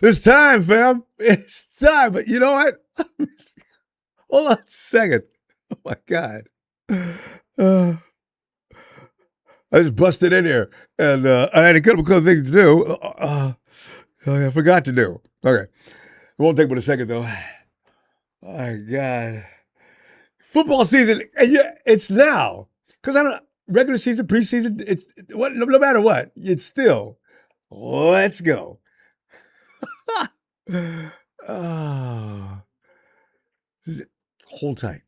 It's time, fam. It's time. But you know what? Hold on a second. Oh my God. I just busted in here and I had a couple of things to do. I forgot to do. Okay. It won't take but a second though. Oh my God. Football season, and yeah, it's now. Because I don't regular season, preseason, it's what no matter what, it's still let's go. Oh, hold tight.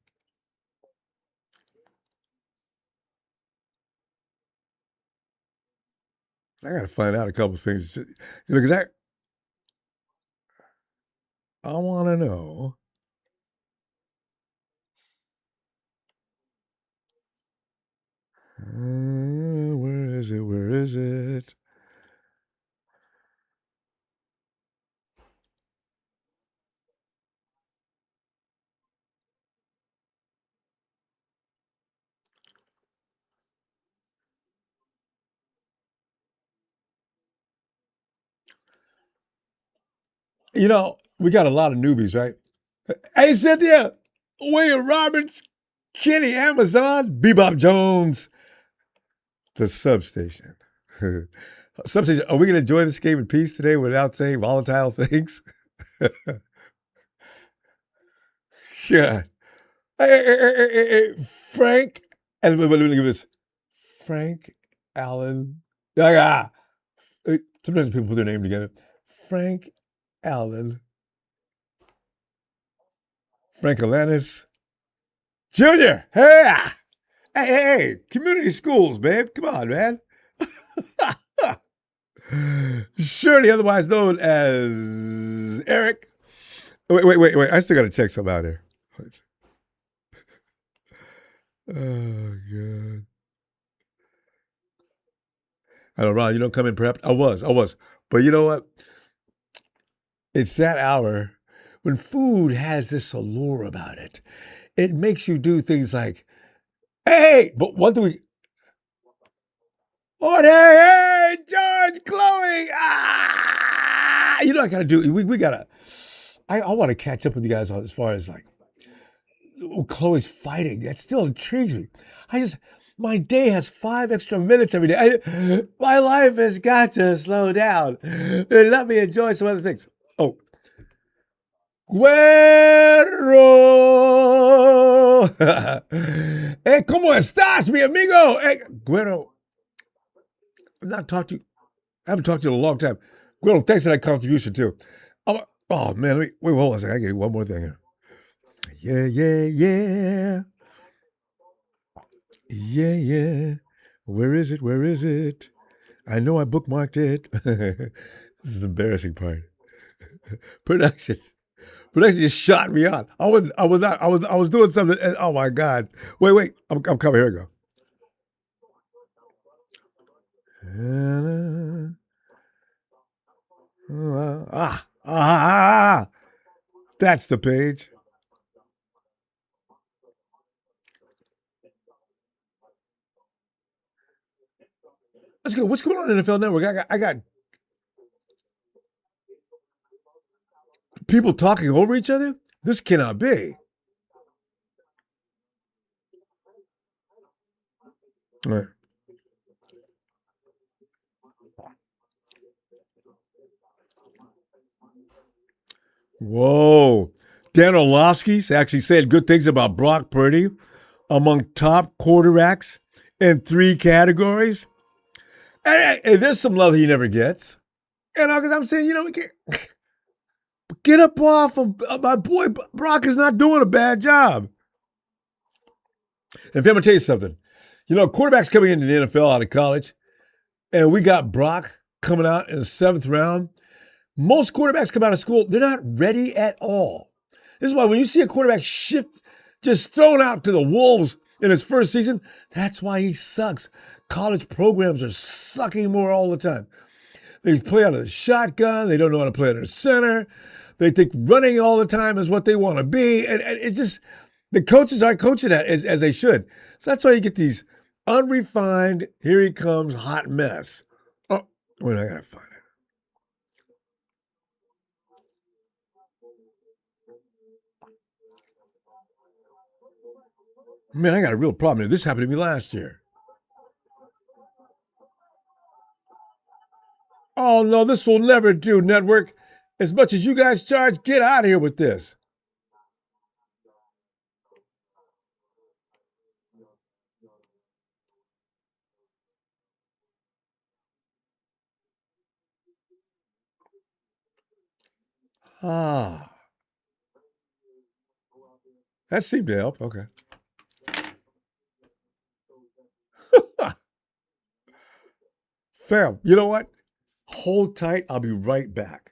I gotta find out a couple of things. Because I wanna know. Where is it? Where is it? You know, we got a lot of newbies, right? Hey, Cynthia, William Roberts, Kenny Amazon, Bebop Jones, the substation. Substation, are we going to enjoy this game in peace today without saying volatile things? Yeah. Hey, Frank, and let me give this. Frank Allen. Sometimes people put their name together. Frank Allen. Frank Alanis. Junior. Hey, community schools, babe. Come on, man. Surely otherwise known as Eric. Wait. I still got to check something out here. Oh, God. I don't know, Ron, you don't come in prepped? I was. But you know what? It's that hour when food has this allure about it. It makes you do things like, hey, but one thing hey, George, Chloe, you know, I gotta do, we gotta, I want to catch up with you guys as far as like, Chloe's fighting. That still intrigues me. My day has 5 extra minutes every day. My life has got to slow down and let me enjoy some other things. Oh, Güero. Hey, ¿cómo estás, mi amigo? Hey, Güero. I haven't talked to you in a long time. Güero, thanks for that contribution too. Oh man, wait, hold on a second. I gotta get one more thing here. Yeah. Yeah. Where is it? I know I bookmarked it. This is the embarrassing part. Production just shot me out. I was doing something. And, oh my God. Wait. I'm coming. Here we go. That's the page. Let's go. What's going on in the NFL Network? I got people talking over each other. This cannot be. All right. Whoa. Dan Orlovsky's actually said good things about Brock Purdy among top quarterbacks in 3 categories. And there's some love he never gets. You know, because I'm saying, you know, get up off of my boy. Brock is not doing a bad job. And if I'm going to tell you something, you know, quarterbacks coming into the NFL out of college, and we got Brock coming out in the 7th round. Most quarterbacks come out of school, they're not ready at all. This is why when you see a quarterback just thrown out to the wolves in his first season, that's why he sucks. College programs are sucking more all the time. They play out of the shotgun. They don't know how to play under center. They think running all the time is what they want to be. And it's just, The coaches aren't coaching that as they should. So that's why you get these unrefined, here he comes, hot mess. Oh, wait, I gotta find it. Man, I got a real problem here. This happened to me last year. Oh no, this will never do, network. As much as you guys charge, get out of here with this. Ah, that seemed to help. Okay. Fam, you know what? Hold tight. I'll be right back.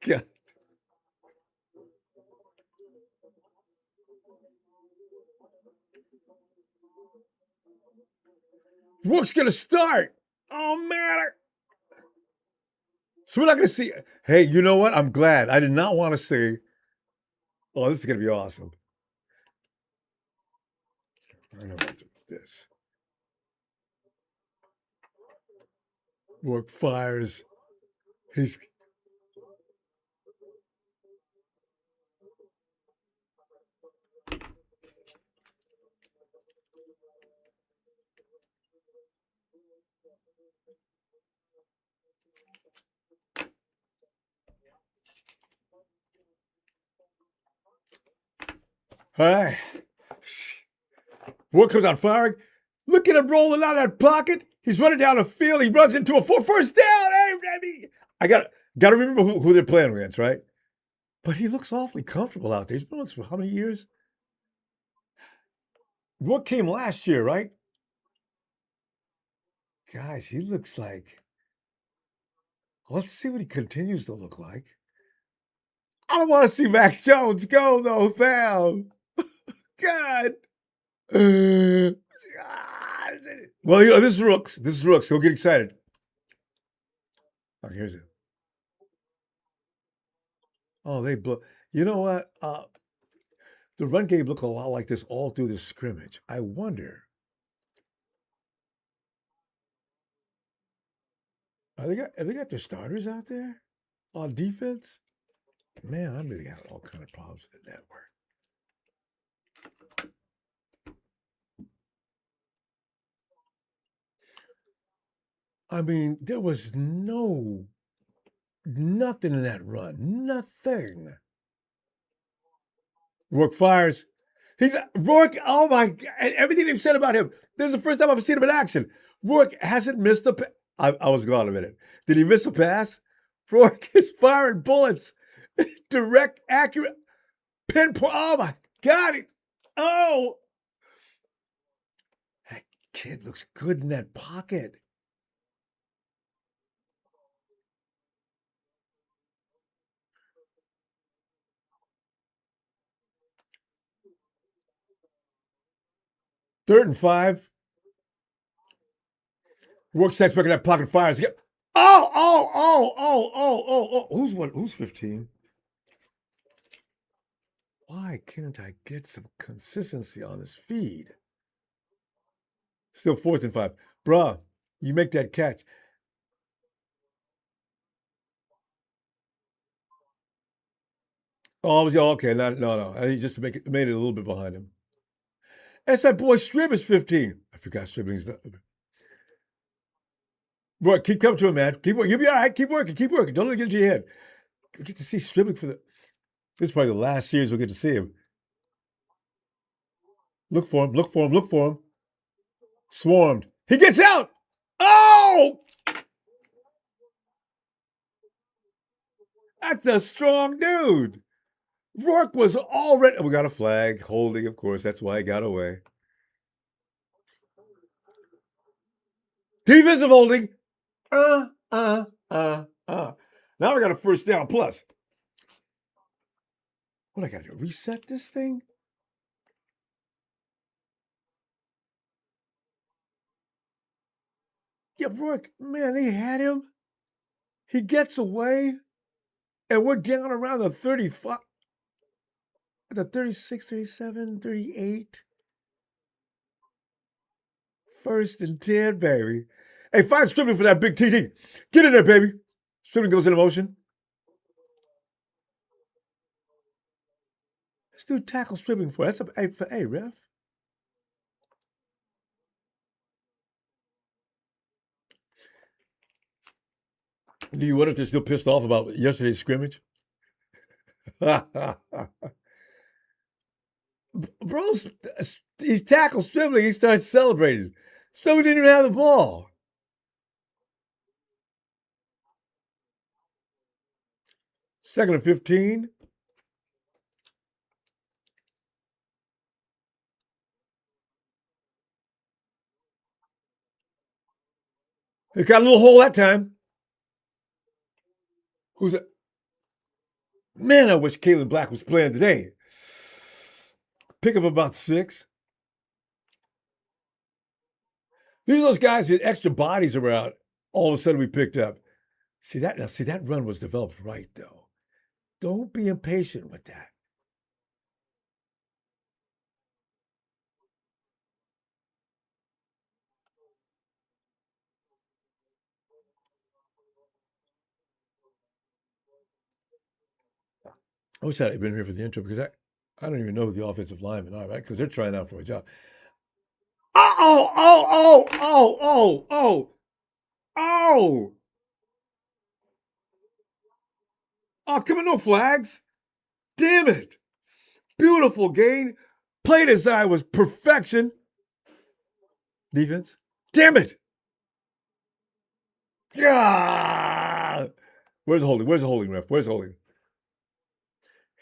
God. Rook's going to start. Oh, man. So we're not going to see. Hey, you know what? I'm glad. I did not want to see. Oh, this is going to be awesome. I know what to do with this. Rook fires. He's. All right. Rook comes out firing. Look at him rolling out of that pocket. He's running down the field. He runs into a first down. Hey, baby. I got to remember who they're playing against, right? But he looks awfully comfortable out there. He's been with us for how many years? Rook came last year, right? Guys, he looks like. Let's see what he continues to look like. I don't want to see Max Jones go, though, fam. God. Well, this is Rooks. This is Rooks. Go get excited. Oh, here's it. Oh, they blow. You know what? The run game looked a lot like this all through the scrimmage. I wonder. Have they got their starters out there on defense? Man, I'm really having all kind of problems with the network. I mean, there was nothing in that run. Nothing. Rourke fires. He's Rourke. Oh my God! Everything they've said about him. This is the first time I've seen him in action. Rourke hasn't missed a. I was gone a minute. Did he miss a pass? Rourke is firing bullets, direct, accurate, pinpoint. Oh my God! Oh, that kid looks good in that pocket. Third and 5. Rourke sets back in that pocket, fires. Oh. Who's 15? Why can't I get some consistency on this feed? Still 4th and 5. Bruh, you make that catch. Oh, okay. No. He just made it a little bit behind him. That's that boy Strib is 15. I forgot Stribling's. Boy, keep coming to him, man. You'll be all right. Keep working. Don't let it get into your head. We get to see Stribling for the. This is probably the last series we'll get to see him. Look for him. Swarmed. He gets out. Oh! That's a strong dude. Rourke was already. We got a flag. Holding, of course. That's why he got away. Defensive holding. Now we got a first down plus. What I got to do? Reset this thing? Yeah, Rourke, man, they had him. He gets away, and we're down around the 35, the 36, 37, 38. First and 10, baby. Hey, find Stribling for that big TD. Get in there, baby. Stribling goes into motion. Let's do tackle Stribling for. That's a hey, ref. Do you wonder if they're still pissed off about yesterday's scrimmage? Bro's he tackles Stribling. He starts celebrating. Stribling didn't even have the ball. Second and 15. They got a little hole that time. Who's that? Man, I wish Kalen Black was playing today. Pick up about 6. These are those guys that extra bodies around. All of a sudden we picked up. See that run was developed right though. Don't be impatient with that. I wish I had been here for the intro because I don't even know who the offensive linemen are, right? Because they're trying out for a job. Oh! Oh, come on, no flags. Damn it. Beautiful gain. Play design was perfection. Defense. Damn it. Yeah. Where's the holding? Where's the holding, ref? Where's the holding?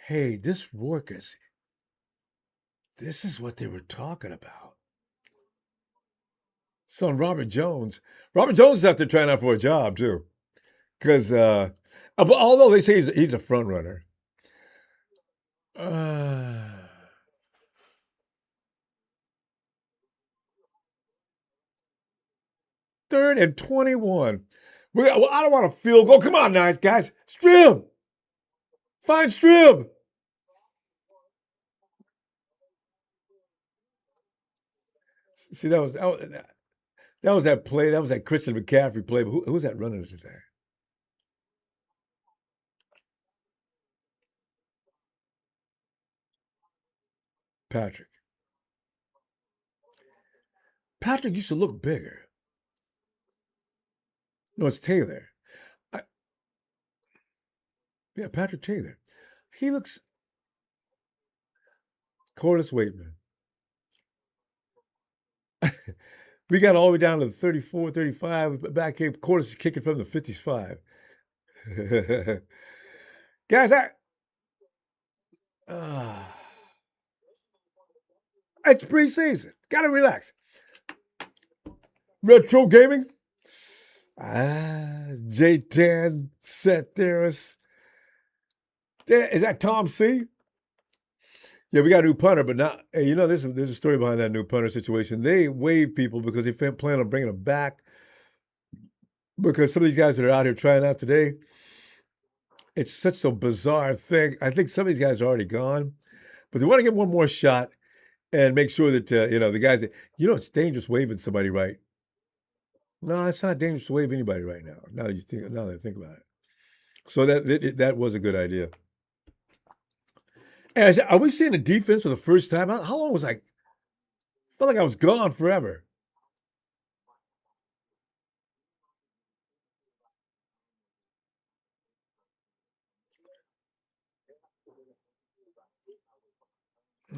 Hey, this Rorkus. This is what they were talking about. Son, Robert Jones. Robert Jones is out there trying out for a job, too. Because, although they say he's a front runner. Third and 21. I don't want a field goal. Come on, nice guys. Strib. Find Strib. See, that was that play. That was that Christian McCaffrey play. But who was that running today? Patrick. Patrick used to look bigger. No, it's Taylor. Yeah, Patrick Taylor. He looks. Corliss Waitman. We got all the way down to 34, 35. Back here, Corliss is kicking from the 55. Guys, it's preseason. Gotta relax. Retro gaming. J10, Seth Theris. Is that Tom C? Yeah, we got a new punter, but not. Hey, you know, there's a story behind that new punter situation. They waived people because they plan on bringing them back. Because some of these guys that are out here trying out today, it's such a bizarre thing. I think some of these guys are already gone, but they want to get one more shot and make sure that the guys. It's dangerous waving somebody, right? No, it's not dangerous to wave anybody right now. Now that I think about it, so that was a good idea. And are we seeing the defense for the first time? How long was I? Felt like I was gone forever.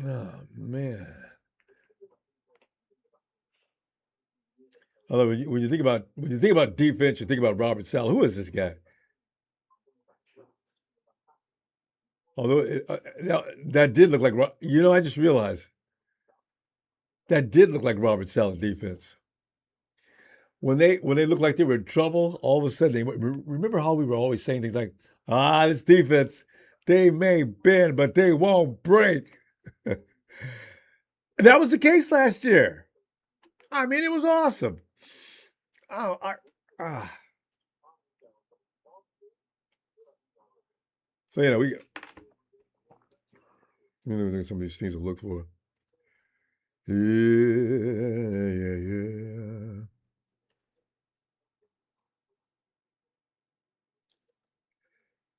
Oh man. Although when you think about defense, you think about Robert Saleh. Who is this guy? Although now, that did look like I just realized that did look like Robert Saleh's defense. When they looked like they were in trouble, all of a sudden they remember how we were always saying things like, this defense, they may bend, but they won't break. That was the case last year. I mean, it was awesome. Oh, So we look at some of these things to look for. Yeah.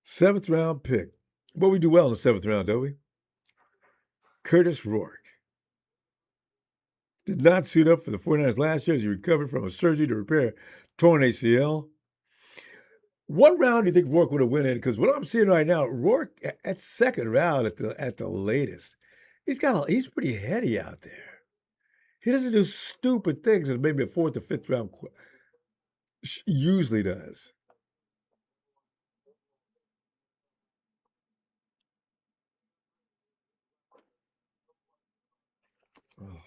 7th round pick. Well, we do well in the 7th round, don't we? Curtis Rourke. Did not suit up for the 49ers last year as he recovered from a surgery to repair torn ACL. What round do you think Rourke would have went in? Because what I'm seeing right now, Rourke at second round at the latest, he's pretty heady out there. He doesn't do stupid things that maybe a fourth or fifth round usually does. Oh.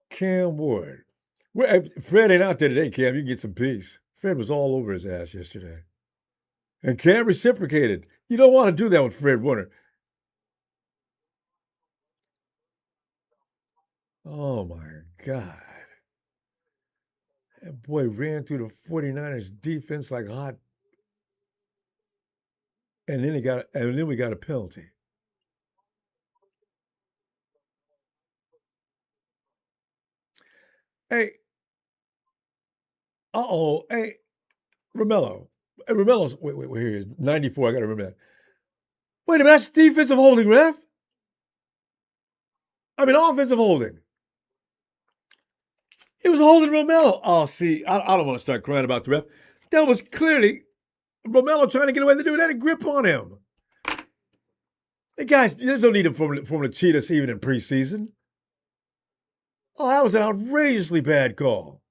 Cam Ward. Well, Fred ain't out there today, Cam. You can get some peace. Fred was all over his ass yesterday. And Cam reciprocated. You don't want to do that with Fred Warner. Oh, my God. That boy ran through the 49ers defense like hot. And then we got a penalty. Hey, hey, Romello. Hey, Romello's, wait, here he is. 94, I got to remember that. Wait a minute, that's defensive holding, ref? I mean, offensive holding. It was holding Romello. Oh, see, I don't want to start crying about the ref. That was clearly Romello trying to get away. The dude had a grip on him. Hey, guys, there's no need for him to cheat us even in preseason. Oh, that was an outrageously bad call.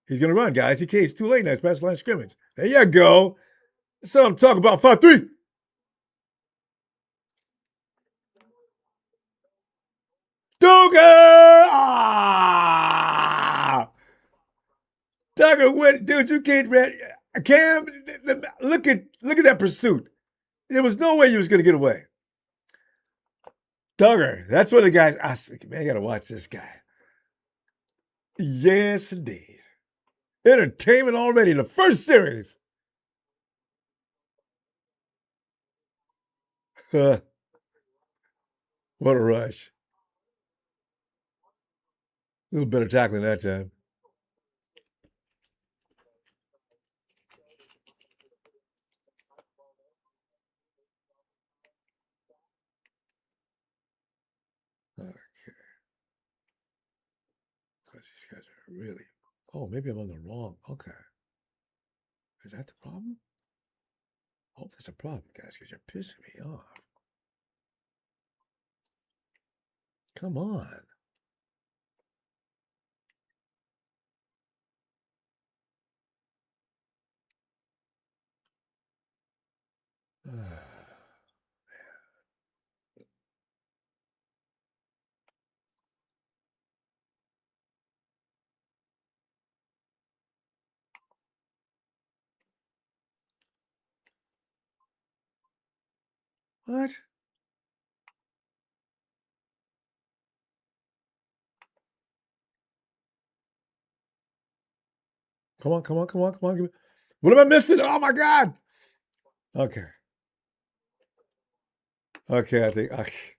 He's going to run, guys. He can't. It's too late now. It's past the line of scrimmage. There you go. That's what I'm talking about. 5-3. Duggar! Ah! Duggar went, dude. You can't read. Cam, look at that pursuit. There was no way you was going to get away. Duggar. That's what the guys. I said, man, I got to watch this guy. Yes, indeed. Entertainment already in the first series. What a rush. A little better tackling that time. Okay. Because these guys are really. Oh, maybe I'm on the wrong. Okay. Is that the problem? I hope that's a problem, guys, because you're pissing me off. Come on. What? Come on. What am I missing? Oh, my God. Okay. Okay, I think. Okay.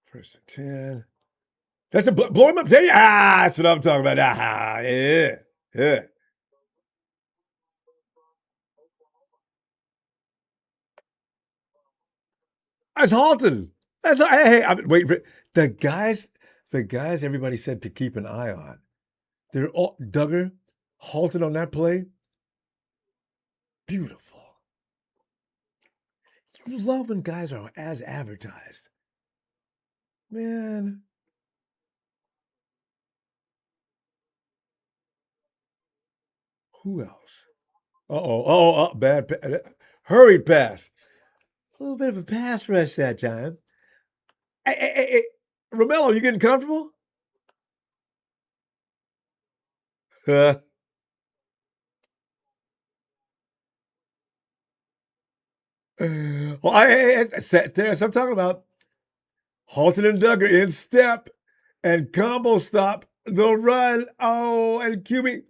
First and 10. That's a blow him up. That's what I'm talking about. Yeah. That's Halton. Hey, wait for the guys. The guys everybody said to keep an eye on. They're all Duggar, Halton on that play. Beautiful. You love when guys are as advertised. Man. Who else? Bad hurried pass. A little bit of a pass rush that time. Hey, Romello, you getting comfortable? Well, there's I'm talking about. Halton and Duggar in step and combo stop the run. Oh, and QB,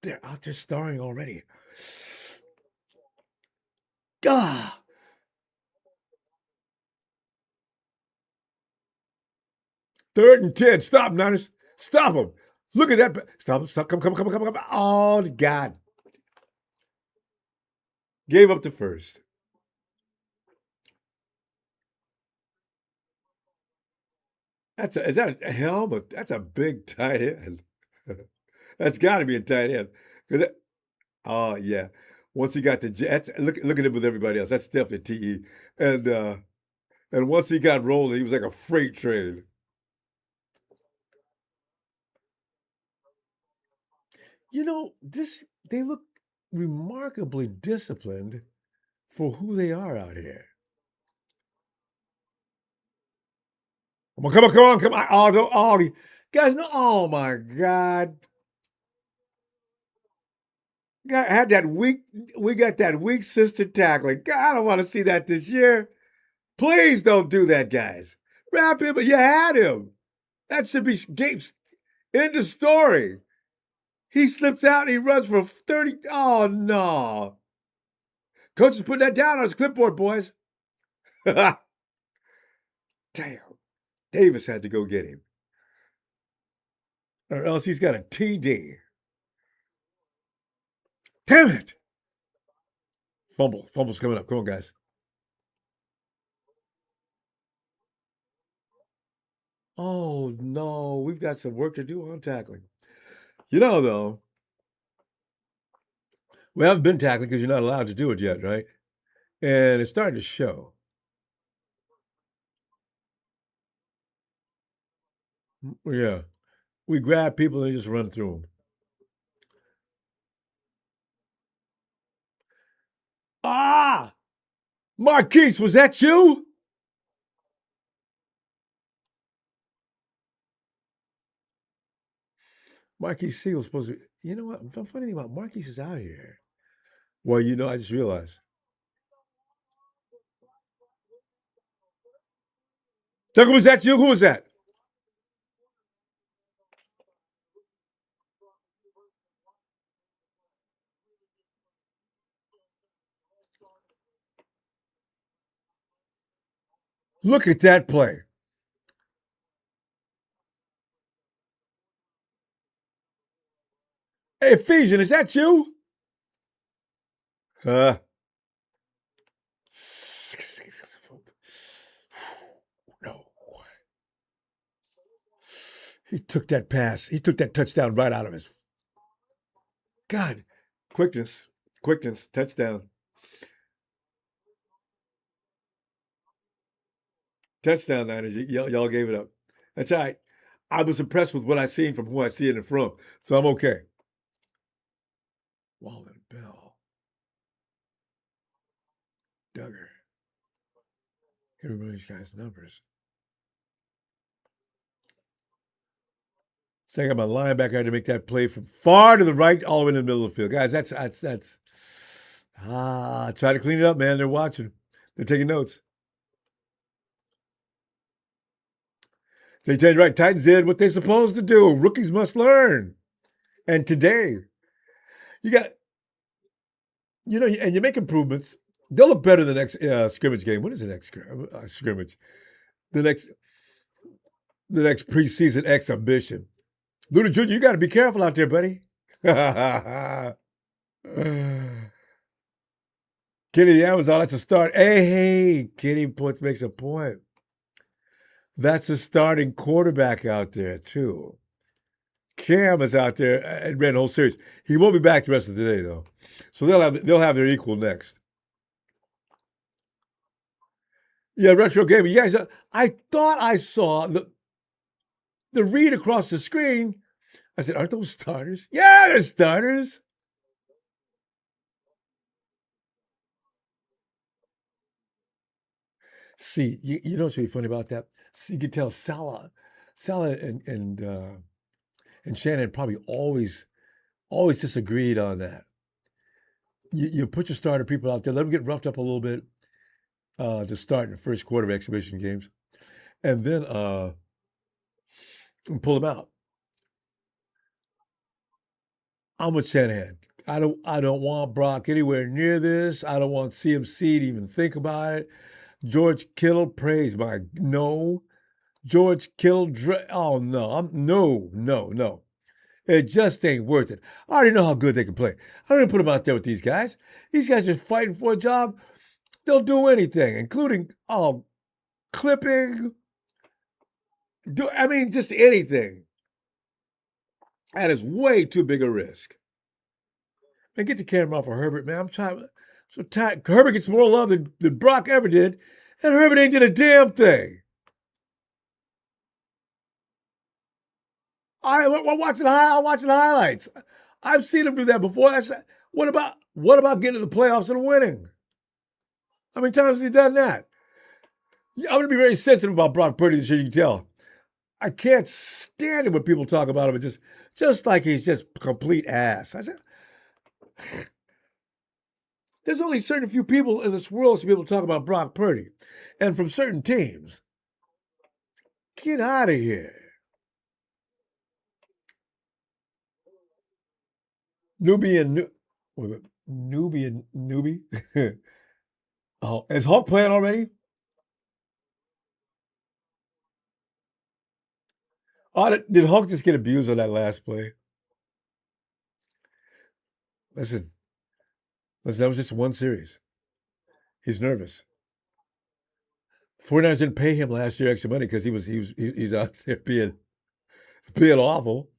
they're out there starring already. Ah. 3rd and 10. Stop, Niners. Stop them. Look at that. Stop him. Stop. Come. Oh, God. Gave up the first. Is that a helmet? That's a big tight end. That's got to be a tight end. 'Cause oh yeah. Once he got the Jets, look at him with everybody else. That's definitely TE. And and once he got rolling, he was like a freight train. They look remarkably disciplined for who they are out here. Come on. Guys, no, oh my God. Had that weak, we got that weak sister tackling. God, I don't want to see that this year. Please don't do that, guys. Wrap him, but you had him. That should be Gabe's end of story. He slips out and he runs for 30. Oh, no. Coach is putting that down on his clipboard, boys. Damn. Davis had to go get him. Or else he's got a TD. Damn it. Fumble's coming up. Come on, guys. Oh, no. We've got some work to do on tackling. Though, we haven't been tackling because you're not allowed to do it yet, right? And it's starting to show. Yeah. We grab people and just run through them. Ah! Marquise, was that you? Marquise Seal's supposed to be. You know what? The funny thing about Marquise is out here. Well, I just realized. Tucker, was that you? Who was that? Look at that play. Hey, Ephesian, is that you? No. He took that pass. He took that touchdown right out of his. God. Quickness, touchdown. Touchdown, Niners. Y'all gave it up. That's all right. I was impressed with what I seen from who I see it from, so I'm okay. Wallen Bell. Duggar. Can't remember these guys' numbers. So I got my linebacker to make that play from far to the right, all the way in the middle of the field. Guys, that's try to clean it up, man. They're watching. They're taking notes. They tell you right, Titans did what they're supposed to do. Rookies must learn. And today, you got, and you make improvements. They'll look better the next scrimmage game. When is the next scrimmage? The next preseason exhibition. Luda Jr., you got to be careful out there, buddy. Kenny the Amazon, that's a start. Hey, Kenny makes a point. That's a starting quarterback out there, too. Cam is out there and ran the whole series. He won't be back the rest of the day, though. So they'll have their equal next. Yeah, retro gaming. Yes, I thought I saw the read across the screen. I said, aren't those starters? Yeah, they're starters. See, you know what's really funny about that? See, you can tell Salah and Shannon probably always disagreed on that. You put your starter people out there, let them get roughed up a little bit to start in the first quarter of exhibition games, and then pull them out. I'm with Shanahan. I don't want Brock anywhere near this. I don't want CMC to even think about it. George Kittle, praise my no. George Kittle, oh no, no. It just ain't worth it. I already know how good they can play. I don't even put them out there with these guys. These guys are fighting for a job. They'll do anything, including clipping I mean, just anything. That is way too big a risk. Man, get the camera off of Herbert, man. I'm trying. So tired. Herbert gets more love than Brock ever did, and Herbert ain't did a damn thing. I'm watching the highlights. I've seen him do that before. What about getting to the playoffs and winning? How many times has he done that? I'm going to be very sensitive about Brock Purdy this year. You can tell. I can't stand it when people talk about him. Just like he's just complete ass. I said, there's only certain few people in this world to be able to talk about Brock Purdy, and from certain teams. Get out of here. Nubian, wait a minute. Nubian, newbie. Oh, is Hulk playing already? Oh, did Hulk just get abused on that last play? Listen, that was just one series. He's nervous. 49ers didn't pay him last year extra money because he's out there being awful.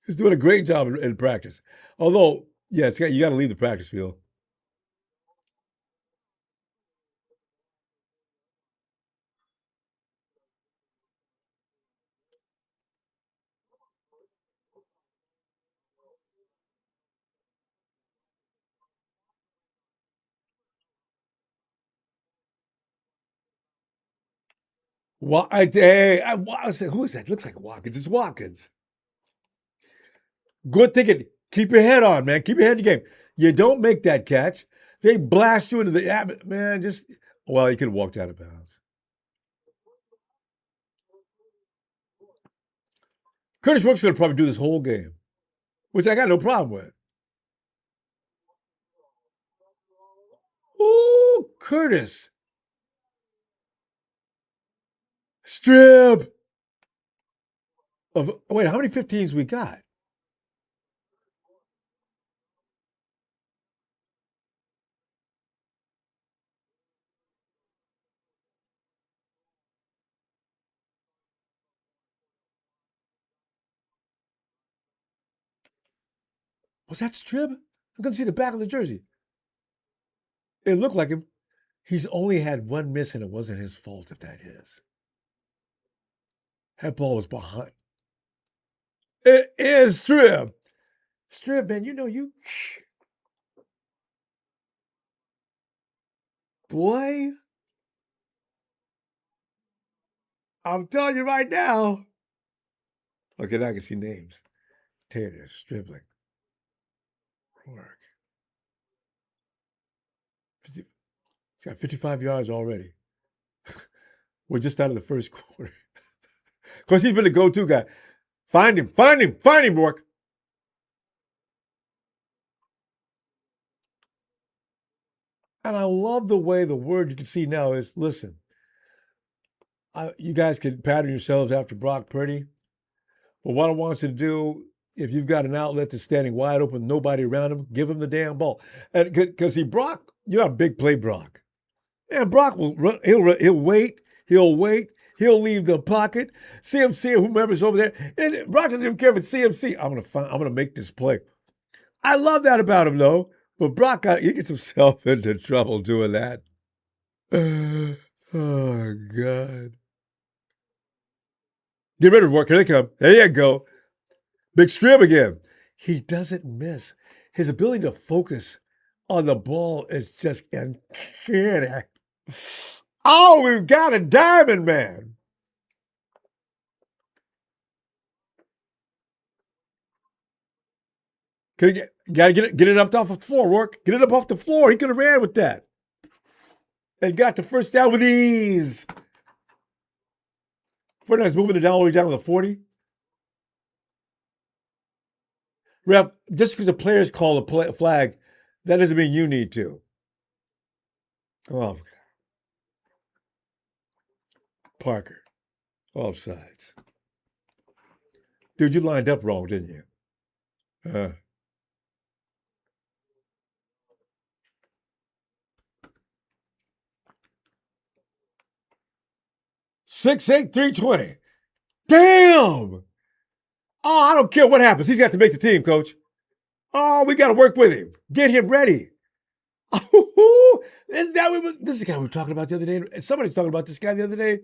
He's doing a great job in practice. Although, yeah, you got to leave the practice field. Who is that? Looks like Watkins. It's Watkins. Good thinking. Keep your head on, man. Keep your head in the game. You don't make that catch. They blast you into the man. He could have walked out of bounds. Curtis Brooks going to probably do this whole game, which I got no problem with. Ooh, Curtis. Strip. Wait, how many 15s we got? Was that Strib? I couldn't see the back of the jersey. It looked like him. He's only had one miss, and it wasn't his fault if that is. That ball was behind. It is Strib. Strib, man, you. Boy, I'm telling you right now. Okay, now I can see names. Taylor, Stribling, Rourke. He's got 55 yards already. We're just out of the first quarter. Of course, he's been the go-to guy. Find him, Rourke. And I love the way the word you can see now is, listen, you guys can pattern yourselves after Brock Purdy. But what I want you to do, if you've got an outlet that's standing wide open, nobody around him, give him the damn ball. And because Brock, you're a big play Brock. And Brock will run, he'll wait, he'll leave the pocket. CMC or whomever's over there. And Brock doesn't even care if it's CMC. I'm gonna make this play. I love that about him though. But Brock he gets himself into trouble doing that. Oh God. Get rid of work. Here they come. There you go. Big strip again. He doesn't miss. His ability to focus on the ball is just uncanny. Oh, we've got a diamond, man. Gotta get it up off the floor, Rourke. Get it up off the floor. He could have ran with that. And got the first down with ease. 49ers moving it all the way down to the 40. Ref, just because the players call a flag, that doesn't mean you need to. Oh, Parker. Offsides. Dude, you lined up wrong, didn't you? 6'8", 320. Damn! Oh, I don't care what happens. He's got to make the team, coach. Oh, we got to work with him. Get him ready. This is the guy we were talking about the other day. Somebody was talking about this guy the other day.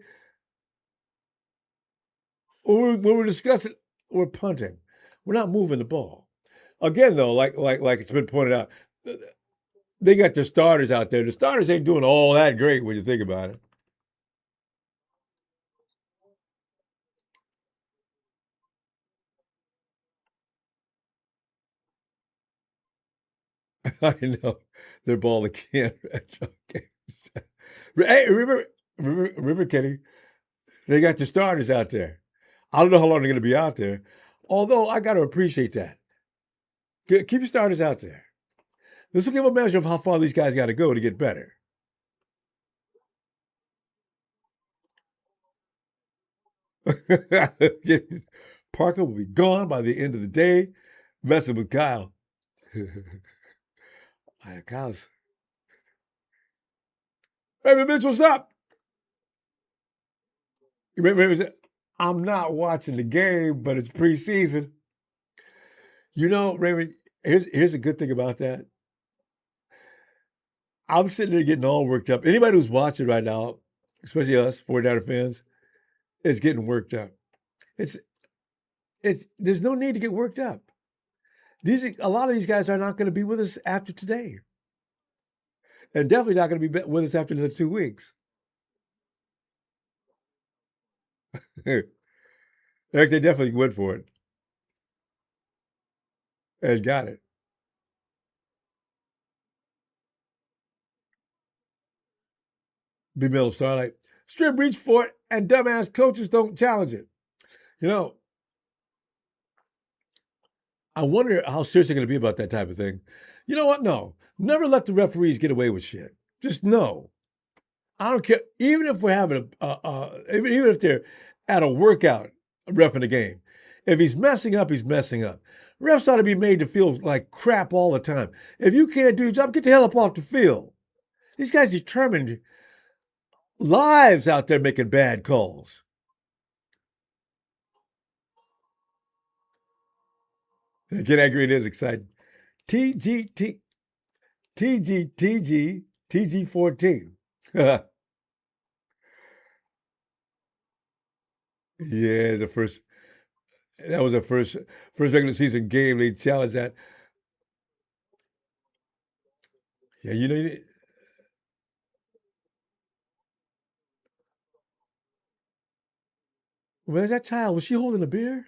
When we were discussing, we're punting. We're not moving the ball. Again, though, like it's been pointed out, they got their starters out there. The starters ain't doing all that great when you think about it. I know they're ball again. Hey, remember, Kenny? They got the starters out there. I don't know how long they're going to be out there. Although I got to appreciate that. Keep your starters out there. This will give a measure of how far these guys got to go to get better. Parker will be gone by the end of the day, messing with Kyle. Kyle's. Hey, Mitch, what's up? I'm not watching the game, but it's preseason. You know, Raymond, here's a good thing about that. I'm sitting there getting all worked up. Anybody who's watching right now, especially us 49er fans, is getting worked up. It's there's no need to get worked up. A lot of these guys are not going to be with us after today, and definitely not going to be with us after the 2 weeks. Eric, they definitely went for it and got it. Big Metal Starlight. Strip reach for it, and dumbass coaches don't challenge it. You know, I wonder how serious they're going to be about that type of thing. You know what? No. Never let the referees get away with shit. Just no. I don't care. Even if we're having even if they're at a workout, ref in the game, if he's messing up, he's messing up. Refs ought to be made to feel like crap all the time. If you can't do your job, get the hell up off the field. These guys determined lives out there making bad calls. Get angry, it is exciting. TGT, TG, TG14. Yeah, the first. That was the first regular season game. They challenged that. Yeah, you know. Where's that child? Was she holding a beer?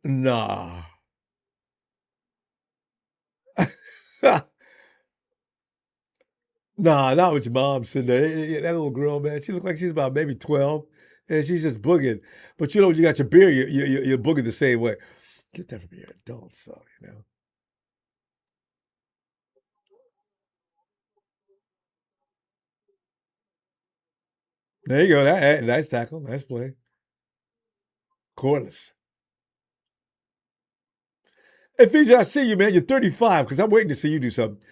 Nah. Nah, not with your mom sitting there. That little girl, man, she looked like she's about maybe 12, and she's just boogieing. But you know, when you got your beer, you boogie the same way. Get that from your adults, so you know. There you go. Nice tackle, nice play. Corliss. Hey, Fiji, I see you, man. You're 35 because I'm waiting to see you do something.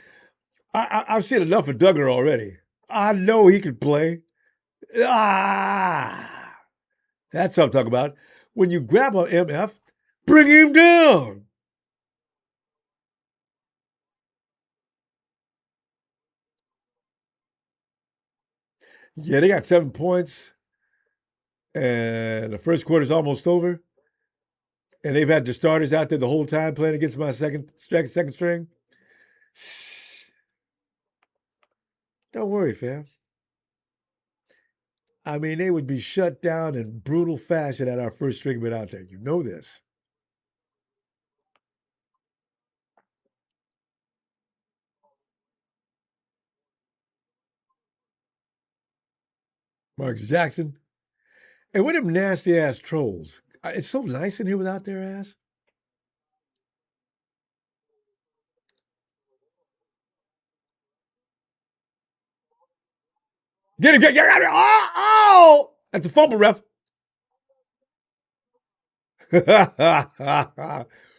I've seen enough of Duggar already. I know he can play. Ah, that's what I'm talking about. When you grab an MF, bring him down. Yeah, they got 7 points, and the first quarter's almost over. And they've had the starters out there the whole time playing against my second string. Don't worry, fam. I mean, they would be shut down in brutal fashion at our first string been out there. You know this. Marcus Jackson. And with them nasty ass trolls. It's so nice in here without their ass. Get it, get it. Oh! That's a fumble, ref. Who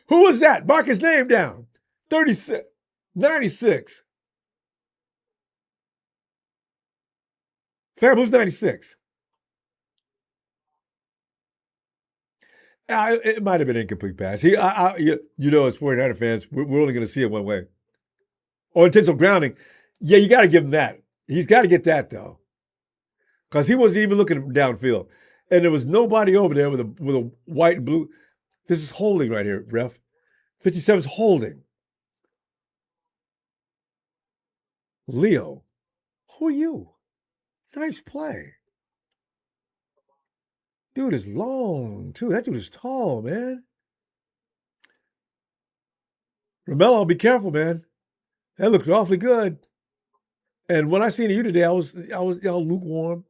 was that? Mark his name down. 36, 96. Fam, who's 96? It might have been incomplete pass. You know, as 49er fans, we're only going to see it one way. Or intentional grounding. Yeah, you got to give him that. He's got to get that though, because he wasn't even looking downfield, and there was nobody over there with a white and blue. This is holding right here, ref. 57 is holding. Leo, who are you? Nice play. Dude is long too. That dude is tall, man. Romello, be careful, man. That looked awfully good. And when I seen you today, I was lukewarm.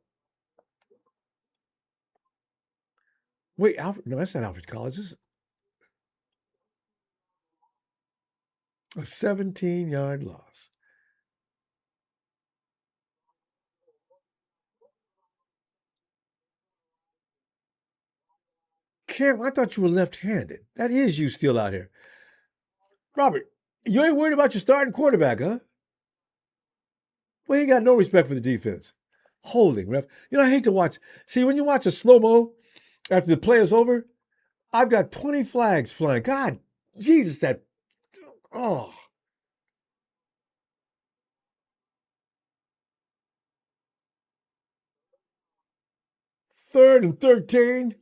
Wait, Alfred? No, that's not Alfred College. This is a 17-yard loss. Cam, I thought you were left-handed. That is you still out here, Robert. You ain't worried about your starting quarterback, huh? Well, he got no respect for the defense. Holding, ref. You know, I hate to watch. See, when you watch a slow mo after the play is over, I've got 20 flags flying. God, Jesus, that. Oh, 3rd and 13.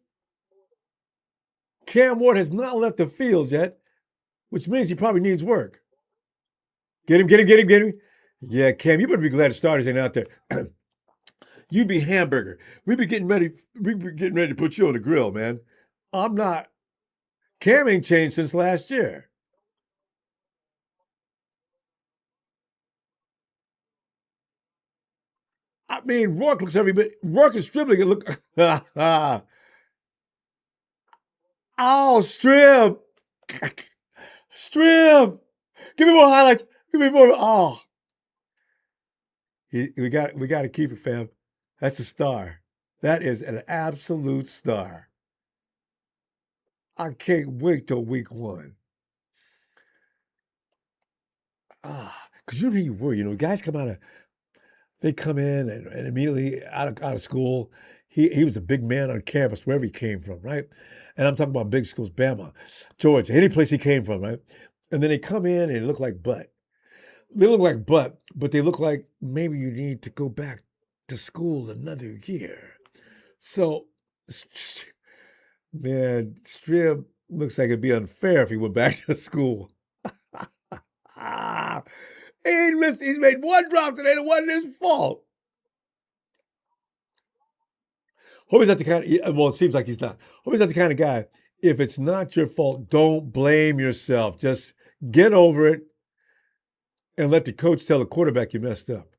Cam Ward has not left the field yet, which means he probably needs work. Get him, get him, get him, get him. Yeah, Cam, you better be glad the starters ain't out there. You be hamburger. We be getting ready. We be getting ready to put you on the grill, man. I'm not. Cam ain't changed since last year. I mean, Rourke looks every bit. Rourke is dribbling. It look. Oh, strip, strip. Give me more highlights. Give me more. Oh, we got to keep it, fam. That's a star. That is an absolute star. I can't wait till week one. Because you know who you were. You know, guys come out of they come in and immediately out of school. He was a big man on campus wherever he came from, right? And I'm talking about big schools, Bama, Georgia, any place he came from, right? And then they come in and they look like butt. They look like butt, but they look like maybe you need to go back to school another year. So, man, Strib looks like it'd be unfair if he went back to school. Ah, he missed. He's made one drop today. It wasn't his fault. Hope he's not the kind of, well, it seems like he's not. Hope he's not the kind of guy. If it's not your fault, don't blame yourself. Just get over it and let the coach tell the quarterback you messed up.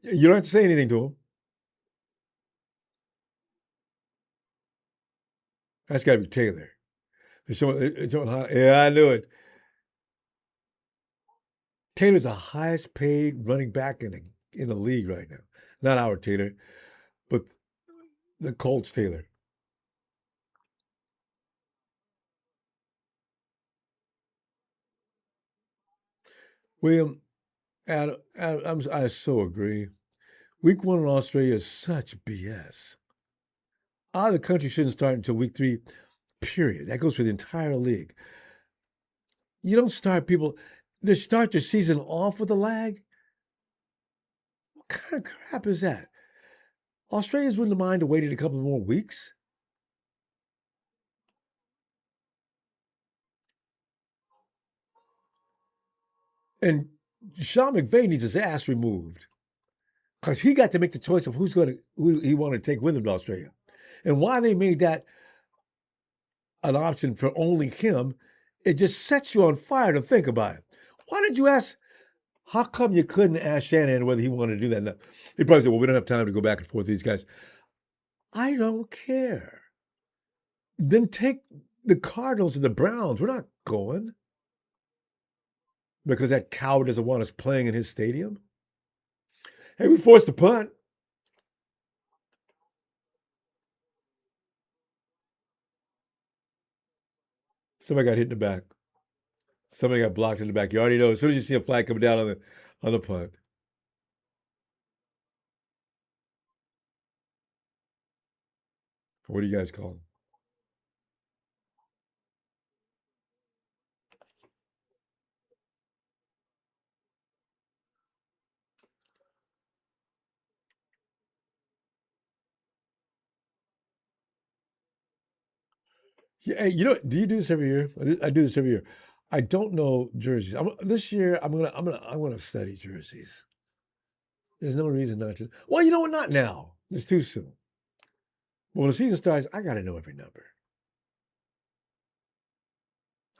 You don't have to say anything to him. That's got to be Taylor. They're showing yeah, I knew it. Taylor's the highest paid running back in the league right now. Not our Taylor, but the Colts Taylor. William, I so agree. Week one in Australia is such BS. Out of the country shouldn't start until week three, period. That goes for the entire league. You don't start people, they start their season off with a lag. What kind of crap is that? Australians wouldn't mind waiting a couple more weeks. And Sean McVay needs his ass removed because he got to make the choice of who he wanted to take with him to Australia. And why they made that an option for only him, it just sets you on fire to think about it. Why did you ask? How come you couldn't ask Shanahan whether he wanted to do that? No. He probably said, well, we don't have time to go back and forth with these guys. I don't care. Then take the Cardinals and the Browns. We're not going because that coward doesn't want us playing in his stadium. Hey, we forced the punt. Somebody got hit in the back. Somebody got blocked in the back. You already know. As soon as you see a flag coming down on the punt. What do you guys call them? Yeah, hey, do you do this every year? I do this every year. I don't know jerseys. This year, I'm gonna study jerseys. There's no reason not to. Well, you know what? Not now. It's too soon. But when the season starts, I gotta know every number.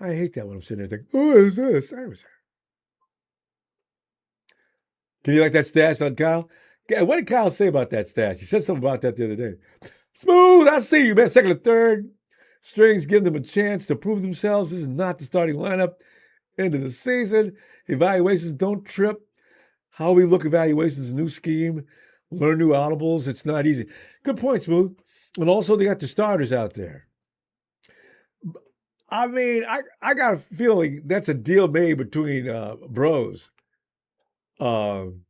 I hate that when I'm sitting there thinking, "Who is this?" I was. Can you like that stash on Kyle? Yeah, what did Kyle say about that stash? He said something about that the other day. Smooth, I see you, man. Second and third strings give them a chance to prove themselves. This is not the starting lineup. End of the season. Evaluations don't trip. How we look evaluations, new scheme, learn new audibles. It's not easy. Good point, Smooth. And also, they got the starters out there. I mean, I got a feeling that's a deal made between bros. Um,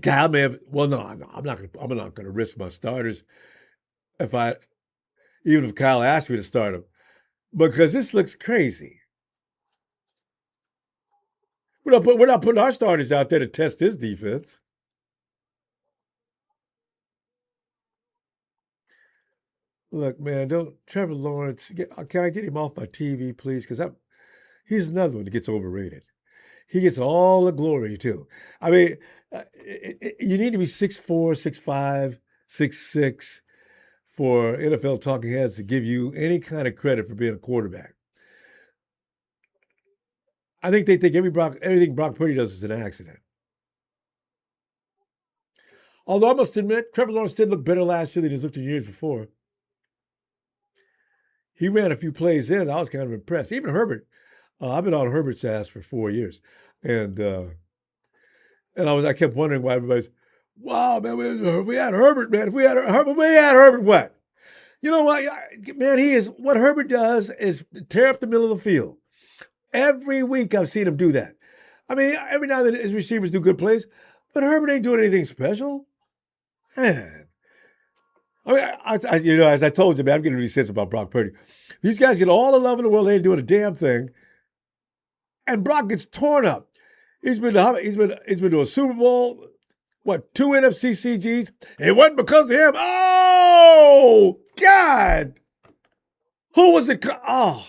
Cal may have. Well, no, I'm not gonna. I'm not gonna risk my starters if I, even if Kyle asked me to start them, because this looks crazy. We're not putting our starters out there to test his defense. Look, man, don't Trevor Lawrence. Can I get him off my TV, please? Because he's another one that gets overrated. He gets all the glory too. I mean, you need to be 6'4", 6'5", 6'6" for NFL talking heads to give you any kind of credit for being a quarterback. I think they think everything Brock Purdy does is an accident. Although I must admit, Trevor Lawrence did look better last year than he's looked in years before. He ran a few plays in. I was kind of impressed. Even Herbert. I've been on Herbert's ass for 4 years, and I kept wondering why everybody's, wow, man, we had Herbert, man. If we had Herbert, we had Herbert. What? You know what, man? What Herbert does is tear up the middle of the field. Every week I've seen him do that. I mean, every now and then his receivers do good plays, but Herbert ain't doing anything special. Man. I mean, as I told you, man, I'm getting really sense about Brock Purdy. These guys get all the love in the world. They ain't doing a damn thing. And Brock gets torn up. He's been to a Super Bowl, what, 2 NFC CGs? It wasn't because of him. Oh, God. Who was it? Oh,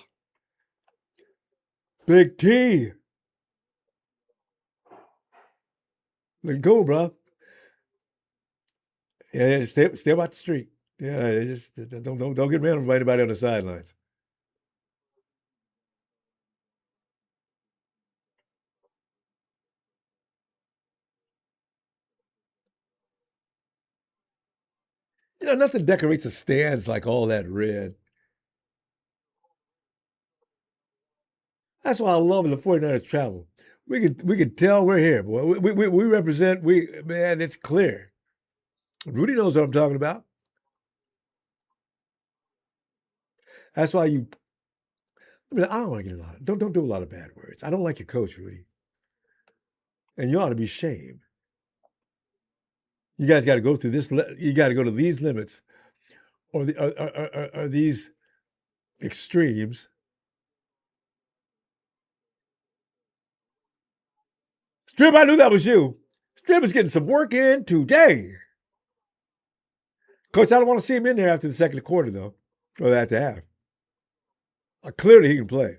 Big T. Let go, bro. Yeah, stay about the street. Yeah, just don't get ran over by anybody on the sidelines. Nothing decorates the stands like all that red. That's why I love the 49ers travel. We can tell we're here, boy. We represent. Man, it's clear. Rudy knows what I'm talking about. That's why you. I mean, I don't want to get a lot. Don't do a lot of bad words. I don't like your coach, Rudy, and you ought to be ashamed. You guys got to go through this. You got to go to these limits, or these extremes. Strip, I knew that was you. Strip is getting some work in today. Coach, I don't want to see him in there after the second quarter, though, or at the half. Clearly, he can play.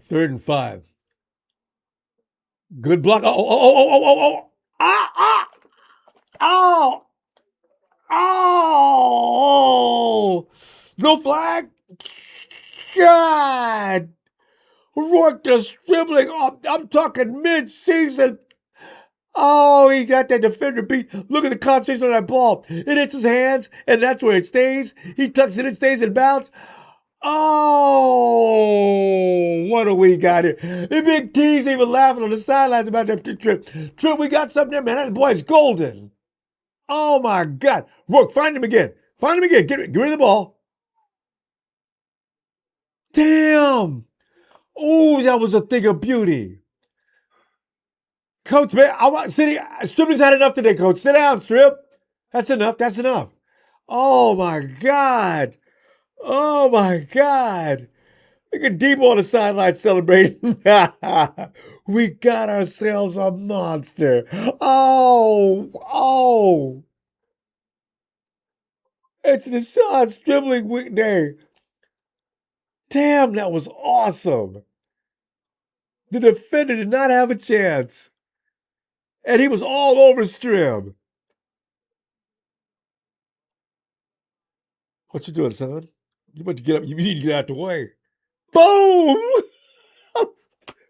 Third and 5. Good block. Oh. Ah. Oh. Oh. No flag. God. Rourke just dribbling. I'm talking mid-season. Oh, he got that defender beat. Look at the concentration on that ball. It hits his hands, and that's where it stays. He tucks it in, stays in bounds. Oh, what do we got here? The Big T's even laughing on the sidelines about that trip. Trip, we got something there, man. That boy's golden. Oh, my God. Rourke, find him again. Find him again. Get rid of the ball. Damn. Oh, that was a thing of beauty. Coach, man, Stripping's had enough today, Coach. Sit down, Strip. That's enough. That's enough. Oh my God. Oh my God. Look at Debo on the sideline celebrating. We got ourselves a monster. Oh. It's the Sean's dribbling weekday. Damn, that was awesome. The defender did not have a chance. And he was all over Strim. What you doing, son? You about to get up. You need to get out the way. Boom!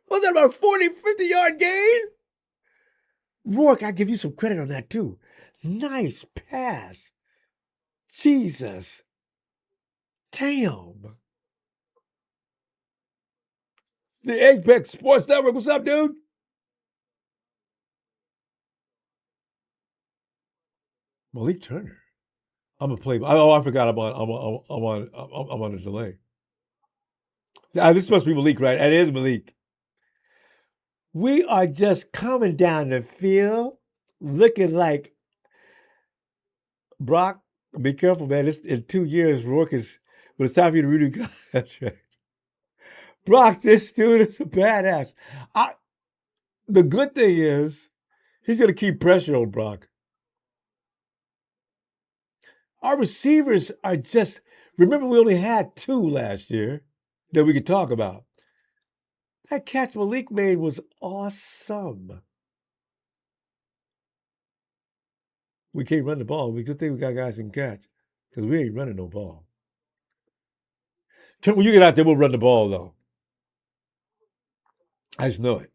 Was that about 40, 50-yard gain? Rourke, I give you some credit on that, too. Nice pass. Jesus. Damn. The Apex Sports Network. What's up, dude? Malik Turner. I'm a play. Oh, I forgot. I'm on a delay. This must be Malik, right? It is Malik. We are just coming down the field, looking like Brock. Be careful, man. This, in 2 years, Rourke is. When it's time for you to renew contract. Brock, this dude is a badass. The good thing is, he's going to keep pressure on Brock. Our receivers are just. Remember, we only had 2 last year that we could talk about. That catch Malik made was awesome. We can't run the ball. We just think we got guys who can catch because we ain't running no ball. When you get out there, we'll run the ball, though. I just know it.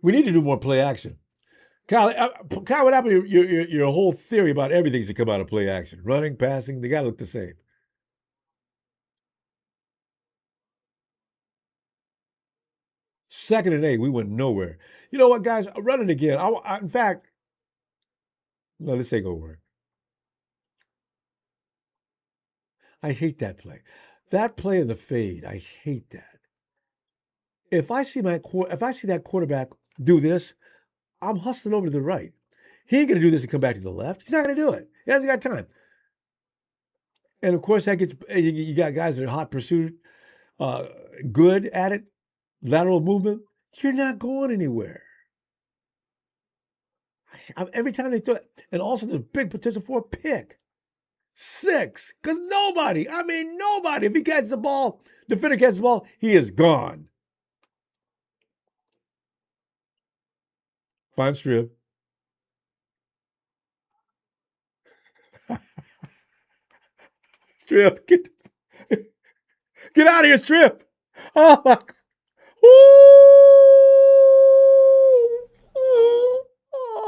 We need to do more play action. Kyle, what happened to your whole theory about everything's to come out of play action? Running, passing, they got to look the same. Second and 8, we went nowhere. You know what, guys? Running again. In fact, no, this ain't going to work. I hate that play. That play of the fade, I hate that. If I see that quarterback do this, I'm hustling over to the right. He ain't going to do this and come back to the left. He's not going to do it. He hasn't got time. And of course, that gets you got guys that are hot pursuit, good at it, lateral movement. You're not going anywhere. Every time they throw it, and also there's big potential for a pick. 6, because nobody, if he catches the ball, defender catches the ball, he is gone. Fine strip. Strip. Get out of here, Strip. Oh, my.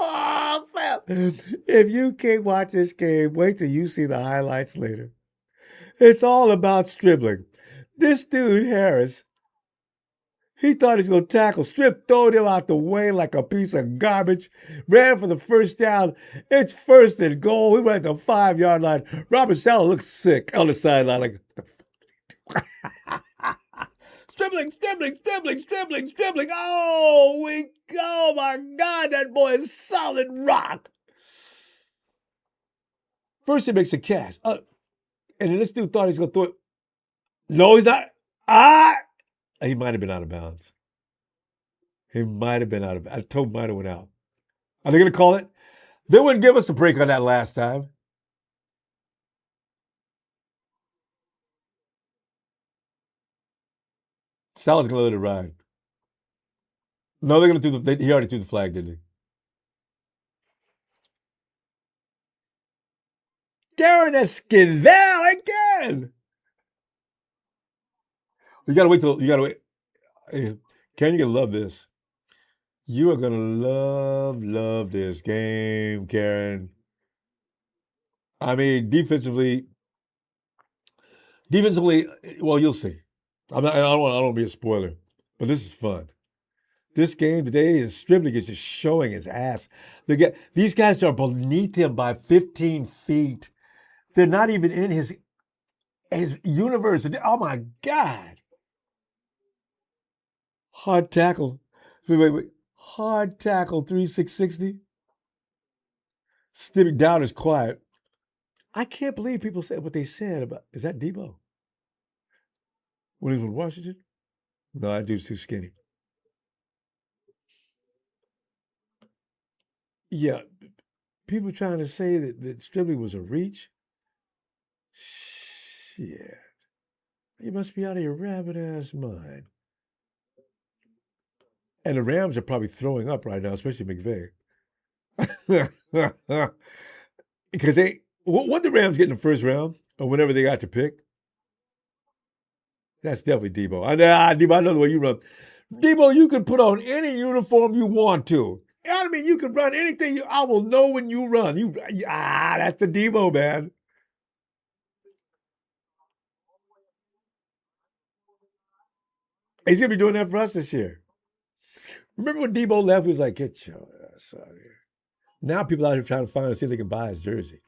Oh, fam. If you can't watch this game, wait till you see the highlights later. It's all about dribbling. This dude, Harris, he thought he was going to tackle. Strip throwed him out the way like a piece of garbage. Ran for the first down. It's 1st and goal. We went at the 5-yard line. Robert Saleh looks sick on the sideline. Like, dribbling. Oh my God, that boy is solid rock. First, he makes a catch. And then this dude thought he was going to throw it. No, he's not. He might have been out of bounds. He might have been out of bounds. Toe might have went out. Are they going to call it? They wouldn't give us a break on that last time. Salah's going to let it ride. No, they're going to do he already threw the flag, didn't he? Darren Esquivel again. You got to wait. Hey, Ken, you're going to love this. You are going to love this game, Karen. Defensively, well, you'll see. I don't want to be a spoiler, but this is fun. This game today is Stribling is just showing his ass. These guys are beneath him by 15 feet. They're not even in his universe. Oh my God. Hard tackle. Wait. Hard tackle 3660. Stepping down is quiet. I can't believe people said what they said about. Is that Debo? When he was with Washington? No, that dude's too skinny. Yeah, people trying to say that Stribbling was a reach. Shit. You must be out of your rabbit ass mind. And the Rams are probably throwing up right now, especially McVay. Because what the Rams get in the first round, or whenever they got to pick, that's definitely Debo. Debo, I know the way you run. Debo, you can put on any uniform you want to. I mean, you can run anything. I will know when you run. That's the Debo, man. He's gonna be doing that for us this year. Remember when Debo left? He was like, "Get your ass out of here." Now people out here trying to find and see if they can buy his jersey.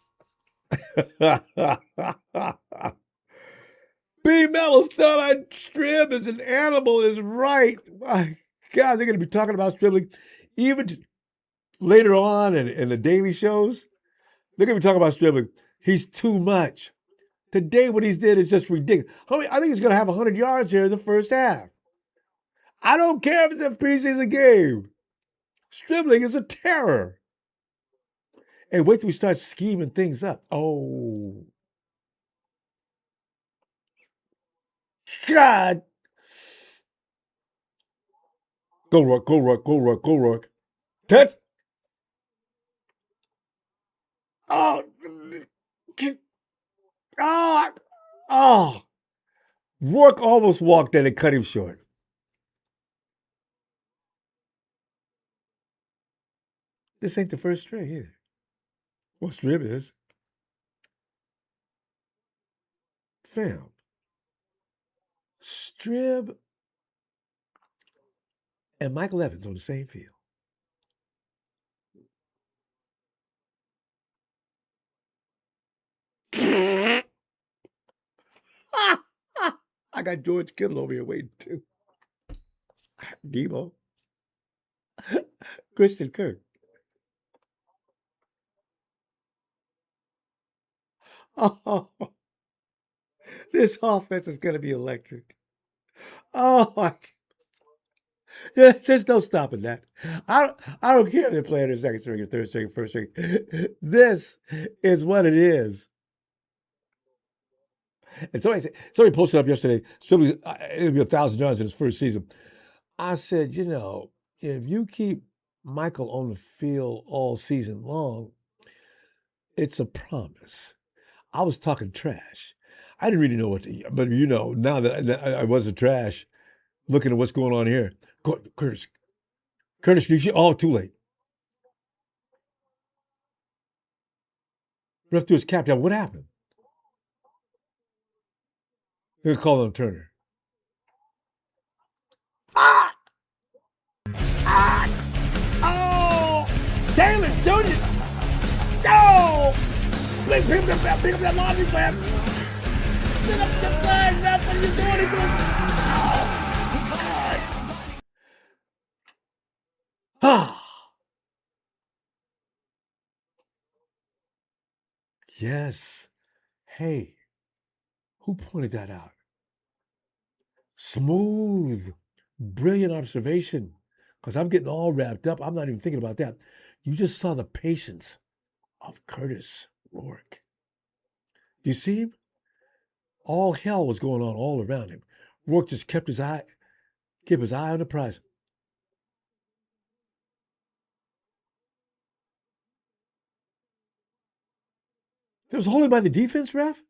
B. Mellow's Starlight Strib is an animal, is right. My God, they're going to be talking about Stribbling even later on in the daily shows. They're going to be talking about Stribbling. He's too much. Today, what he's did is just ridiculous. I think he's going to have 100 yards here in the first half. I don't care if it's a preseason game. Stribbling is a terror. And wait till we start scheming things up. Oh, God. Go, Rourke, go, Rourke, go, Rourke, go, Rourke. That's. Oh. Oh. Oh. Rourke almost walked in and cut him short. This ain't the first string either. Well, Strib is. Fam. Strib and Michael Evans on the same field. I got George Kittle over here waiting too. Debo. Christian Kirk. Oh, this offense is going to be electric. Oh, there's no stopping that. I don't care if they're playing their second string or third string, first string. This is what it is. And somebody posted up yesterday, it'll be 1,000 yards in his first season. I said, if you keep Michael on the field all season long, it's a promise. I was talking trash. I didn't really know what to, but now that I wasn't trash, looking at what's going on here. Curtis, too late. Ref threw his cap down. What happened? They're going to call on Turner. Ah! Ah! Oh! Taylor Jr. Oh! Pick up that laundry flag. Pick up the flag. That's what you're doing. Ah! Yes. Hey, who pointed that out? Smooth. Brilliant observation. Because I'm getting all wrapped up. I'm not even thinking about that. You just saw the patience of Curtis Rourke. Do you see him? All hell was going on all around him. Rourke just kept his eye on the prize. There was holding by the defense, ref?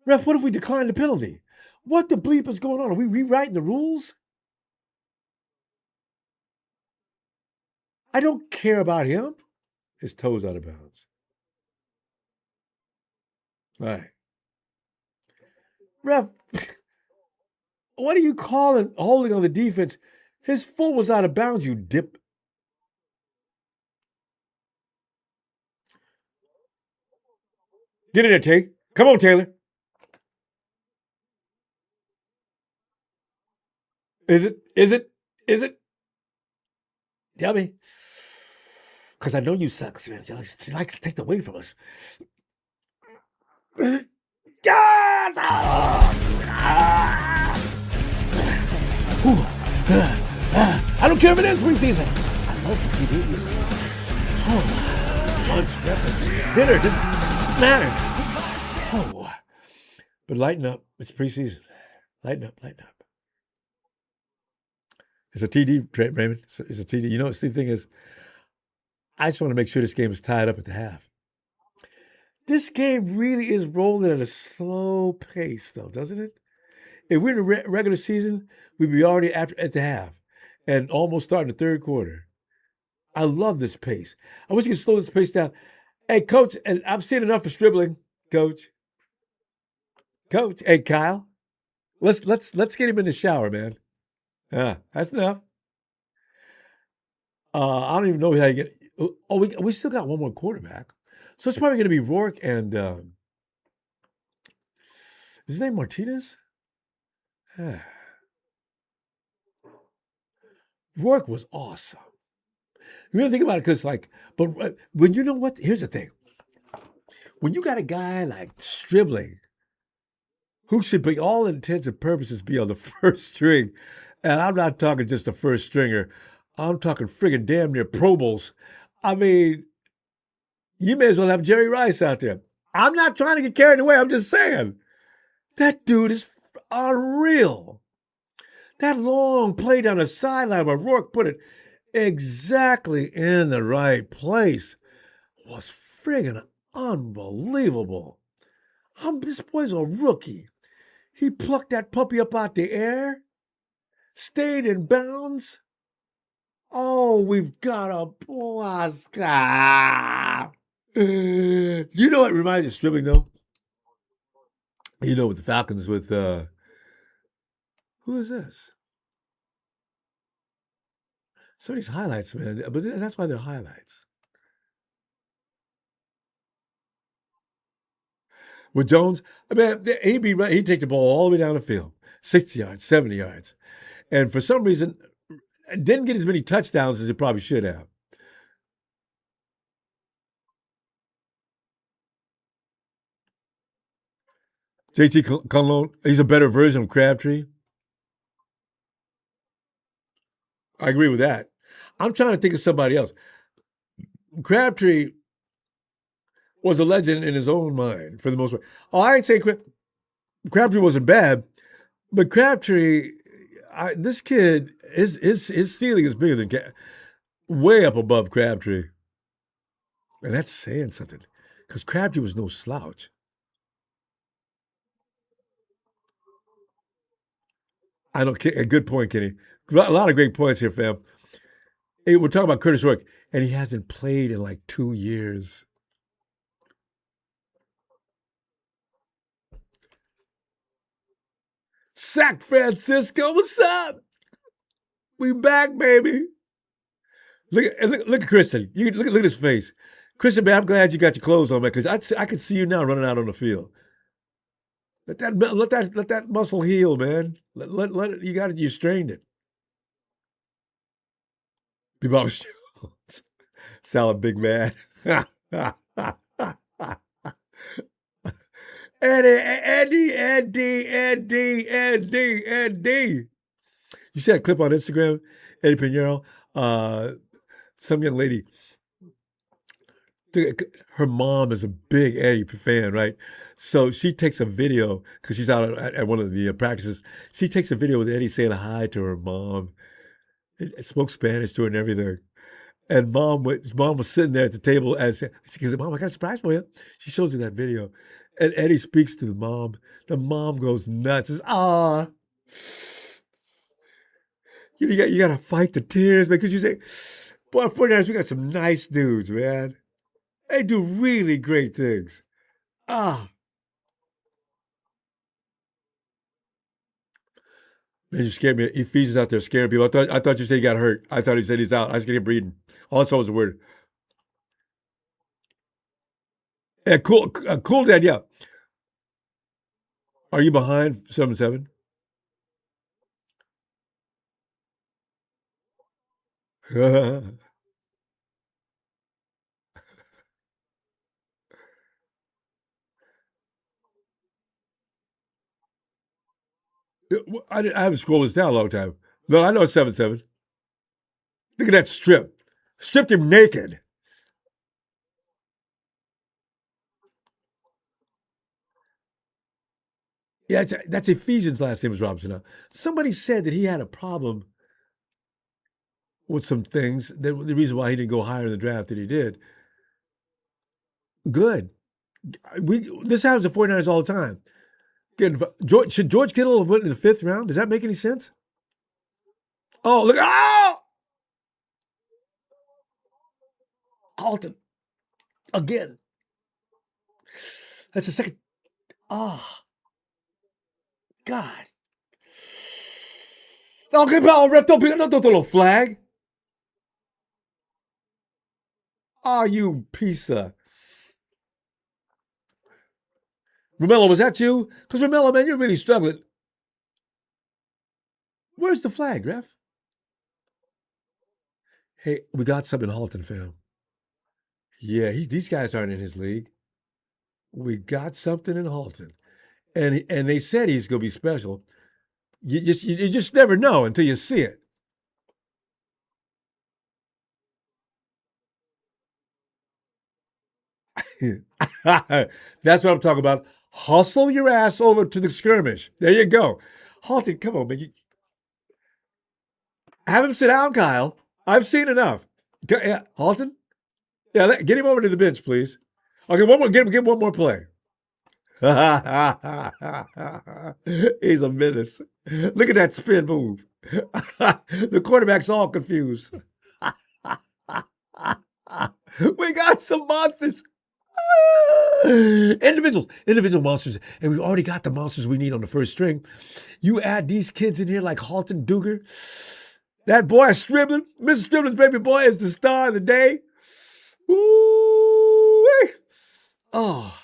Ref, what if we decline the penalty? What the bleep is going on? Are we rewriting the rules? I don't care about him. His toes out of bounds. All right. Ref, what are you calling holding on the defense? His foot was out of bounds, you dip. Get in there, Tay. Come on, Taylor. Is it? Tell me. Because I know you suck, man. She likes to take the weight from us. Yes! I don't care if it is preseason. I love some TVs. Oh, lunch, breakfast, dinner, doesn't matter. Oh, but lighten up. It's preseason. Lighten up, lighten up. It's a TD, Raymond. It's a TD. You know, the thing is, I just want to make sure this game is tied up at the half. This game really is rolling at a slow pace, though, doesn't it? If we're in the regular season, we'd be already at the half and almost starting the third quarter. I love this pace. I wish you could slow this pace down. Hey, Coach, and I've seen enough of dribbling, Coach. Coach, hey, Kyle, let's get him in the shower, man. That's enough. I don't even know how you get. Oh, we still got one more quarterback, so it's probably going to be Rourke and is his name Martinez? Rourke was awesome. You really think about it, because but when you know what? Here's the thing: when you got a guy like Stribling, who should be all intents and purposes be on the first string, and I'm not talking just the first stringer, I'm talking friggin' damn near Pro Bowls. I mean, you may as well have Jerry Rice out there. I'm not trying to get carried away. I'm just saying that dude is unreal. That long play down the sideline where Rourke put it exactly in the right place was friggin' unbelievable. This boy's a rookie. He plucked that puppy up out the air, stayed in bounds. Oh, we've got a Blasca. You know what reminds me of Stribling, though? You know, with the Falcons, with who is this? Some of these highlights, man. But that's why they're highlights. With Jones, I mean, he'd take the ball all the way down the field, 60 yards, 70 yards, and for some reason, didn't get as many touchdowns as he probably should have. JT Conlon, he's a better version of Crabtree. I agree with that. I'm trying to think of somebody else. Crabtree was a legend in his own mind for the most part. Oh, I ain't saying Crabtree wasn't bad, but Crabtree, this kid, his ceiling is bigger than way up above Crabtree, and that's saying something, because Crabtree was no slouch. I don't. A good point, Kenny. A lot of great points here, fam. Hey, we're talking about Curtis Rourke, and he hasn't played in like 2 years. San Francisco, what's up? We back, baby. Look at Kristen. Look at his face. Kristen, man, I'm glad you got your clothes on, man, because I can see you now running out on the field. Let that muscle heal, man. Let it. You got it. You strained it. Be Bob Jones. Sound big man. Eddie. You see that clip on Instagram, Eddie Pinheiro? Some young lady, her mom is a big Eddie fan, right? So she takes a video, because she's out at one of the practices. She takes a video with Eddie saying hi to her mom, spoke Spanish to her and everything. And mom was sitting there at the table as she goes, "Mom, I got a surprise for you." She shows her that video. And Eddie speaks to the mom. The mom goes nuts. Says, "Ah, you got to fight the tears, man." Because you say, "Boy, 49ers, we got some nice dudes, man. They do really great things." Ah, man, you scared me. Ephesians out there scaring people. I thought you said he got hurt. I thought he said he's out. I was getting breathing. All I saw was a word. Yeah, cool, Dad. Yeah. Are you behind 7-7? I haven't scrolled this down a long time. No, I know it's 7-7. Look at that strip. Stripped him naked. Yeah, that's Ephesians' last name is Robinson. Now, somebody said that he had a problem with some things. The reason why he didn't go higher in the draft than he did. Good. This happens to 49ers all the time. Should George Kittle have went in the 5th round? Does that make any sense? Oh, look. Oh! Halton. Again. That's the second. Oh, God. Oh, good ball, ref. Don't throw a flag. Oh, you piece of. Romello, was that you? Because Romello, man, you're really struggling. Where's the flag, ref? Hey, we got something in Halton, fam. Yeah, these guys aren't in his league. We got something in Halton. And they said he's going to be special. You just never know until you see it. That's what I'm talking about. Hustle your ass over to the skirmish. There you go. Halton, come on, man. Have him sit down, Kyle. I've seen enough. Yeah, Halton? Yeah, get him over to the bench, please. Okay, one more. Get one more play. He's a menace. Look at that spin move. The quarterback's all confused. We got some monsters. Individual monsters, and we've already got the monsters we need on the first string. You add these kids in here like Halton Duger. That boy Striblin, Mrs. Striblin's baby boy is the star of the day. Ooh, oh.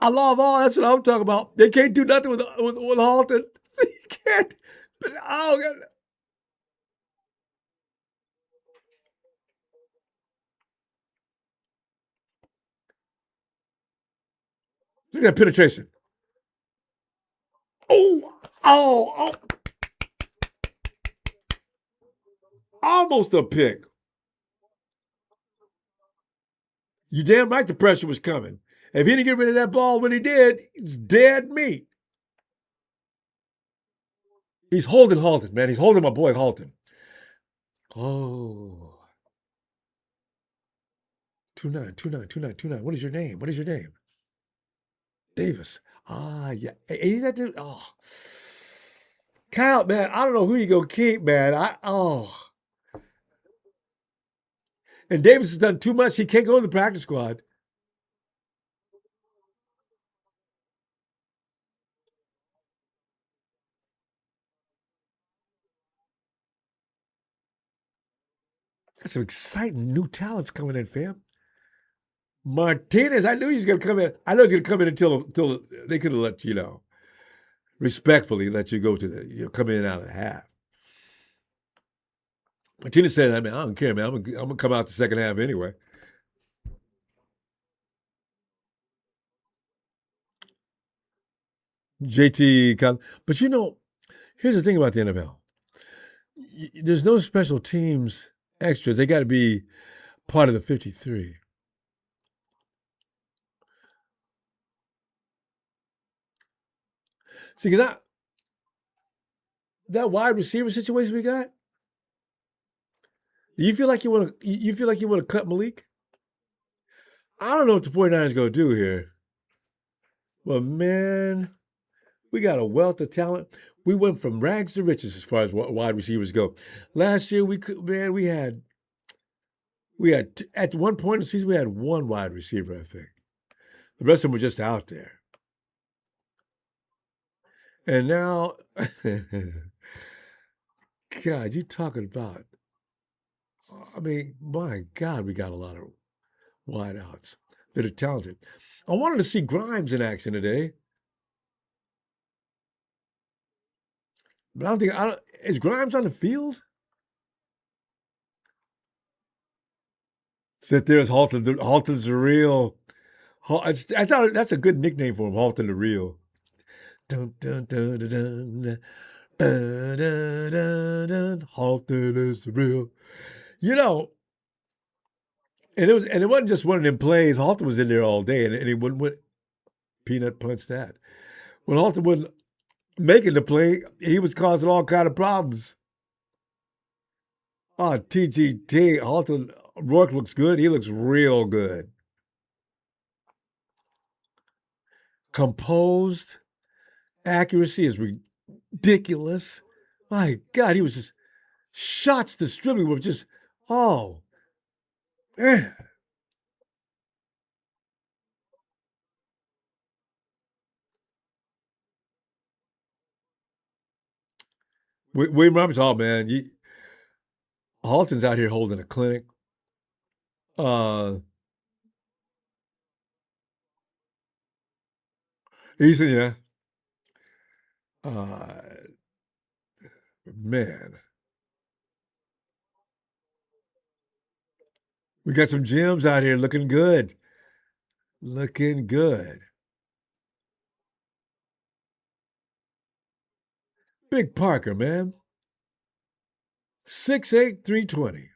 I love all. That's what I'm talking about. They can't do nothing with Halton. You can't. But, oh, God. Look at that penetration. Oh. Almost a pick. You damn right the pressure was coming. If he didn't get rid of that ball when he did, it's dead meat. He's holding Halton, man. He's holding my boy Halton. Oh. 29. What is your name? Davis. Ah, yeah. Ain't that dude? Oh. Kyle, man, I don't know who you gonna keep, man. And Davis has done too much. He can't go in the practice squad. Got some exciting new talents coming in, fam. Martinez, I knew he was going to come in. I know he's going to come in until they could have let respectfully let you go to come in and out of the half. Martinez said, I don't care, man. I'm going to come out the second half anyway. JT, but here's the thing about the NFL. There's no special teams extras. They got to be part of the 53. See, because that wide receiver situation we got, you feel like you want to cut Malik? I don't know what the 49ers are going to do here. But, man, we got a wealth of talent. We went from rags to riches as far as wide receivers go. Last year, we had at one point in the season, we had one wide receiver, I think. The rest of them were just out there. And now, God, you talking about, my God, we got a lot of wideouts that are talented. I wanted to see Grimes in action today. But I don't is Grimes on the field? Sit there as Halton's the real I thought that's a good nickname for him, Halton the Real. Dun, dun, dun, dun, dun, dun, dun, dun, dun. Halton is real. You know, and it wasn't just one of them plays. Halton was in there all day, and he wouldn't peanut punch that. When Halton wasn't making the play, he was causing all kind of problems. Oh, TGT, Halton Rourke looks good. He looks real good. Composed, accuracy is ridiculous. My God, he was just shots distributed were just oh man. William Roberts, oh man, Halton's out here holding a clinic. Uh, he's yeah. Uh, man, we got some gems out here looking good, looking good. Big Parker, man, 6'8", 320.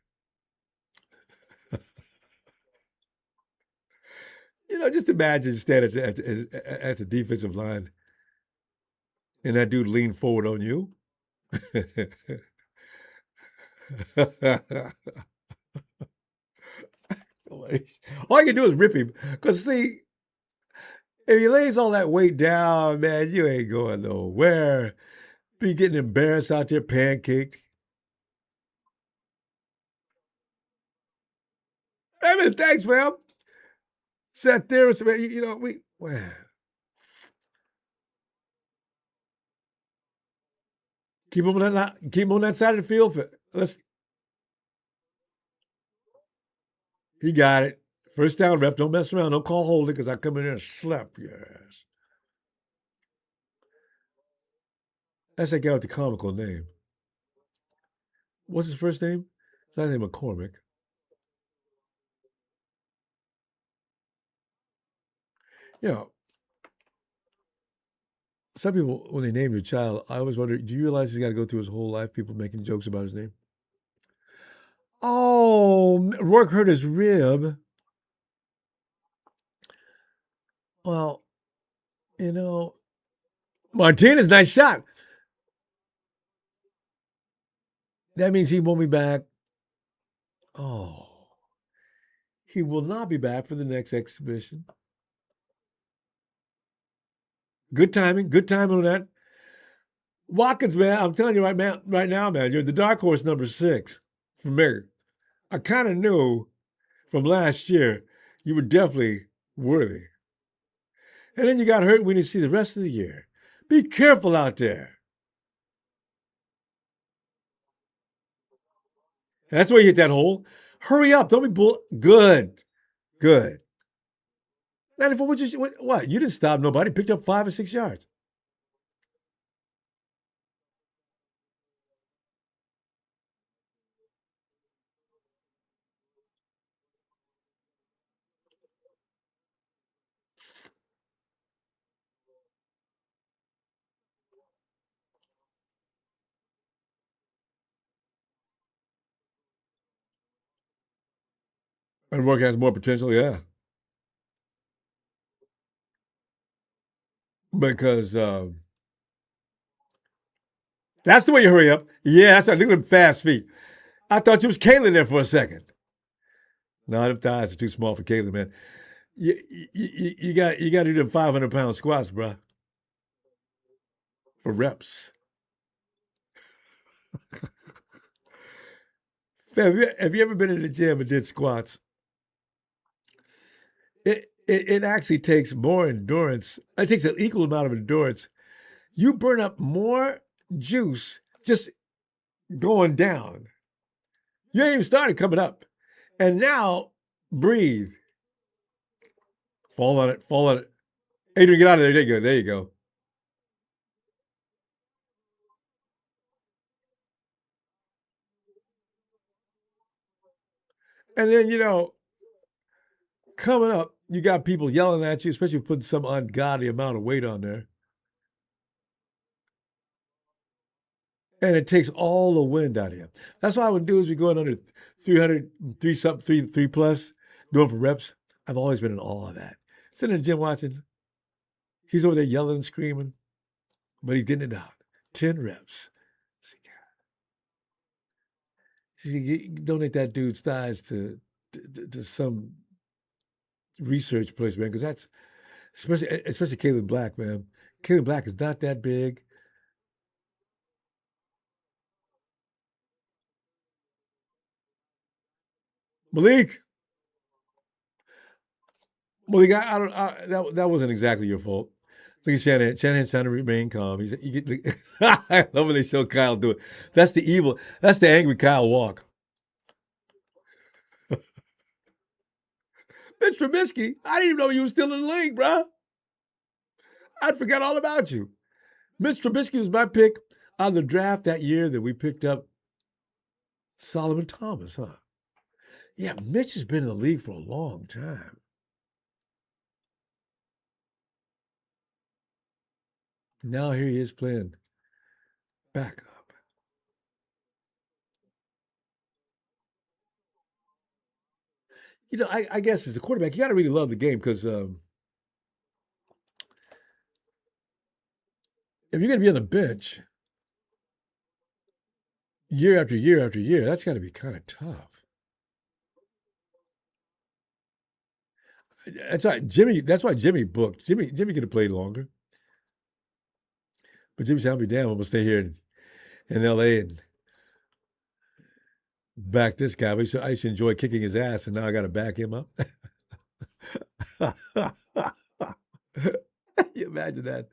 Just imagine standing at the defensive line and that dude leaned forward on you. All you can do is rip him. Because, see, if he lays all that weight down, man, you ain't going nowhere. Be getting embarrassed out there, pancaked. I mean, thanks, fam. Sat there, man, well, keep him on that side of the field. He got it. First down, ref. Don't mess around. Don't call holding because I come in there and slap your ass. That's that guy with the comical name. What's his first name? His last name McCormick. You know, some people, when they name your child, I always wonder, do you realize he's got to go through his whole life, people making jokes about his name? Oh, Rourke hurt his rib. Well, Martinez, nice shot. That means he won't be back. Oh, he will not be back for the next exhibition. Good timing. Good timing on that. Watkins, man, I'm telling you right now, man, you're the dark horse number 6 for me. I kind of knew from last year you were definitely worthy. And then you got hurt when you see the rest of the year. Be careful out there. That's where you hit that hole. Hurry up. Don't be bull. Good. Good. 94, what? You didn't stop nobody. Picked up 5 or 6 yards. And Rourke has more potential, yeah. Because that's the way you hurry up. Yeah, that's look at them fast feet. I thought you was Kalen there for a second. No, them thighs are too small for Kalen, man. You got to do them 500-pound squats, bro, for reps. Have you ever been in the gym and did squats? It actually takes more endurance. It takes an equal amount of endurance. You burn up more juice just going down. You ain't even started coming up. And now, breathe. Fall on it. Fall on it. Adrian, get out of there. There you go. There you go. And then, coming up, you got people yelling at you, especially putting some ungodly amount of weight on there. And it takes all the wind out of you. That's why I would do is we going under 300, three something, three plus, going for reps. I've always been in awe of that. Sitting in the gym watching, he's over there yelling and screaming, but he's getting it out. 10 reps. Donate that dude's thighs to some research place, man, because that's especially Caleb Black, man. Caleb Black is not that big. Malik, Malik, I don't. That wasn't exactly your fault. Look at Shanahan. Shanahan's trying to remain calm. I love when they show Kyle do it. That's the evil. That's the angry Kyle walk. Mitch Trubisky, I didn't even know you was still in the league, bro. I'd forgot all about you. Mitch Trubisky was my pick on the draft that year that we picked up Solomon Thomas, huh? Yeah, Mitch has been in the league for a long time. Now here he is playing backup. I guess as a quarterback, you got to really love the game because if you're going to be on the bench year after year after year, that's got to be kind of tough. That's right, Jimmy. That's why Jimmy booked. Jimmy could have played longer, but Jimmy said, "I'll be damned. I'm gonna stay here in L.A. and back this guy." I used to enjoy kicking his ass, and now I got to back him up. You imagine that?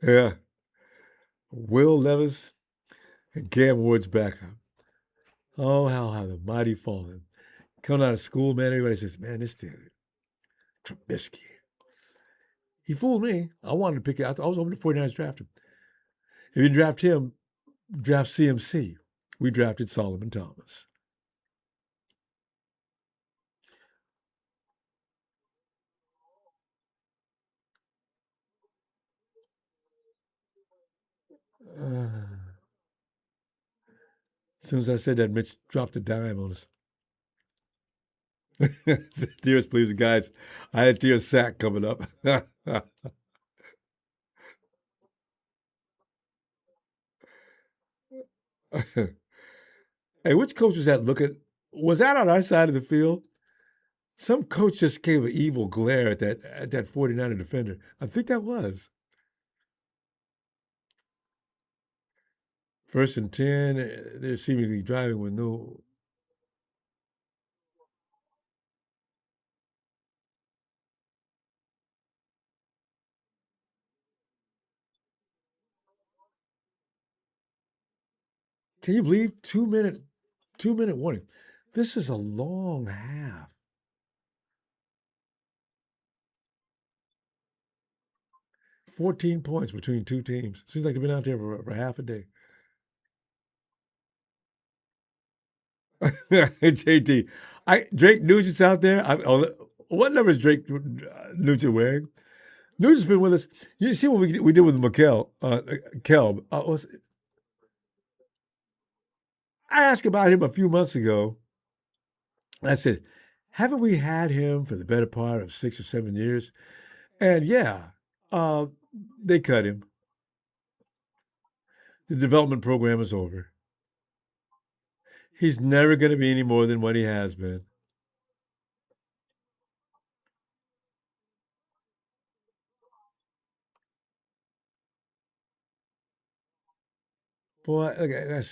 Yeah, Will Levis and Cam Ward's backup. Oh, how the mighty fallen. Coming out of school, man, everybody says, "Man, this dude, Trubisky." He fooled me. I wanted to pick it. I was hoping the 49ers draft him. If you draft him, draft CMC. We drafted Solomon Thomas. As soon as I said that, Mitch dropped a dime on us. Dearest, please, guys. I had Dear Sack coming up. Hey, which coach was that looking? Was that on our side of the field? Some coach just gave an evil glare at that 49er defender. I think that was. First and 10, they're seemingly driving with no. Can you believe 2-minute warning? This is a long half. 14 points between two teams. Seems like they've been out there for half a day. JT, Drake Nugent's out there. What number is Drake Nugent wearing? Nugent's been with us. You see what we did with Kelb. I asked about him a few months ago. I said, haven't we had him for the better part of 6 or 7 years? And yeah, uh, they cut him. The development program is over. He's never going to be any more than what he has been. Boy, okay,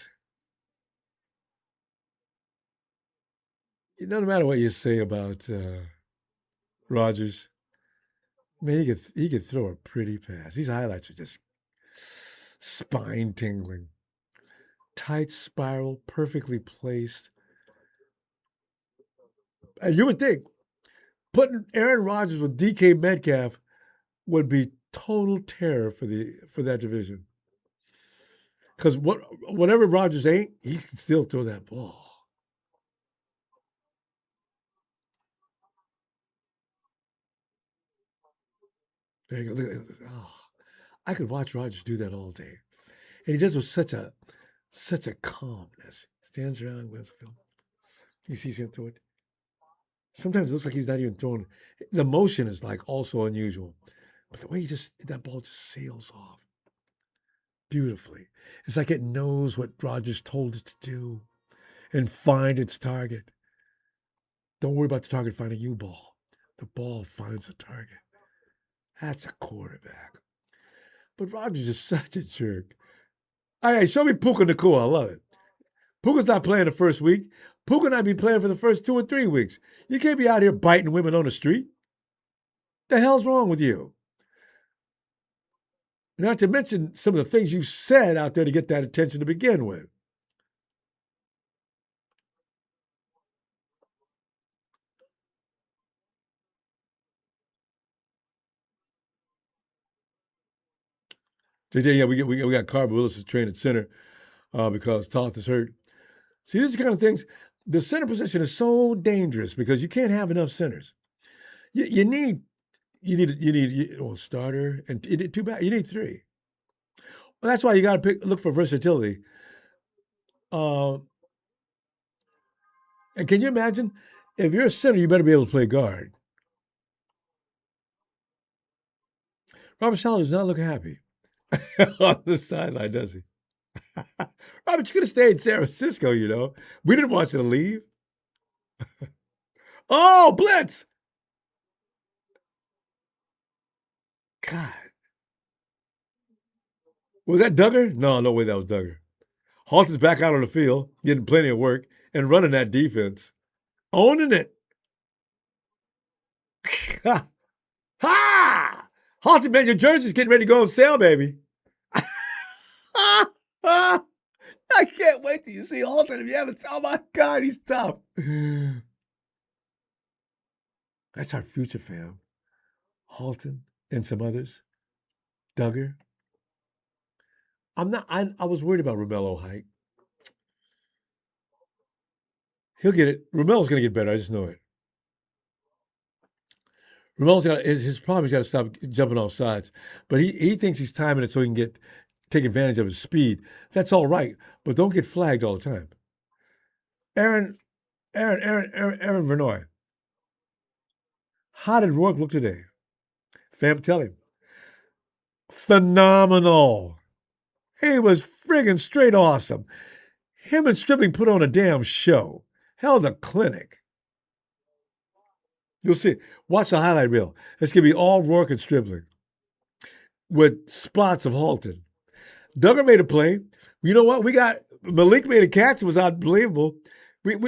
no matter what you say about Rogers, man, he could throw a pretty pass. These highlights are just spine tingling. Tight spiral, perfectly placed. And you would think putting Aaron Rodgers with DK Metcalf would be total terror for that division. Because whatever Rodgers ain't, he can still throw that ball. There you go. Oh, I could watch Rodgers do that all day, and he does it with such a calmness. Stands around, wins the film. He sees him throw it. Sometimes it looks like he's not even throwing. The motion is like also unusual, but the way that ball just sails off beautifully. It's like it knows what Rodgers told it to do and find its target. Don't worry about the target finding you, ball. The ball finds the target. That's a quarterback. But Rodgers is such a jerk. All right, show me Puka Nacua. I love it. Puka's not playing the first week. Puka not be playing for the first 2 or 3 weeks. You can't be out here biting women on the street. The hell's wrong with you? Not to mention some of the things you said out there to get that attention to begin with. Yeah, we got Carver Willis to train at center because Toth is hurt. See, these are the kind of things. The center position is so dangerous because you can't have enough centers. You need starter and too bad you need 3. Well, that's why you got to look for versatility. And can you imagine if you're a center, you better be able to play guard. Robert Saleh does not look happy on the sideline, does he? Robert, you could have stayed in San Francisco, you know. We didn't want you to leave. Oh, blitz! God. Was that Duggar? No way that was Duggar. Halton's back out on the field, getting plenty of work, and running that defense. Owning it. Ha! Halton, man, your jersey's getting ready to go on sale, baby. I can't wait till you see Halton. If you haven't, oh my God, he's tough. That's our future, fam. Halton and some others. Duggar. I was worried about Romello height. He'll get it. Romello's going to get better. I just know it. Romello's got his problem. He's got to stop jumping off sides, but he thinks he's timing it so he can take advantage of his speed. That's all right, but don't get flagged all the time. Aaron Vernoy. How did Rourke look today? Fam, tell him. Phenomenal. He was friggin' straight awesome. Him and Stripling put on a damn show. Held a clinic. You'll see. Watch the highlight reel. It's going to be all Rourke and Stripling with spots of Halton. Duggar made a play. You know what? We got Malik made a catch. It was unbelievable. We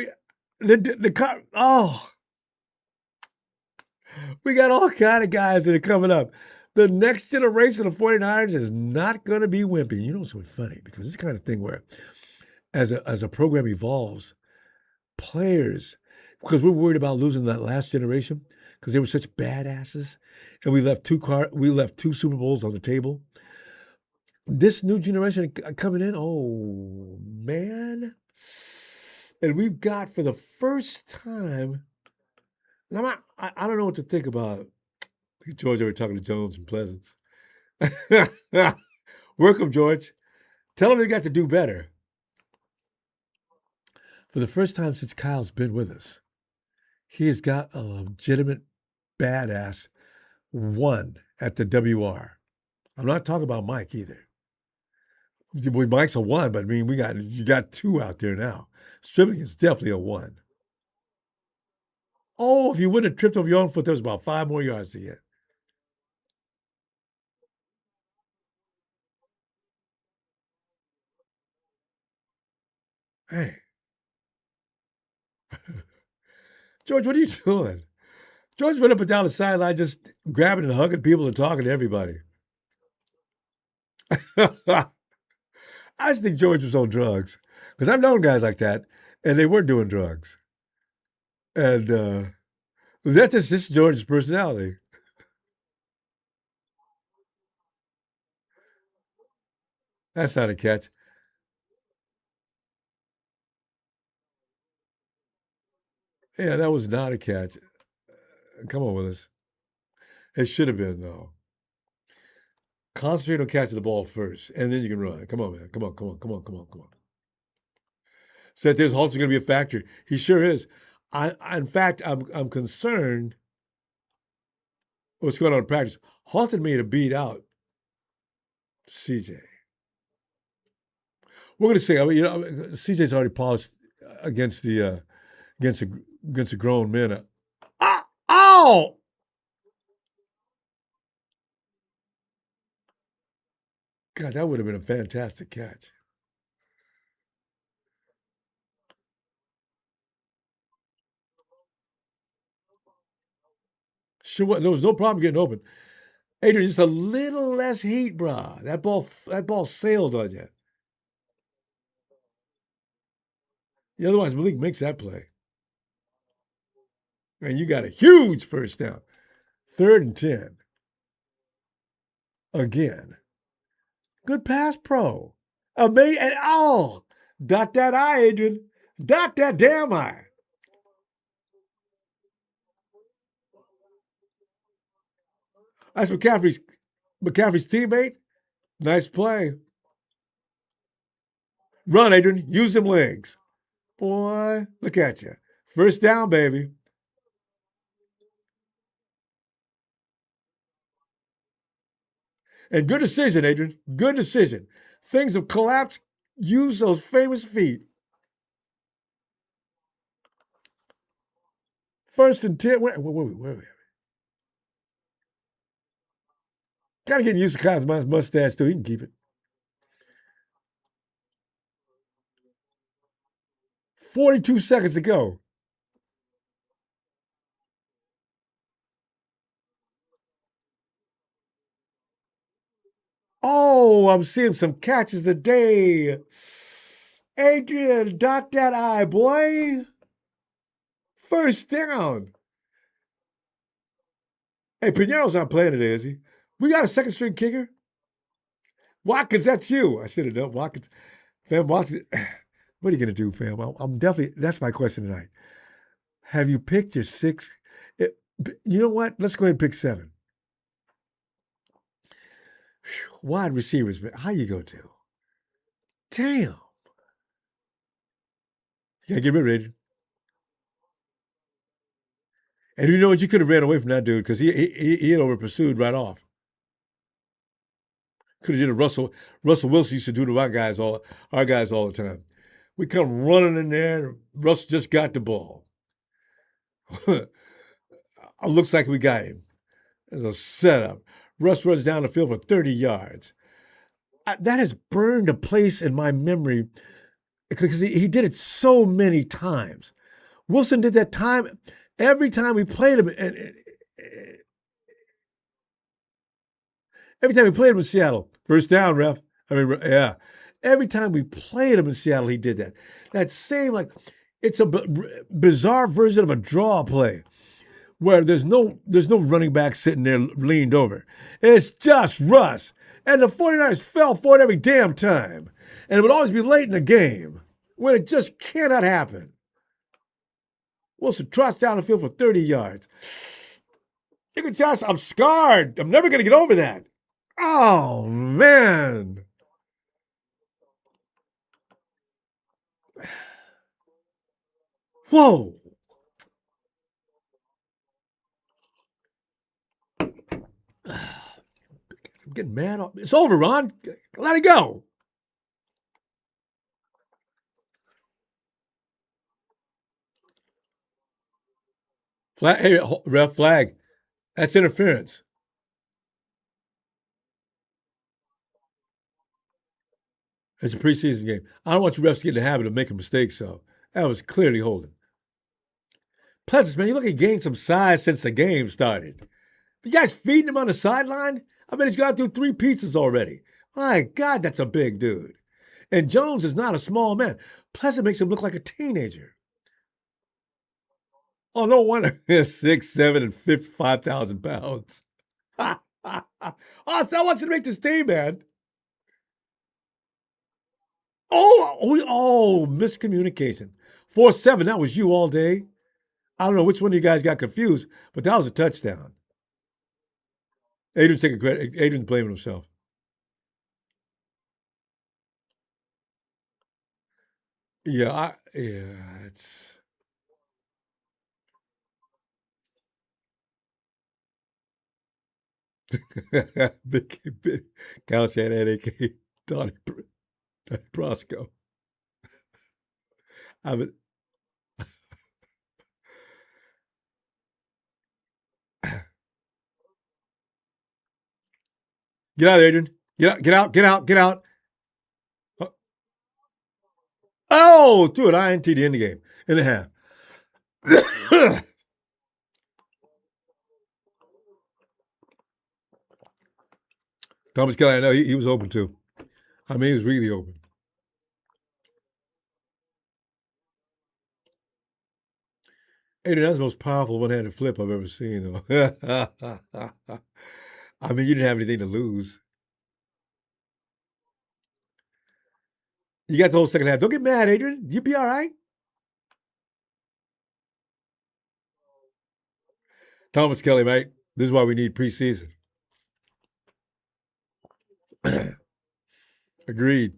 got all kind of guys that are coming up. The next generation of 49ers is not going to be wimpy. You know what's so funny? Because it's the kind of thing where as a program evolves, players, because we're worried about losing that last generation because they were such badasses, and we left 2 Super Bowls on the table. This new generation coming in, oh man, and we've got for the first time. I don't know what to think about George. Ever talking to Jones and Pleasance. Work him, George. Tell him they got to do better. For the first time since Kyle's been with us, he has got a legitimate badass 1 at the WR. I'm not talking about Mike either. Mike's a 1, but I mean, you got 2 out there now. Stripling is definitely a 1. Oh, if you wouldn't have tripped over your own foot, there was about 5 more yards to get. Hey. George, what are you doing? George went up and down the sideline just grabbing and hugging people and talking to everybody. I just think George was on drugs because I've known guys like that, and they were doing drugs. And that's just George's personality. That's not a catch. Yeah, that was not a catch. Come on, Willis. It should have been, though. Concentrate on catching the ball first, and then you can run. Come on, man. Come on, come on, come on, come on, come on. Said there's Holt's going to be a factor. He sure is. In fact, I'm concerned what's going on in practice. Halton made a beat out CJ. We're going to say, CJ's already polished against the against the grown men. Oh! God, that would have been a fantastic catch. Sure, there was no problem getting open. Adrian, just a little less heat, brah. That ball sailed on you. Otherwise, Malik makes that play. And you got a huge first down. 3rd and 10. Again. Good pass pro. Amazing. And dot that I, Adrian. Dot that damn I. That's McCaffrey's teammate. Nice play. Run, Adrian. Use them legs. Boy, look at you. First down, baby. And good decision, Adrian. Good decision. Things have collapsed. Use those famous feet. 1st and 10. Wait. Got to get used to Kyle's mustache, too. He can keep it. 42 seconds to go. Oh, I'm seeing some catches today. Adrian, dot that I, boy. First down. Hey, Pinero's not playing today, is he? We got a second string kicker? Watkins, that's you. I should have known. Watkins. Fam, Watkins. What are you going to do, fam? I'm definitely, that's my question tonight. Have you picked your 6? You know what? Let's go ahead and pick 7. Wide receivers, man. How you go to? Damn. You got to get rid of it. And you know what? You could have ran away from that dude because he had over pursued right off. Could have did a Russell Wilson used to do to our guys all the time. We come running in there, and Russell just got the ball. Looks like we got him. There's a setup. Russ runs down the field for 30 yards. That has burned a place in my memory because he did it so many times. Wilson did that time every time we played him, and every time we played him in Seattle. First down, ref. Yeah. Every time we played him in Seattle, he did that. That same, it's a bizarre version of a draw play where there's no running back sitting there leaned over. It's just Russ. And the 49ers fell for it every damn time. And it would always be late in the game when it just cannot happen. Wilson trots down the field for 30 yards. You can tell I'm scarred. I'm never going to get over that. Oh, man. Whoa. I'm getting mad. It's over, Ron. Let it go. Hey, ref, flag. That's interference. It's a preseason game. I don't want you refs to get in the habit of making mistakes, so that was clearly holding. Pleasant, man, you look, he gained some size since the game started. You guys feeding him on the sideline? I bet he's gone through 3 pizzas already. My God, that's a big dude. And Jones is not a small man. Pleasant makes him look like a teenager. Oh, no wonder. 6'7" and 5,000 pounds. Oh, so I want you to make this team, man. Oh, miscommunication. 4-7, that was you all day. I don't know which one of you guys got confused, but that was a touchdown. Adrian's taking credit. Adrian's blaming himself. Yeah, it's big couch had AK Donnie Brasco. I mean, get out, Adrian. Get out. Oh, threw an INT to end the game in the half. Thomas Kelly, I know he was open too. I mean, he was really open. Adrian, that's the most powerful one-handed flip I've ever seen, though. I mean, you didn't have anything to lose. You got the whole second half. Don't get mad, Adrian. You'll be all right. Thomas Kelly, mate. This is why we need preseason. Agreed.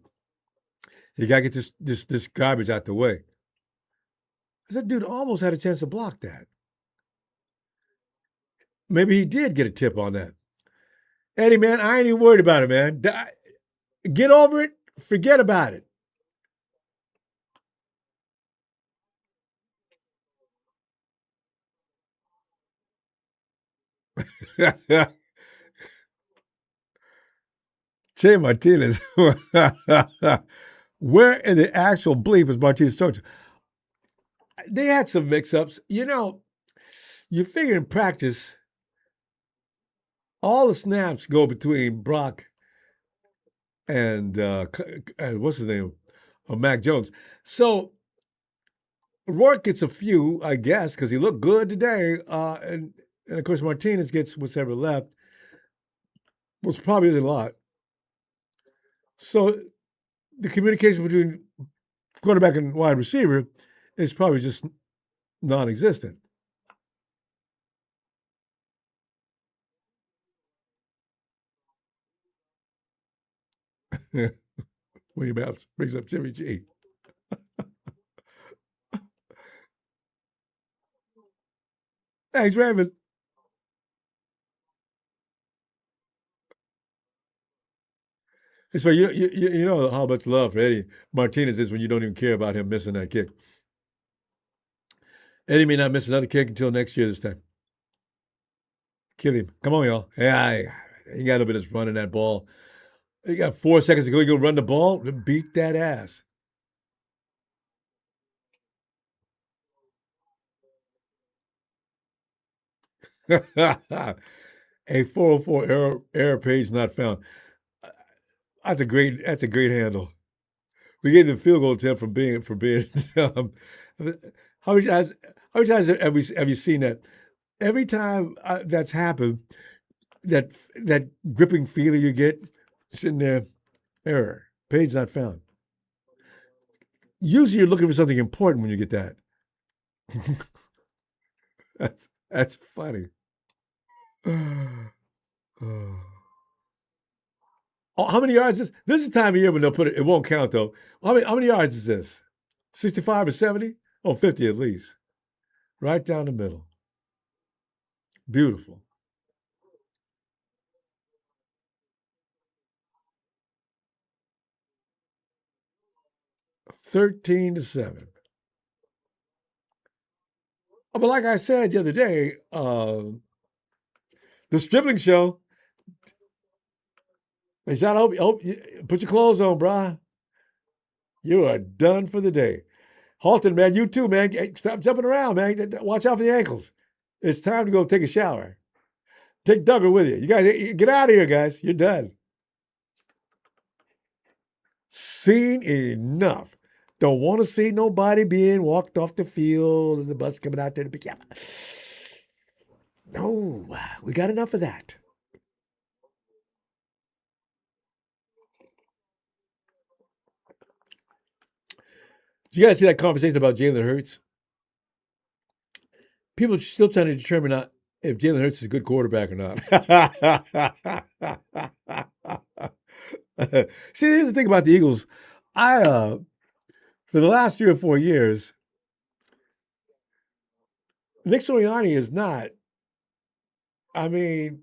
You gotta get this garbage out the way. That dude almost had a chance to block that. Maybe he did get a tip on that. Eddie, man, I ain't even worried about it, man. Get over it. Forget about it. Che Martinez. Where in the actual bleep is Martinez Torch? They had some mix-ups. You figure in practice, all the snaps go between Brock and what's his name, Mac Jones. So Rourke gets a few, I guess, because he looked good today, and of course Martinez gets what's ever left, which probably isn't a lot. So the communication between quarterback and wide receiver is probably just non-existent. William Apps brings up Jimmy G. Thanks, Raymond. It's funny, you know how much love for Eddie Martinez is when you don't even care about him missing that kick. Eddie may not miss another kick until next year this time. Kill him. Come on, y'all. Yeah, he got a bit of running that ball. He got 4 seconds to go. He go run the ball, beat that ass. A 404 error page not found. That's a great handle. We gave the field goal attempt for being. How many times? How many times have you seen that? Every time that's happened, that gripping feeling you get sitting there, error page not found. Usually, you're looking for something important when you get that. That's funny. Oh. Oh, how many yards is this? This is the time of year when they'll put it. It won't count though. How many yards is this? 65 or 70? Oh, 50 at least. Right down the middle. Beautiful. 13-7. Oh, but like I said the other day, the Stripling Show. They said, hope put your clothes on, brah. You are done for the day. Halton, man, you too, man. Stop jumping around, man. Watch out for the ankles. It's time to go take a shower. Take Duggar with you. You guys get out of here, guys. You're done. Seen enough. Don't want to see nobody being walked off the field and the bus coming out there to pick you up. No, we got enough of that. You guys see that conversation about Jalen Hurts? People are still trying to determine if Jalen Hurts is a good quarterback or not. See, here's the thing about the Eagles. For the last 3 or 4 years, Nick Sirianni is not. I mean,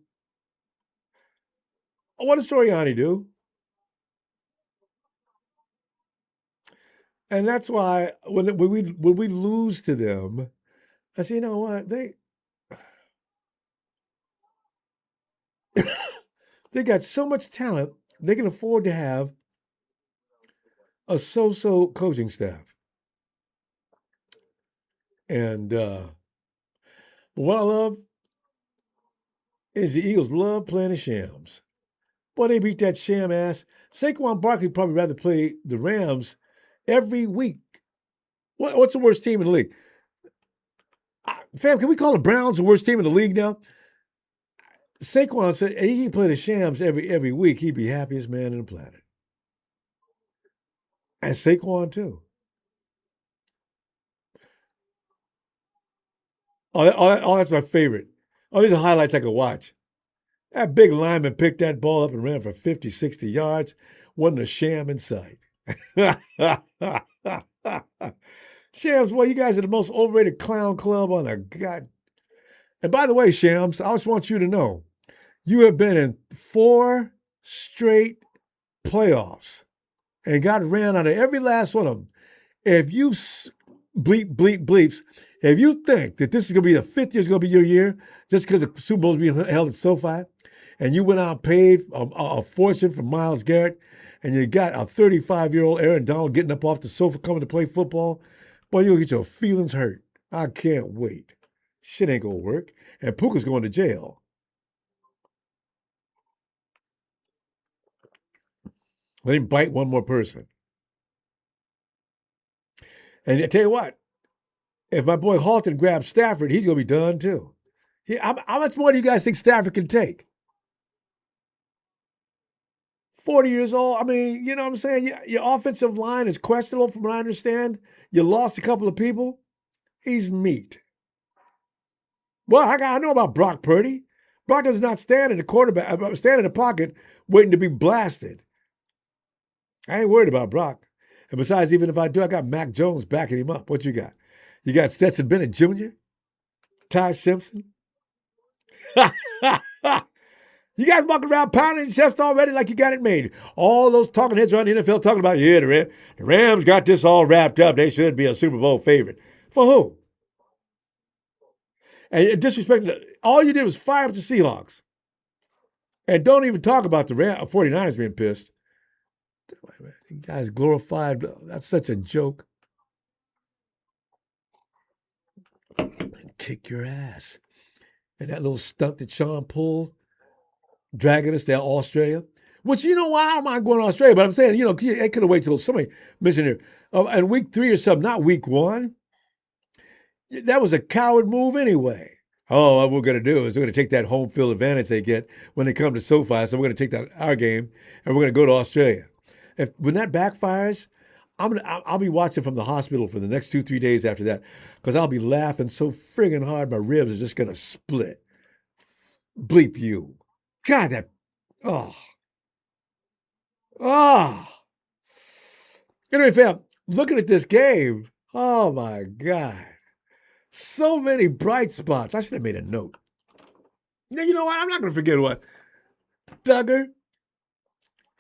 what does Sirianni do? And that's why when we lose to them, I say, you know what, they got so much talent, they can afford to have a so-so coaching staff. And but what I love is the Eagles love playing the shams. Boy, they beat that sham ass. Saquon Barkley probably rather play the Rams every week. What's the worst team in the league? Fam, can we call the Browns the worst team in the league now? Saquon said he can play the shams every week. He'd be happiest man on the planet. And Saquon too. That's my favorite. Oh, these are highlights I could watch. That big lineman picked that ball up and ran for 50, 60 yards. Wasn't a sham in sight. Shams, boy, you guys are the most overrated clown club on the god. And by the way, Shams, I just want you to know, you have been in 4 straight playoffs and got ran out of every last one of them. If you bleeps, if you think that this is going to be the 5th year is going to be your year, just because the Super Bowl is being held at SoFi, and you went out and paid a fortune for Myles Garrett, and you got a 35-year-old Aaron Donald getting up off the sofa coming to play football, boy, you'll get your feelings hurt. I can't wait. Shit ain't going to work. And Puka's going to jail. Let him bite one more person. And I tell you what, if my boy Halton grabs Stafford, he's going to be done too. How much more do you guys think Stafford can take? 40 years old. I mean, you know what I'm saying? Your offensive line is questionable from what I understand. You lost a couple of people. He's meat. Well, I know about Brock Purdy. Brock does not stand in the pocket waiting to be blasted. I ain't worried about Brock. And besides, even if I do, I got Mac Jones backing him up. What you got? You got Stetson Bennett Jr., Ty Simpson. You guys walking around pounding your chest already like you got it made. All those talking heads around the NFL talking about, yeah, the Rams got this all wrapped up. They should be a Super Bowl favorite. For who? And disrespecting, all you did was fire up the Seahawks. And don't even talk about the 49ers being pissed. You guys glorified. That's such a joke. Kick your ass. And that little stunt that Sean pulled, dragging us to Australia. Which, you know why I don't mind going to Australia, but I'm saying, you know, I could have waited till somebody mentioned here. And week 3 or something, not week 1. That was a coward move anyway. Oh, what we're going to do is we're going to take that home field advantage they get when they come to SoFi. So we're going to take our game and we're going to go to Australia. When that backfires, I'll be watching from the hospital for the next 2-3 days after that because I'll be laughing so friggin' hard my ribs are just going to split. Bleep you. God, oh. Anyway, fam, looking at this game, oh my God. So many bright spots. I should have made a note. Now, you know what? I'm not going to forget what. Duggar.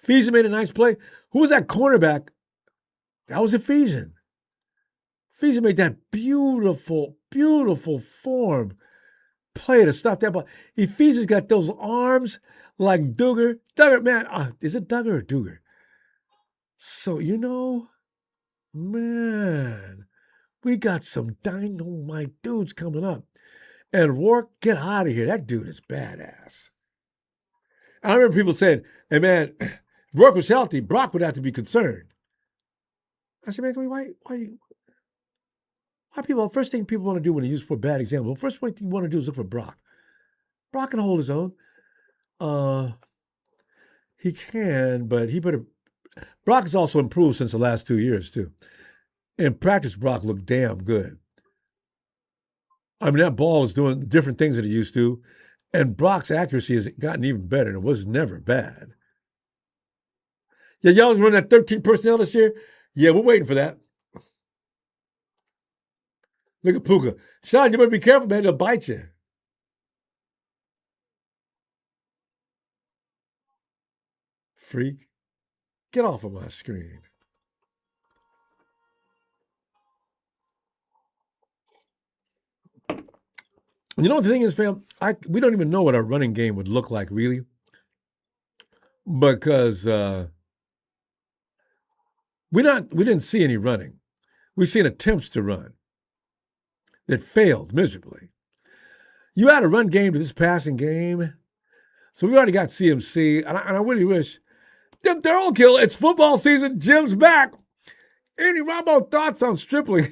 Ephesian made a nice play. Who was that cornerback? That was Ephesian. Ephesian made that beautiful, beautiful form play to stop that ball. Ephesian's got those arms like Duggar. Duggar, man, is it Duggar or Duggar? So, you know, man, we got some dynamite dudes coming up. And Rourke, get out of here. That dude is badass. I remember people saying, hey, man, if Rourke was healthy, Brock would have to be concerned. I said, man, why people, first thing people want to do when they use for a bad example, first thing you want to do is look for Brock. Brock can hold his own. He can, but he better. Brock has also improved since the last 2 years, too. In practice, Brock looked damn good. I mean, that ball was doing different things than it used to. And Brock's accuracy has gotten even better, and it was never bad. Yeah, y'all run that 13 personnel this year? Yeah, we're waiting for that. Look at Puka. Sean, you better be careful, man. They'll bite you. Freak. Get off of my screen. You know what the thing is, fam? We don't even know what our running game would look like, really, because we didn't see any running. We seen attempts to run that failed miserably. You add a run game to this passing game, so we already got CMC, and I really wish them thorough kill. It's football season. Jim's back. Any Ronbo thoughts on Stripling?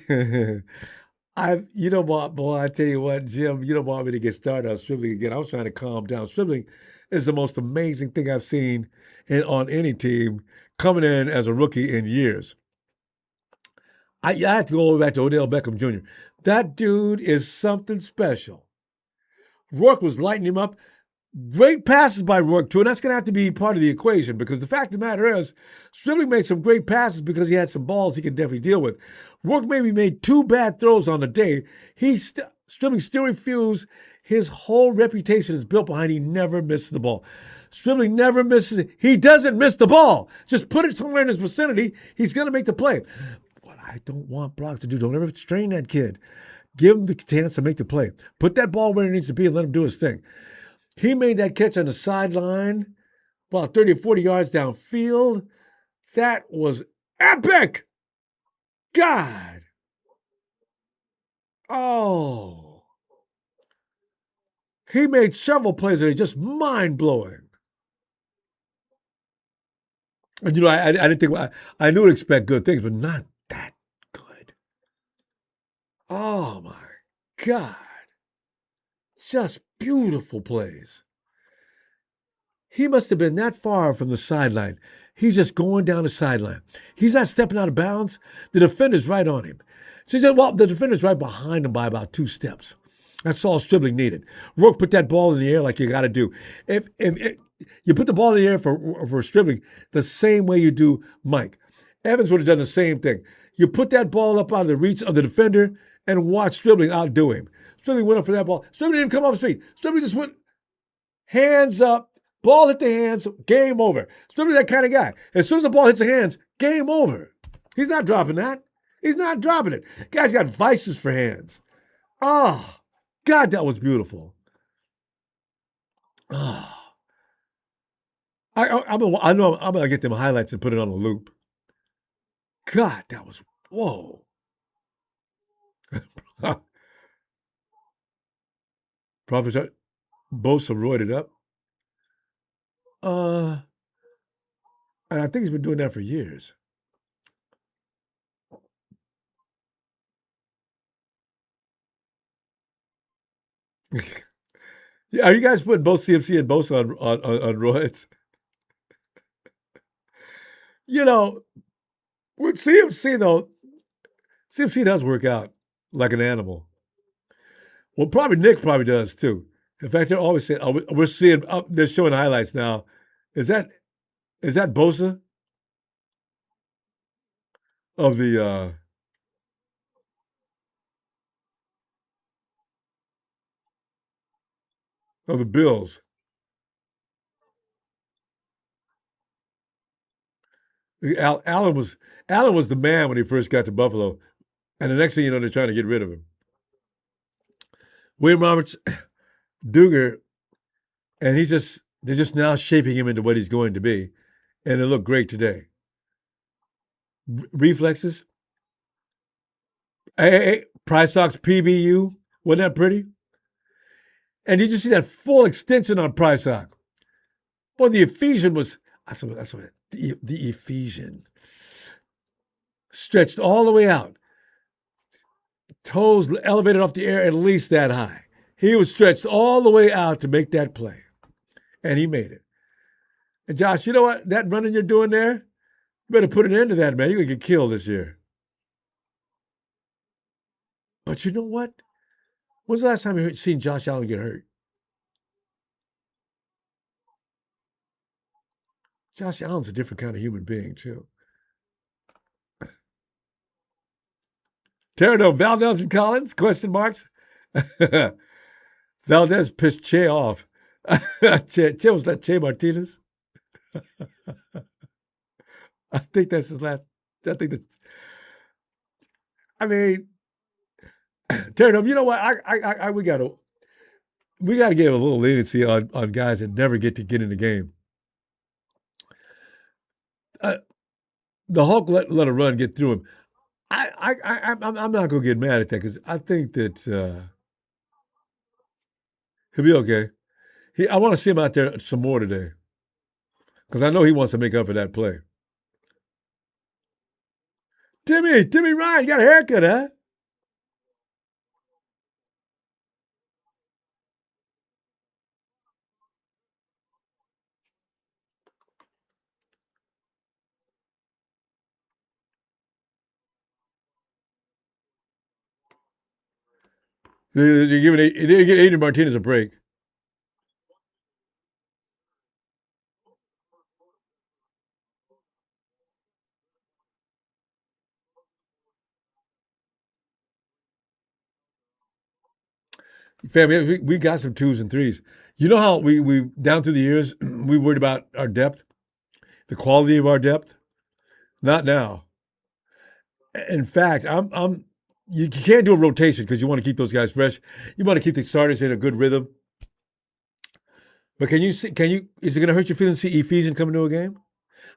You know what, boy, I tell you what, Jim, you don't want me to get started on Stripling again. I was trying to calm down. Stripling is the most amazing thing I've seen on any team coming in as a rookie in years. I have to go all the way back to Odell Beckham Jr. That dude is something special. Rourke was lighting him up. Great passes by Rourke, too, and that's going to have to be part of the equation because the fact of the matter is, Stripling made some great passes because he had some balls he could definitely deal with. Rourke maybe made 2 bad throws on the day. Stripling still refused. His whole reputation is built behind he never misses the ball. Stripling never misses it. He doesn't miss the ball. Just put it somewhere in his vicinity. He's going to make the play. What I don't want Brock to do, don't ever strain that kid. Give him the chance to make the play. Put that ball where it needs to be and let him do his thing. He made that catch on the sideline, about 30 or 40 yards downfield. That was epic. God. Oh. He made several plays that are just mind-blowing. And, you know, I didn't think, I knew to expect good things, but not that good. Oh, my God. Just beautiful plays. He must have been that far from the sideline. He's just going down the sideline. He's not stepping out of bounds. The defender's right on him. The defender's right behind him by about 2 steps. That's all Stripling needed. Rourke put that ball in the air like you got to do. If you put the ball in the air for Stripling the same way you do Mike. Evans would have done the same thing. You put that ball up out of the reach of the defender and watch Stripling outdo him. Stripling went up for that ball. Stripling didn't come off his feet. Stripling just went hands up, ball hit the hands, game over. Stripling's that kind of guy. As soon as the ball hits the hands, game over. He's not dropping that. He's not dropping it. Guy's got vices for hands. Oh, God, that was beautiful. Oh. I know I'm going to get them highlights and put it on a loop. God, that was, whoa. Prophet Bosa roided up. And I think he's been doing that for years. Yeah, are you guys putting both CMC and Bosa on roids? You know, with CMC, though, CMC does work out like an animal. Well, probably Nick probably does, too. In fact, they're always saying, oh, we're seeing, they're showing highlights now. Is that Bosa? Of the Bills. Allen was the man when he first got to Buffalo, and the next thing you know, they're trying to get rid of him. William Roberts, Duger, and they're just now shaping him into what he's going to be, and it looked great today. Reflexes. Hey, Price Sox PBU, wasn't that pretty? And did you see that full extension on Price Sox? Boy, the Ephesian was that's what the Ephesian stretched all the way out. Toes elevated off the air at least that high. He was stretched all the way out to make that play. And he made it. And Josh, you know what? That running you're doing there, you better put an end to that, man. You're going to get killed this year. But you know what? When's the last time you seen Josh Allen get hurt? Josh Allen's a different kind of human being, too. Pterodome, Valdez and Collins? Question marks. Valdez pissed Che off. Che was that Che Martinez. I think that's his last. I think that's. I mean, Pterodome. You know what? We gotta give a little leniency on guys that never get in the game. The Hulk let a run get through him. I'm not gonna get mad at that because I think that he'll be okay. I want to see him out there some more today because I know he wants to make up for that play. Timmy Ryan, you got a haircut, huh? You're giving Adrian Martinez a break. Family, we got some twos and threes. You know how we down through the years we worried about our depth, the quality of our depth. Not now. In fact, you can't do a rotation because you want to keep those guys fresh. You want to keep the starters in a good rhythm. But can you see? Is it going to hurt your feelings to see Ephesian coming to a game?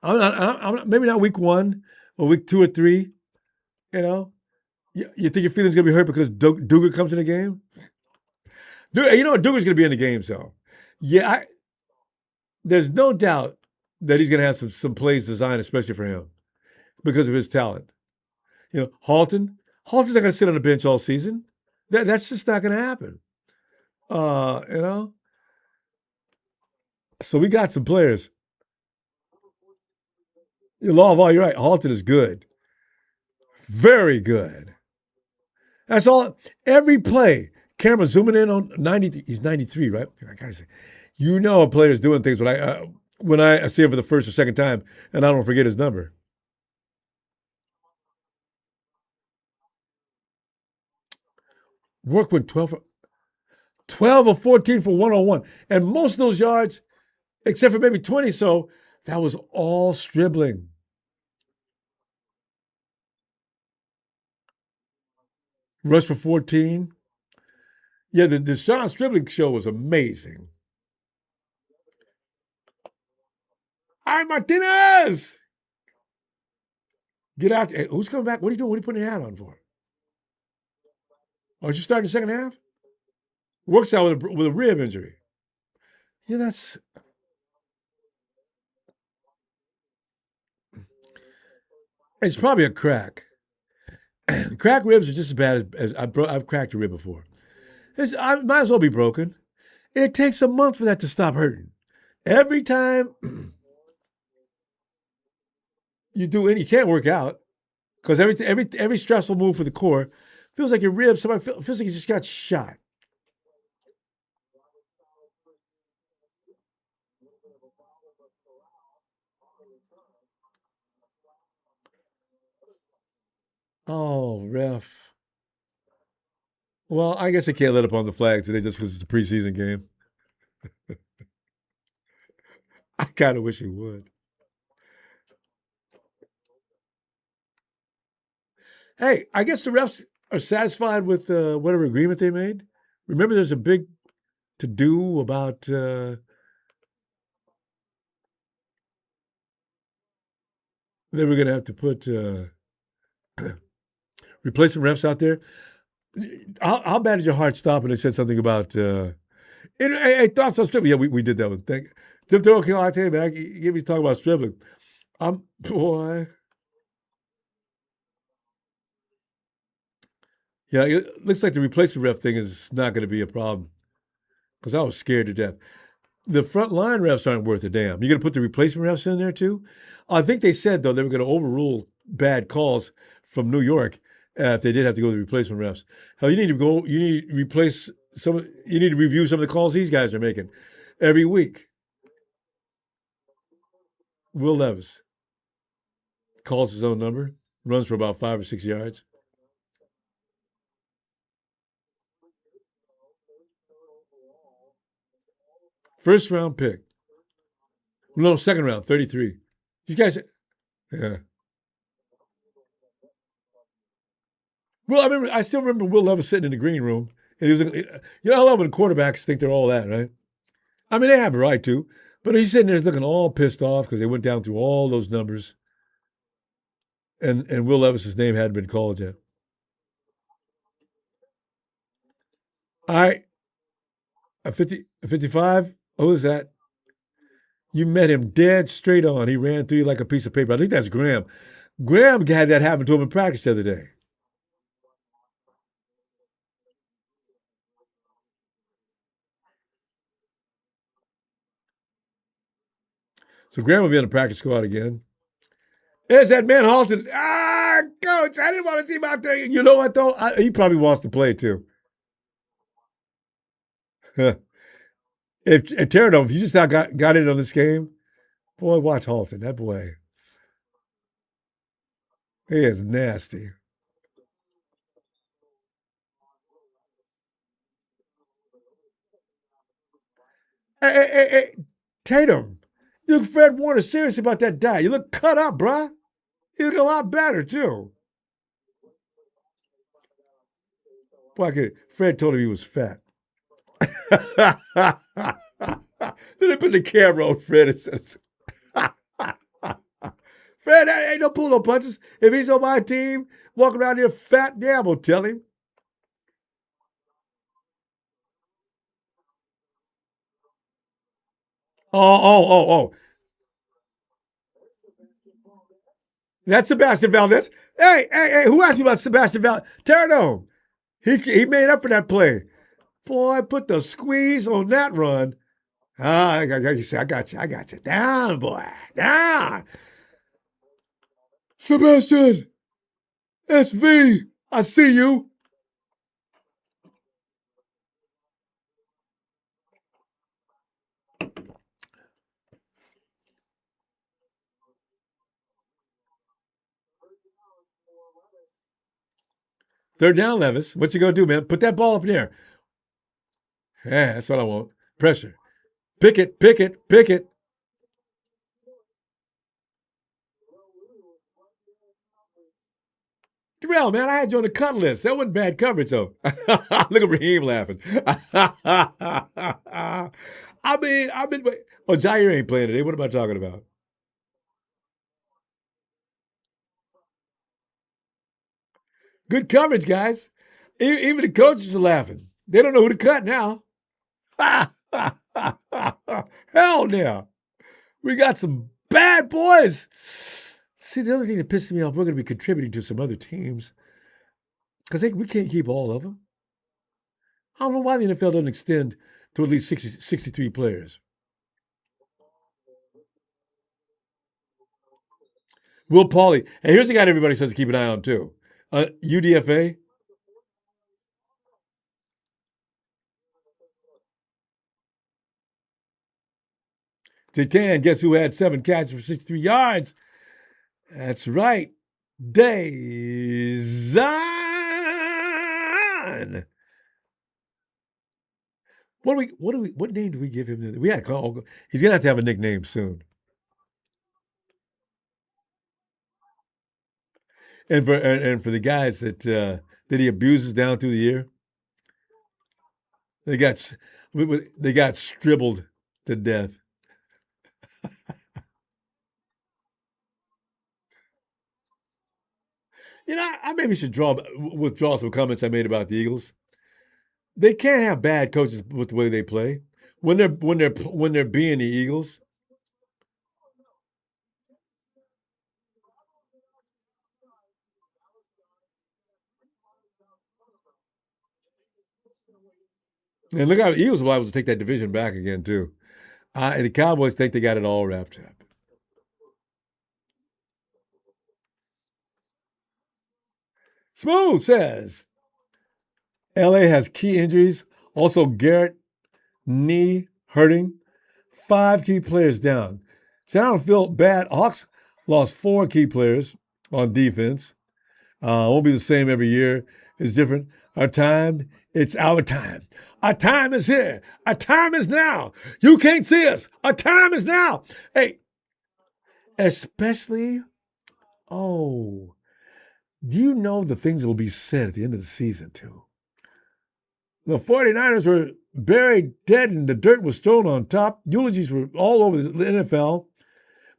Maybe not week 1 or week 2 or 3. You know, you think your feelings going to be hurt because Dugan comes in the game? You know what? Dugan's going to be in the game, so yeah. There's no doubt that he's going to have some plays designed especially for him because of his talent. You know, Halton's not going to sit on the bench all season. That's just not going to happen. You know. So we got some players. Law of all, you're right. Halton is good. Very good. That's all. Every play. Camera zooming in on 93. He's 93, right? I gotta say, you know a player's doing things when I see him for the first or second time and I don't forget his number. Workman 12 or 14 for 101. And most of those yards, except for maybe 20 so, that was all dribbling. Rush for 14. Yeah, the Sean Stribling show was amazing. All right, Martinez! Get out. Hey, who's coming back? What are you doing? What are you putting your hat on for? Oh, did you start in the second half? Works out with a rib injury. Yeah, that's. It's probably a crack. Cracked ribs are just as bad as I've cracked a rib before. I might as well be broken. It takes a month for that to stop hurting. Every time you can't work out because every stressful move for the core feels like your ribs. Somebody feels like you just got shot. Oh, ref. Well, I guess they can't let up on the flag today just because it's a preseason game. I kind of wish he would. Hey, I guess the refs are satisfied with whatever agreement they made. Remember, there's a big to do about they were going to have to put replacement refs out there. How bad did your heart stop when they said something about? Hey, thoughts on stripping? Yeah, we did that one. Tim Toro, I tell you, man, give me talk about stripping. Boy. Yeah, it looks like the replacement ref thing is not going to be a problem because I was scared to death. The front line refs aren't worth a damn. You're going to put the replacement refs in there too? I think they said, though, they were going to overrule bad calls from New York. if they did have to go to the replacement refs. Hell, you need to go. You need to replace some. You need to review some of the calls these guys are making every week. Will Levis calls his own number, runs for about 5 or 6 yards. First round pick. No, second round, 33. You guys, yeah. Well, I still remember Will Levis sitting in the green room, and he was, I love when quarterbacks think they're all that, right? I mean, they have a right to, but he's sitting there looking all pissed off because they went down through all those numbers, and Will Levis's name hadn't been called yet. All right, a 55. Who is that? You met him dead straight on. He ran through you like a piece of paper. I think that's Graham. Graham had that happen to him in practice the other day. So Graham will be on the practice squad again. There's that man Halton. Coach, I didn't want to see him out there. You know what, though? He probably wants to play, too. if Pterodome, if you just got in on this game, boy, watch Halton. That boy, he is nasty. Hey, Tatum, you look Fred Warner serious about that diet. You look cut up, bruh. You look a lot better, too. Boy, Fred told him he was fat. Then they put the camera on Fred and says, Fred, ain't no pull no punches. If he's on my team, walking around here fat, yeah, I'm going to tell him. Oh. That's Sebastian Valdez. Hey, who asked me about Sebastian Valdez? Terno. He made up for that play. Boy, put the squeeze on that run. I got you. Down, boy. Down. Sebastian. SV. I see you. Third down, Levis. What you gonna do, man? Put that ball up in the air. Yeah, that's what I want. Pressure. Pick it. Terrell, man, I had you on the cut list. That wasn't bad coverage, though. Look at Raheem laughing. I've been. Oh, Jair ain't playing today. What am I talking about? Good coverage, guys. Even the coaches are laughing. They don't know who to cut now. Hell no. We got some bad boys. See, the other thing that pisses me off, we're going to be contributing to some other teams because we can't keep all of them. I don't know why the NFL doesn't extend to at least 63 players. Will Pauly. And here's the guy everybody says to keep an eye on, too. UDFA. Titan, guess who had 7 catches for 63 yards? That's right. Dazan. What name do we give him? We got to call. He's gonna have to have a nickname soon. And for the guys that he abuses down through the year, they got stribbled to death. I maybe should withdraw some comments I made about the Eagles. They can't have bad coaches with the way they play when they're being the Eagles. And look how the Eagles were able to take that division back again too. And the Cowboys think they got it all wrapped up. Smooth says LA has key injuries. Also, Garrett, knee hurting. 5 key players down. So I don't feel bad. Hawks lost 4 key players on defense. Won't be the same every year. It's different. Our time, it's our time. Our time is here. Our time is now. You can't see us. Our time is now. Hey, especially, oh, do you know the things that will be said at the end of the season, too? The 49ers were buried dead and the dirt was thrown on top. Eulogies were all over the NFL.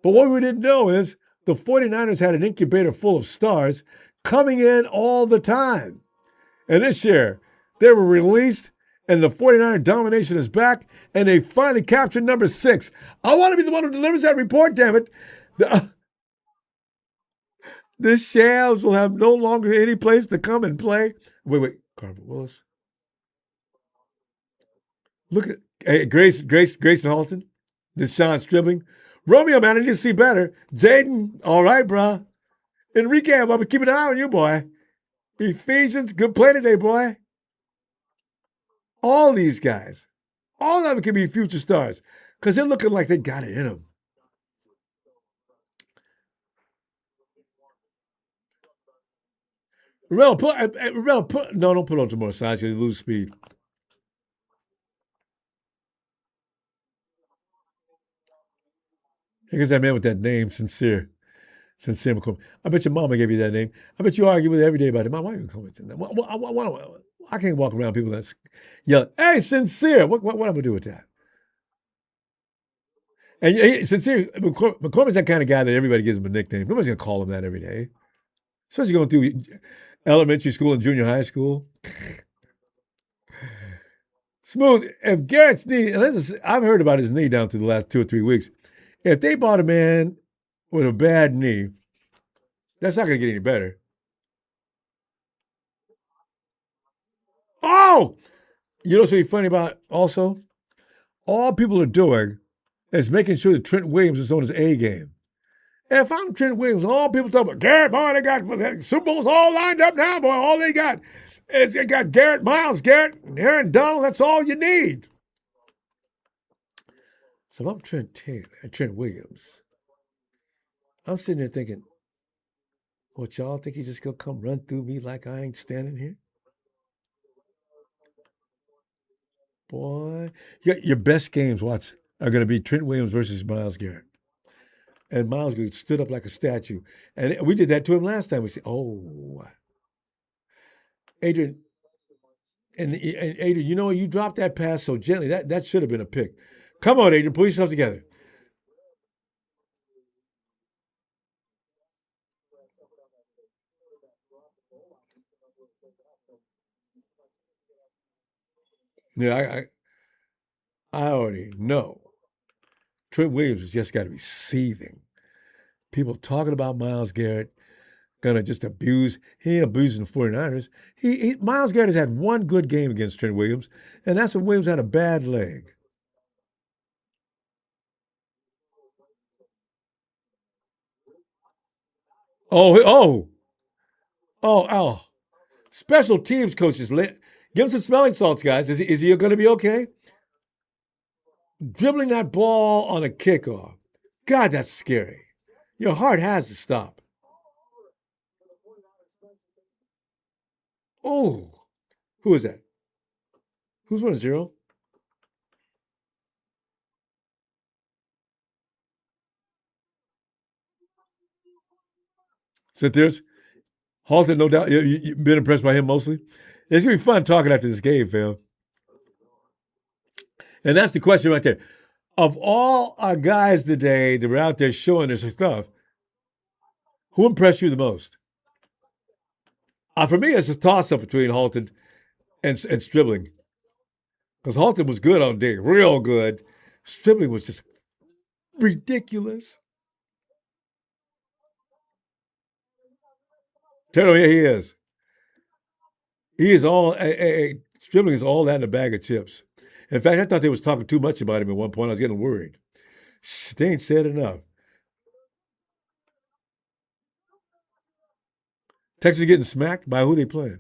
But what we didn't know is the 49ers had an incubator full of stars coming in all the time. And this year, they were released, and the 49er domination is back, and they finally captured number 6. I want to be the one who delivers that report, damn it. The Shams will have no longer any place to come and play. Wait, Carver Willis. Look at Grayson Halton, Deshaun Stribling. Romeo, man, I need to see better. Jaden, all right, bruh. Enrique, I'm going to keep an eye on you, boy. Ephesians, good play today, boy. All these guys, all of them can be future stars because they're looking like they got it in them. No, don't put on too much size. You lose speed. Here comes that man with that name, Sincere McCormick. I bet your mama gave you that name. I bet you argue with her every day about it. Mom, why are you calling it that? I can't walk around people that's yelling, hey, Sincere. What am I going to do with that? And Sincere, McCormick's that kind of guy that everybody gives him a nickname. Nobody's going to call him that every day. Especially going through elementary school and junior high school. Smooth, if Garrett's knee, and I've heard about his knee down through the last 2 or 3 weeks. If they bought a man with a bad knee, that's not going to get any better. Oh! You know what's really funny about also? All people are doing is making sure that Trent Williams is on his A game. If I'm Trent Williams, all people talk about Garrett, boy, they got Super Bowls all lined up now, boy. All they got is they got Garrett, Miles Garrett, and Aaron Donald. That's all you need. So if I'm Trent Williams, I'm sitting there thinking, what y'all think he's just gonna come run through me like I ain't standing here? Boy, your best games, watch, are gonna be Trent Williams versus Miles Garrett. And Miles Garrett stood up like a statue. And we did that to him last time. We said, oh, Adrian, and Adrian, you know, you dropped that pass so gently. That should have been a pick. Come on, Adrian, pull yourself together. Yeah, I already know. Trent Williams has just got to be seething. People talking about Miles Garrett, gonna just abuse. He ain't abusing the 49ers. Miles Garrett has had one good game against Trent Williams, and that's when Williams had a bad leg. Oh. Special teams coaches, give him some smelling salts, guys. Is he going to be okay? Dribbling that ball on a kickoff. God, that's scary. Your heart has to stop. Oh, who is that? Who's 1-0? Sit there's Halton, no doubt. You've been impressed by him mostly. It's gonna be fun talking after this game, Phil. And that's the question right there. Of all our guys today that were out there showing their stuff, who impressed you the most? For me, it's a toss-up between Halton and Stribling. Because Halton was good on day, real good. Stribling was just ridiculous. Tell yeah, he is. He is all. Stribling is all that in a bag of chips. In fact, I thought they was talking too much about him at one point. I was getting worried. They ain't said enough. Texas getting smacked by who they playing?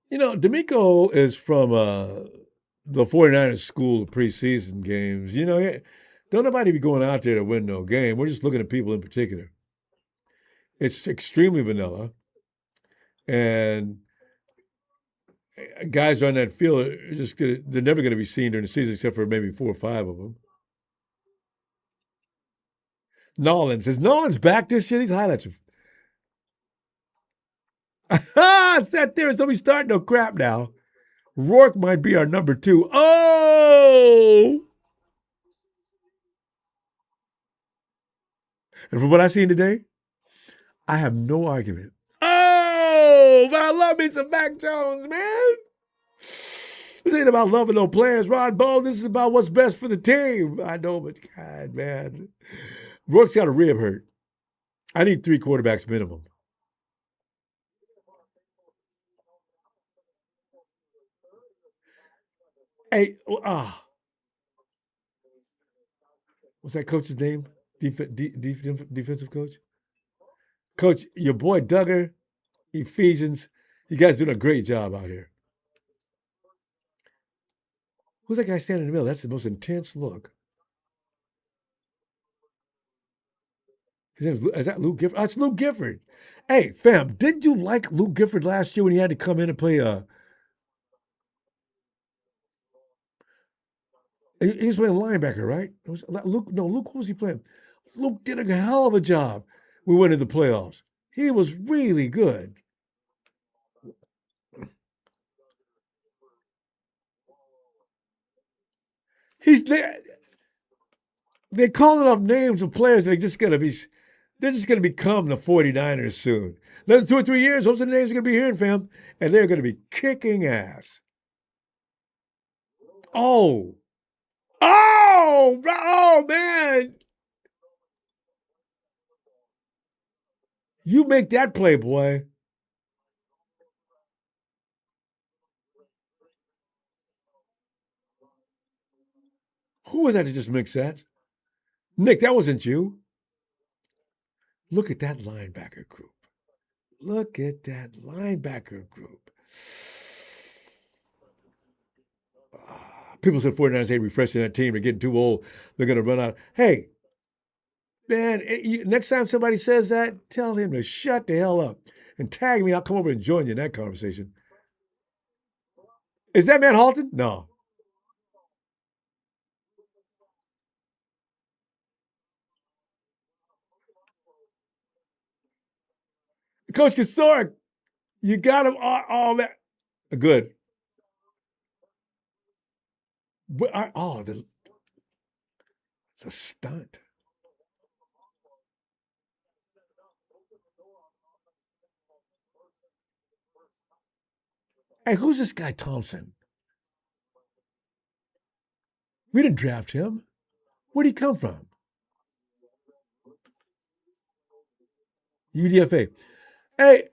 D'Amico is from the 49ers school of preseason games. Don't nobody be going out there to win no game. We're just looking at people in particular. It's extremely vanilla, and guys on that field are they're never gonna be seen during the season except for maybe four or five of them. Nollins. Is Nollins back this year? These highlights are set there. Don't be starting no crap now. Rourke might be our number two. Oh! And from what I've seen today, I have no argument. Oh, but I love me some Mac Jones, man. This ain't about loving no players, Ronbo. This is about what's best for the team. I know, but God, man. Rourke's got a rib hurt. I need three quarterbacks minimum. Hey, what's that coach's name? Defensive coach? Coach, your boy Duggar, Ephesians, you guys doing a great job out here. Who's that guy standing in the middle? That's the most intense look. His name is that Luke Gifford? That's Luke Gifford. Hey, fam, didn't you like Luke Gifford last year when he had to come in and play? He was playing linebacker, right? It was Luke. No, Luke. What was he playing? Luke did a hell of a job. We went into the playoffs. He was really good. He's there. They're calling off names of players that are just going to be. They're just going to become the 49ers soon. Another 2 or 3 years, those are the names you're going to be hearing, fam. And they're going to be kicking ass. Oh. Oh, man. You make that play, boy. Who was that just mixed that? Nick, that wasn't you. Look at that linebacker group. Look at that linebacker group. People said 49ers ain't refreshing that team. They're getting too old. They're going to run out. Hey, man, next time somebody says that, tell him to shut the hell up and tag me. I'll come over and join you in that conversation. Is that man Halton? No. Coach Kasorek, you got him all that. Good. It's a stunt. Hey, who's this guy Thompson? We didn't draft him. Where'd he come from? UDFA. Hey,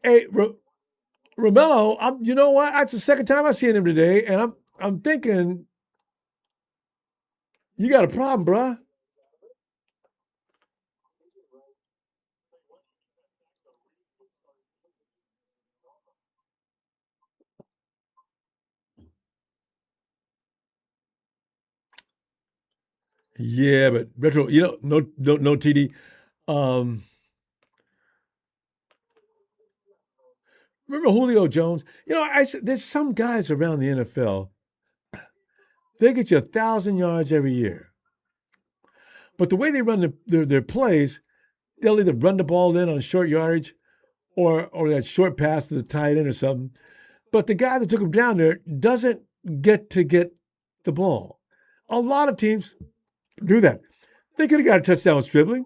Romello. You know what? That's the second time I've seen him today, and I'm thinking you got a problem, bruh. Yeah, but retro, no TD. Um, Remember Julio Jones? I said there's some guys around the NFL. They get you 1,000 yards every year, but the way they run their plays, they'll either run the ball in on short yardage, or that short pass to the tight end or something. But the guy that took him down there doesn't get the ball. A lot of teams do that. They could have got a touchdown with dribbling.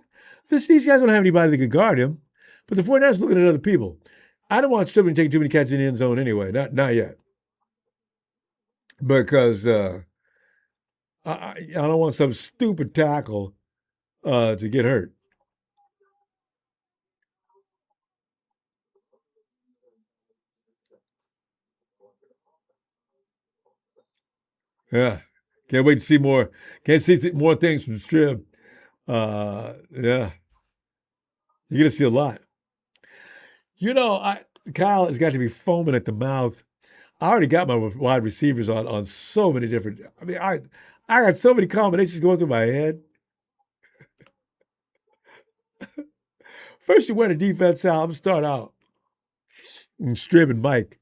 These guys don't have anybody that could guard him. But the 49ers looking at other people. I don't want Stribling taking too many catches in the end zone anyway. Not yet. Because I don't want some stupid tackle to get hurt. Yeah. Can't wait to see more. Can't see more things from Strib. Yeah, you're gonna see a lot. Kyle has got to be foaming at the mouth. I already got my wide receivers on so many different. I mean, I got so many combinations going through my head. First, you wear the defense out. I'm start out and Strib and Mike,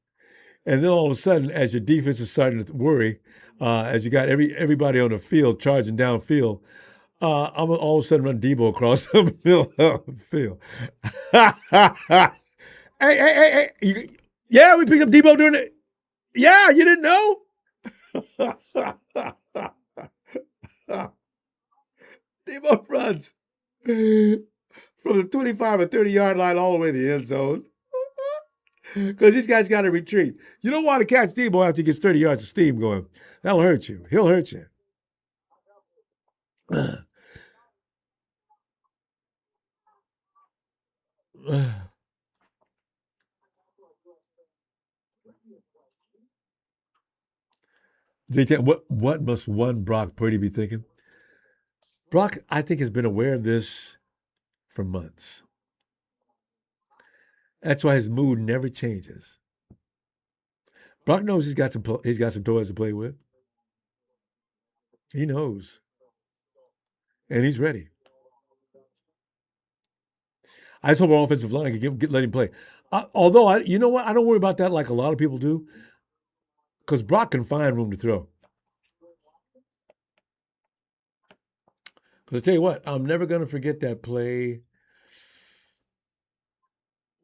and then all of a sudden, as your defense is starting to worry, as you got everybody on the field charging downfield, I'm all of a sudden run Debo across the middle of the field. Hey! Yeah, we picked up Debo during it. Yeah, you didn't know? Debo runs from the 25 or 30-yard line all the way to the end zone. Because these guys got to retreat. You don't want to catch Debo after he gets 30 yards of steam going. That'll hurt you. He'll hurt you. JT, what must one Brock Purdy be thinking? Brock, I think, has been aware of this for months. That's why his mood never changes. Brock knows he's got some toys to play with. He knows, and he's ready. I just hope our offensive line can let him play. Although, you know what? I don't worry about that like a lot of people do, because Brock can find room to throw. Because I tell you what, I'm never going to forget that play.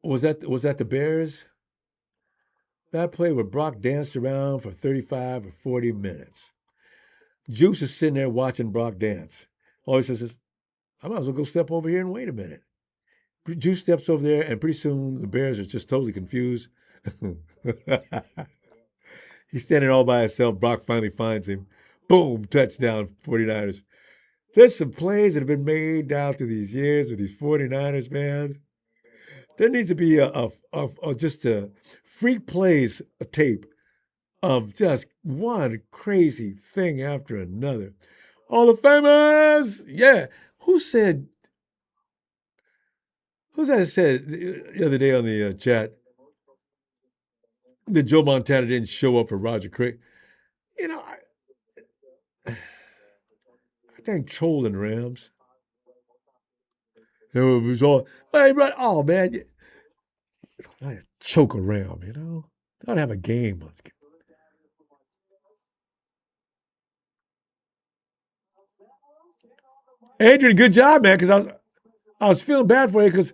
Was that the Bears? That play where Brock danced around for 35 or 40 minutes. Juice is sitting there watching Brock dance. All he says is, I might as well go step over here and wait a minute. Juice steps over there, and pretty soon the Bears are just totally confused. He's standing all by himself. Brock finally finds him. Boom, touchdown, 49ers. There's some plays that have been made down through these years with these 49ers, man. There needs to be just a freak plays a tape of just one crazy thing after another. All the famous, yeah. Who's that said the other day on the chat that Joe Montana didn't show up for Roger Craig? You know, I think trolling Rams. It was all, hey, right, oh man, I choke a Ram, you know. I ought to have a game. Adrian, good job, man, because I was feeling bad for you because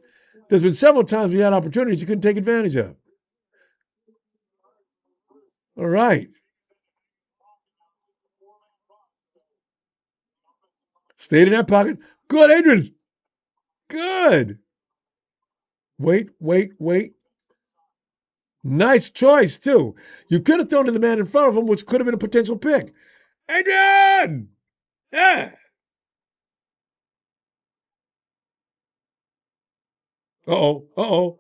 there's been several times we had opportunities you couldn't take advantage of. All right. Stayed in that pocket. Good, Adrian. Good. Wait. Nice choice, too. You could have thrown to the man in front of him, which could have been a potential pick. Adrian! Yeah. Uh-oh.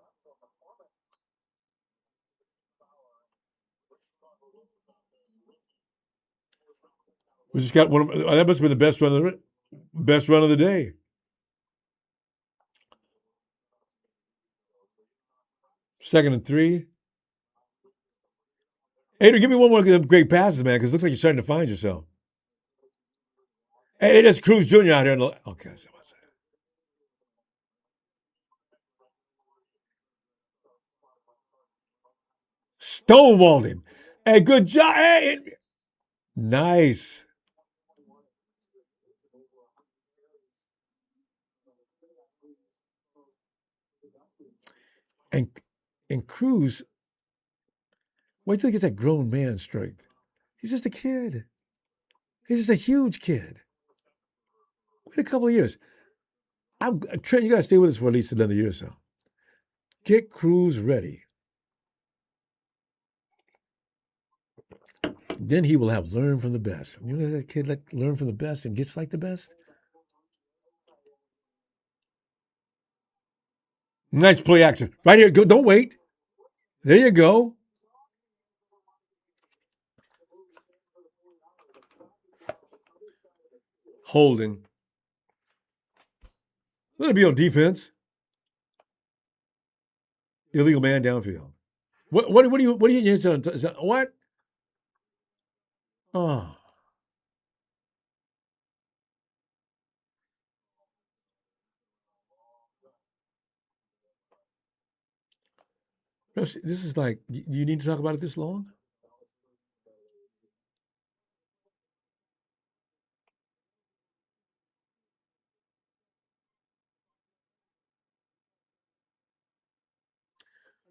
We just got one of that must have been the best run of the day. Second and 3. Adrian, give me one more of them great passes, man, because it looks like you're starting to find yourself. Hey, that's Cruz Jr. out here. Okay, so what's that? Stonewalled him. Hey, good job. Hey, nice. And Cruz, wait till he gets that grown man strength. He's just a kid. He's just a huge kid. Wait a couple of years. Trent, you got to stay with us for at least another year or so. Get Cruz ready. Then he will have learned from the best. You know that kid learn from the best and gets like the best? Nice play action. Right here. Go. Don't wait. There you go. Holding. Let it be on defense. Illegal man downfield. What do you on? What? Oh. This is like, you need to talk about it this long?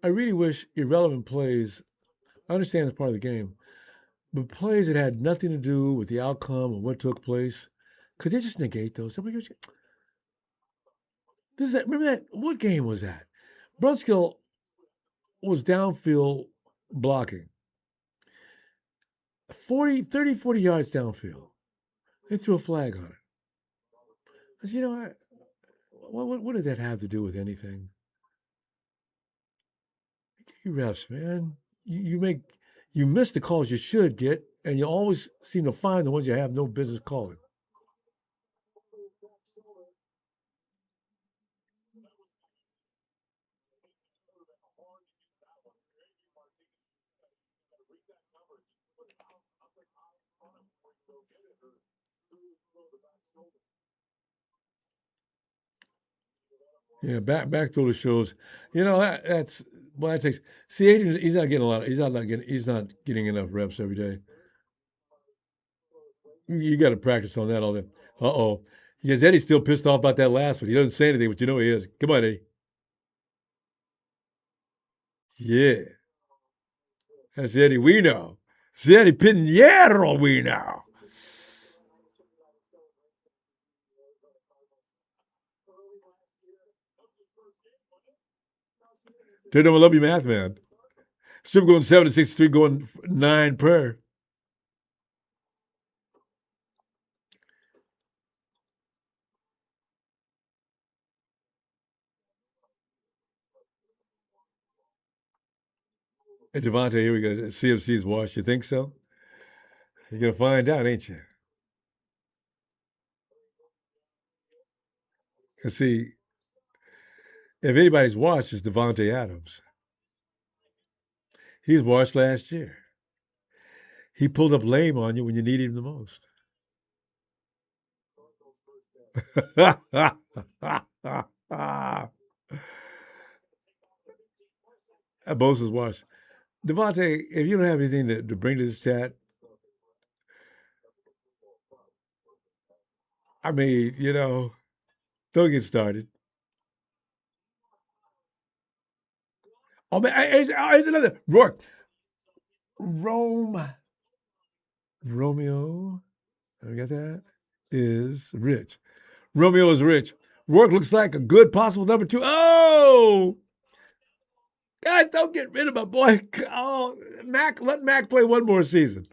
I really wish irrelevant plays, I understand it's part of the game, but plays that had nothing to do with the outcome of what took place, could they just negate those? This is that, remember that? What game was that? Brunskill was downfield blocking, 40 yards downfield. They threw a flag on it. I said, what did that have to do with anything? You refs, man. You miss the calls you should get, and you always seem to find the ones you have no business calling. Yeah, back to the shows. That's well, that takes. See, Adrian, he's not getting a lot. He's not getting enough reps every day. You got to practice on that all day. Uh-oh. Because Eddie's still pissed off about that last one. He doesn't say anything, but you know he is. Come on, Eddie. Yeah. That's Eddie we know. It's Eddie Pinheiro we know. Turn them, I love you, math man. Strip going 7 to 63, going 9 per. Hey, Devontae, here we go. CFC's wash. You think so? You're going to find out, ain't you? Because, see, if anybody's washed, it's Devontae Adams. He's washed last year. He pulled up lame on you when you needed him the most. Bosa's washed. Devontae, if you don't have anything to bring to this chat, I mean, don't get started. Oh, man, here's another. Rourke. Romeo, have you got that? Is rich. Romeo is rich. Rourke looks like a good possible number 2. Oh! Guys, don't get rid of my boy. Oh, let Mac play one more season.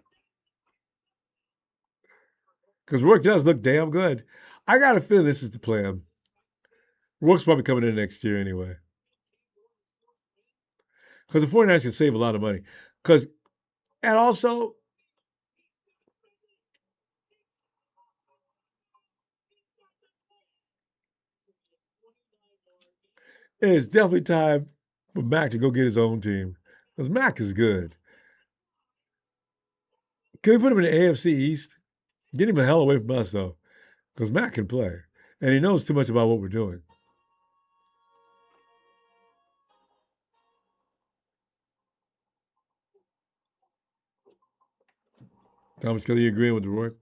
Because Rourke does look damn good. I got a feeling this is the plan. Rourke's probably coming in next year anyway. Because the 49ers can save a lot of money. And also, it's definitely time for Mac to go get his own team. Because Mac is good. Can we put him in the AFC East? Get him the hell away from us, though. Because Mac can play. And he knows too much about what we're doing. Thomas Kelly agreeing with the work.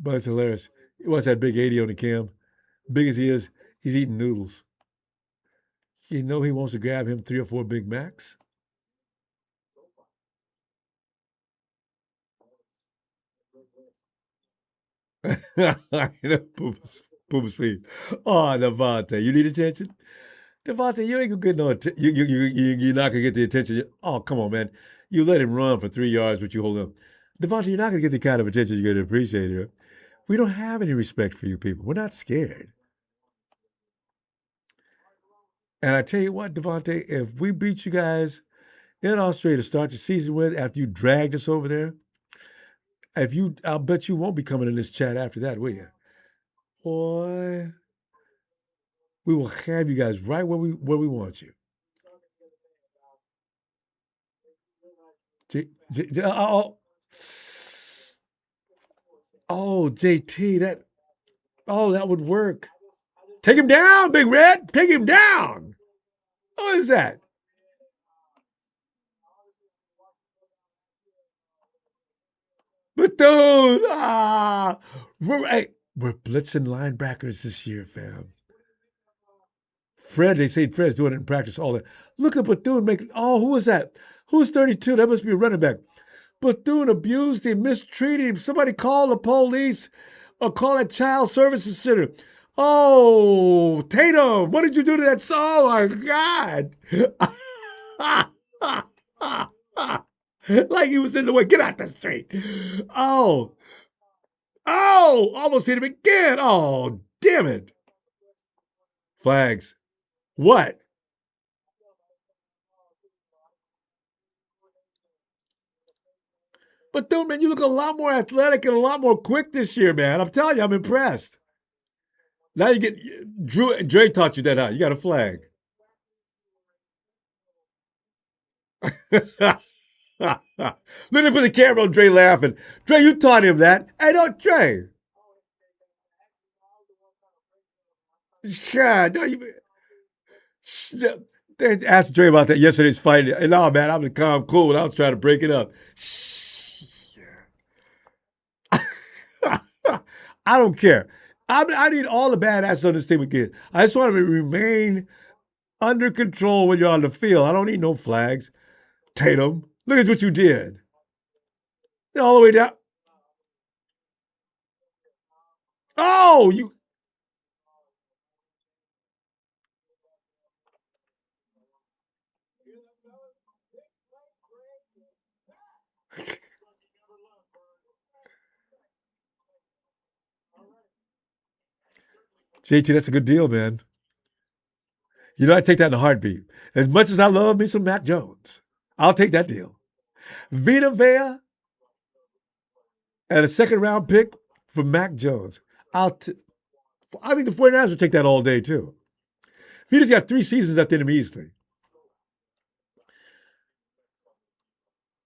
But it's hilarious. You watch that big 80 on the cam. Big as he is, he's eating noodles. You know he wants to grab him 3 or 4 Big Macs? Poopa's feet. Oh, Devontae, you need attention? Devontae, you ain't gonna get no attention. You're not gonna get the attention. Oh, come on, man. You let him run for 3 yards, but you hold him. Devontae, you're not gonna get the kind of attention you're gonna appreciate here. We don't have any respect for you people. We're not scared. And I tell you what, Devontae, if we beat you guys in Australia to start the season with, after you dragged us over there, I'll bet you won't be coming in this chat after that, will you? Boy, we will have you guys right where we want you. JT, that would work. Take him down, Big Red. Take him down. What is that? Bethune. We're blitzing linebackers this year, fam. They say Fred's doing it in practice all that. Look at Bethune making. Oh, who was that? Who's 32? That must be a running back. Bethune abused him, mistreated him. Somebody call the police or call a child services center. Oh, Tatum, what did you do to that? Oh, my God. Like he was in the way. Get out the street. Oh, almost hit him again. Oh, damn it. Flags. What? But dude, man, you look a lot more athletic and a lot more quick this year, man. I'm telling you, I'm impressed. Now you get Dre taught you that, huh? You got a flag. Look at put the camera on Dre laughing. Dre, you taught him that. Hey, don't Dre. God, no, you. They asked Dre about that yesterday's fight. And no, man, I'm calm, cool. I was trying to break it up. I don't care. I need all the badasses on this team again. I just want to remain under control when you're on the field. I don't need no flags. Tatum, look at what you did. All the way down. Oh, you. JT, that's a good deal, man. You know, I take that in a heartbeat. As much as I love me some Mac Jones, I'll take that deal. Vita Vea and a second round pick for Mac Jones. I think the 49ers would take that all day, too. Vita's got 3 seasons left in him easily.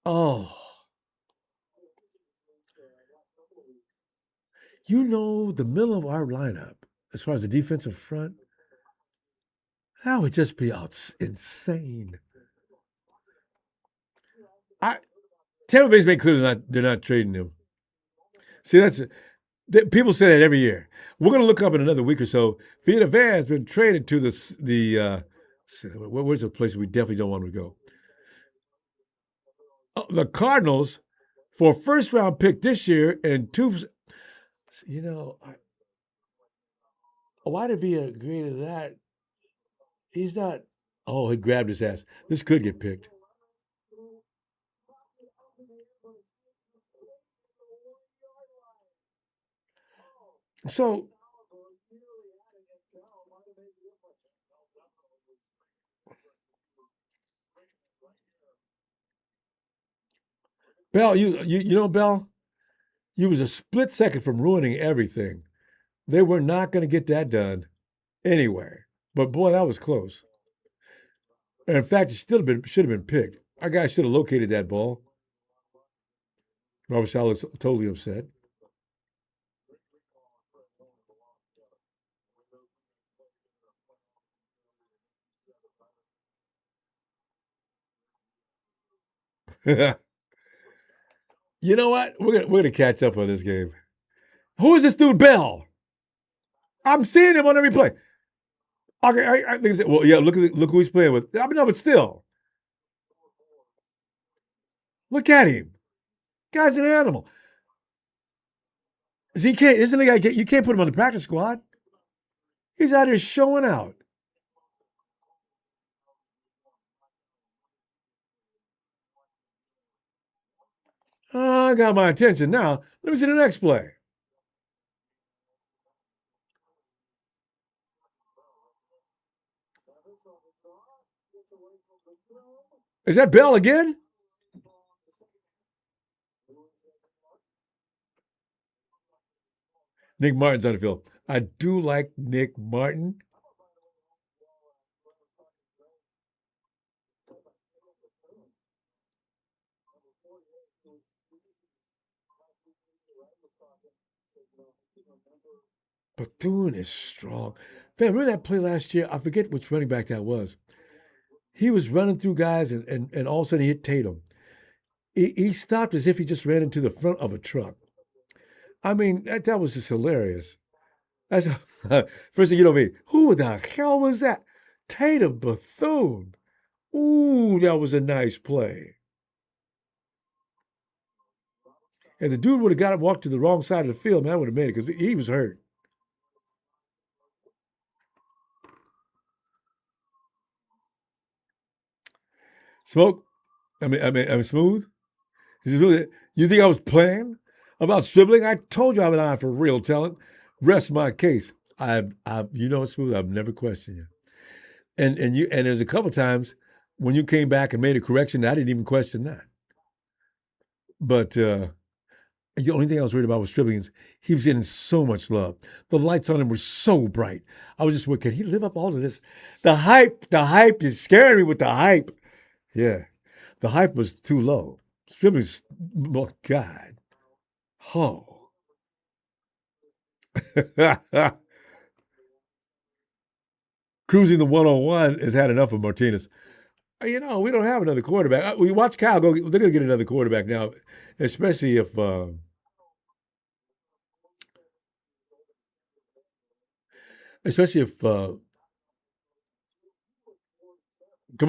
Oh. You know, the middle of our lineup, as far as the defensive front, that would just be insane. Tampa Bay's made clear they're not trading him. See, people say that every year. We're going to look up in another week or so. Vita Vea has been traded to where's the place we definitely don't want to go? The Cardinals for a first round pick this year and 2. You know, why did he agree to that? He's not. Oh, he grabbed his ass. This could get picked. So, Bell, you know, Bell, you was a split second from ruining everything. They were not going to get that done anyway. But boy, that was close. And in fact, it should have been picked. Our guy should have located that ball. Robert Sal looks totally upset. You know what? We're gonna catch up on this game. Who is this dude, Bell? I'm seeing him on every play. Okay, I think. Well, yeah. Look who he's playing with. I mean, no, but still, look at him. Guy's an animal. You can't put him on the practice squad. He's out here showing out. I got my attention now. Let me see the next play. Is that Bell again? Nick Martin's on the field. I do like Nick Martin. Bethune is strong. Man, remember that play last year? I forget which running back that was. He was running through guys, and all of a sudden he hit Tatum. He stopped as if he just ran into the front of a truck. I mean, that was just hilarious. That's first thing you know me. Who the hell was that? Tatum Bethune. Ooh, that was a nice play. And the dude would have got up, walked to the wrong side of the field, man, I would have made it because he was hurt. Smoke. I mean, smooth. You think I was playing about dribbling? I told you I'm an eye for real talent. Rest my case. You know, smooth. I've never questioned you. And there's a couple times when you came back and made a correction, I didn't even question that. But the only thing I was worried about was dribbling. He was getting so much love. The lights on him were so bright. I was just worried, can he live up all of this? The hype is scaring me with the hype. Yeah. The hype was too low. Dribbling's, oh, God. Oh. Cruising the 101 has had enough of Martinez. You know, we don't have another quarterback. We watch Cal go. They're going to get another quarterback now, especially if come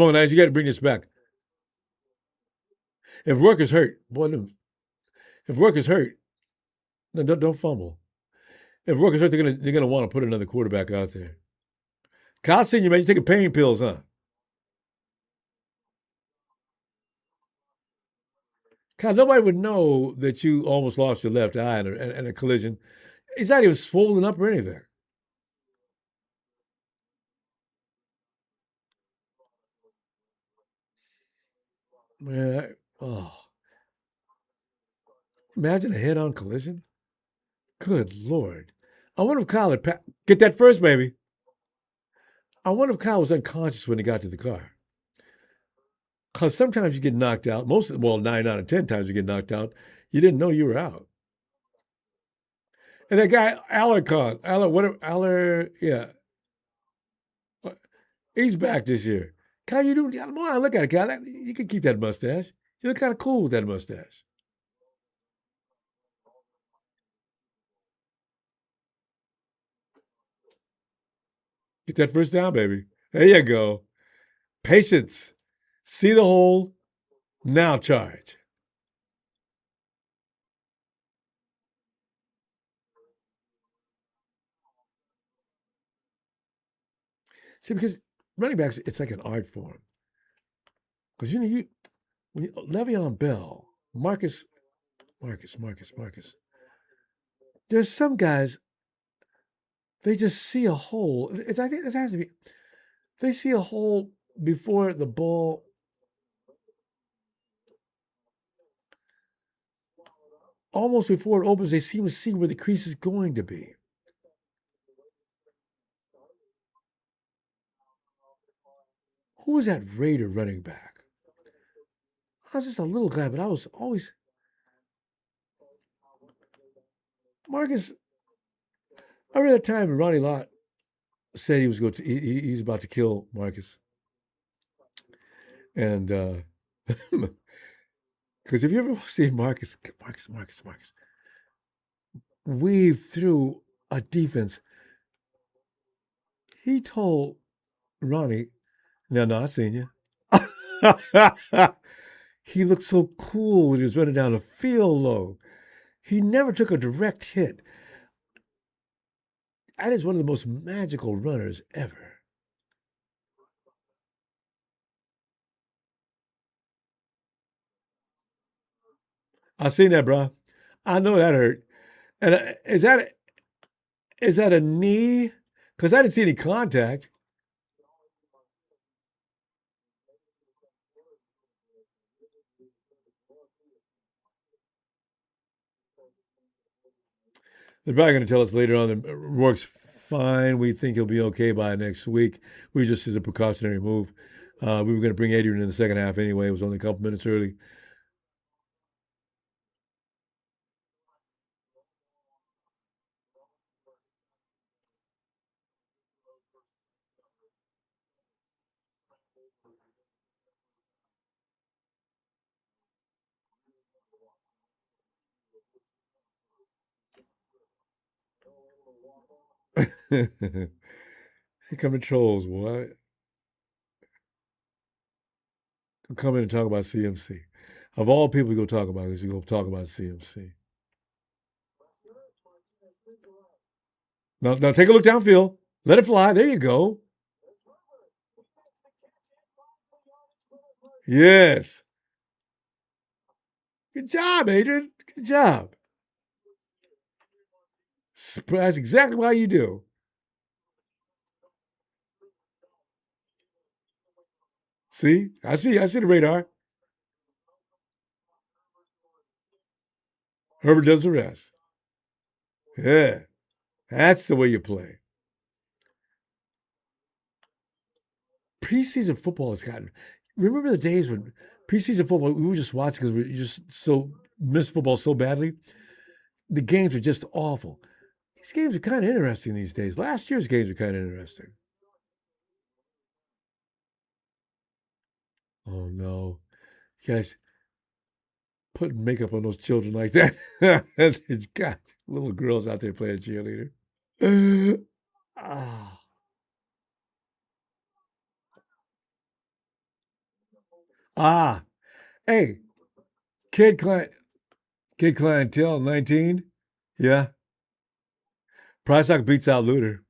on, guys, you got to bring this back. If Worker's hurt, boy, if Worker's hurt, no, don't fumble. If Worker's hurt, they're gonna want to put another quarterback out there. Kyle Senior, man, you taking pain pills, huh? Kyle, nobody would know that you almost lost your left eye in a collision. It's not even swollen up or anything. Man, oh, imagine a head-on collision. Good Lord. I wonder if Kyle get that first, baby. I wonder if Kyle was unconscious when he got to the car. Because sometimes you get knocked out. 9 out of 10 times you get knocked out. You didn't know you were out. And that guy, yeah. He's back this year. Kyle, you do, more I look at it, Kyle, you can keep that mustache. You look kind of cool with that mustache. Get that first down, baby. There you go. Patience. See the hole. Now charge. See, because running backs, it's like an art form. Because Le'Veon Bell, Marcus. There's some guys, they just see a hole. I think it has to be. They see a hole before the ball. Almost before it opens, they seem to see where the crease is going to be. Who was that Raider running back? I was just a little guy, but I was always Marcus. I read a time when Ronnie Lott said he was going to. He's about to kill Marcus, and because if you ever see Marcus weave through a defense, he told Ronnie, "No, I seen you." He looked so cool when he was running down the field low. He never took a direct hit. That is one of the most magical runners ever. I seen that, bro. I know that hurt. And is that a knee? Because I didn't see any contact. They're probably going to tell us later on that it works fine. We think he'll be okay by next week. We just as a precautionary move. We were going to bring Adrian in the second half anyway. It was only a couple minutes early. Here come the trolls, boy. Come in and talk about CMC. Of all people you go talk about, is you go talk about CMC. Now take a look downfield. Let it fly. There you go. Yes. Good job, Adrian. Good job. That's exactly why you do. See? I see the radar. Herbert does the rest. Yeah. That's the way you play. Preseason football has gotten. Remember the days when preseason football, we were just watching because we just so missed football so badly? The games are just awful. These games are kind of interesting these days. Last year's games are kind of interesting. Oh no, you guys putting makeup on those children like that. It's got little girls out there playing cheerleader. Ah, ah, hey, kid client, kid clientele, 19. Yeah, Price Hawk beats out Looter.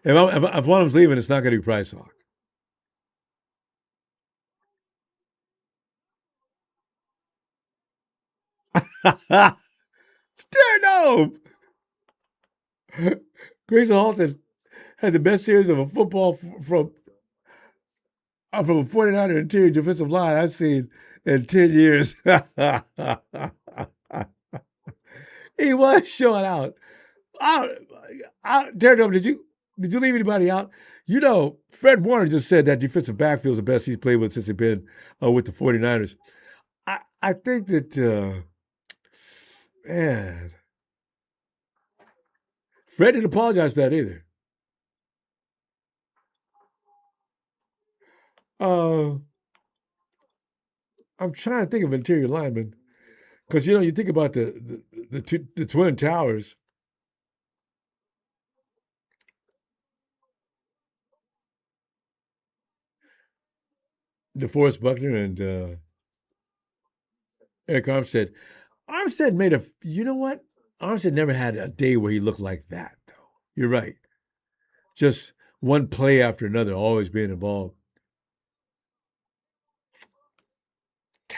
If one of them's leaving, it's not going to be Price Hawk. No, Grayson Halton had the best series of a football from a 49er interior defensive line I've seen in 10 years. He was showing out. Daredevil, did you leave anybody out? You know, Fred Warner just said that defensive backfield is the best he's played with since he's been with the 49ers. I think that, man, Fred didn't apologize for that either. Uh, I'm trying to think of interior linemen because you think about the twin towers, DeForest Buckner and Eric Armstead. Armstead made a. You know what? Armstead never had a day where he looked like that, though. You're right. Just one play after another, always being involved.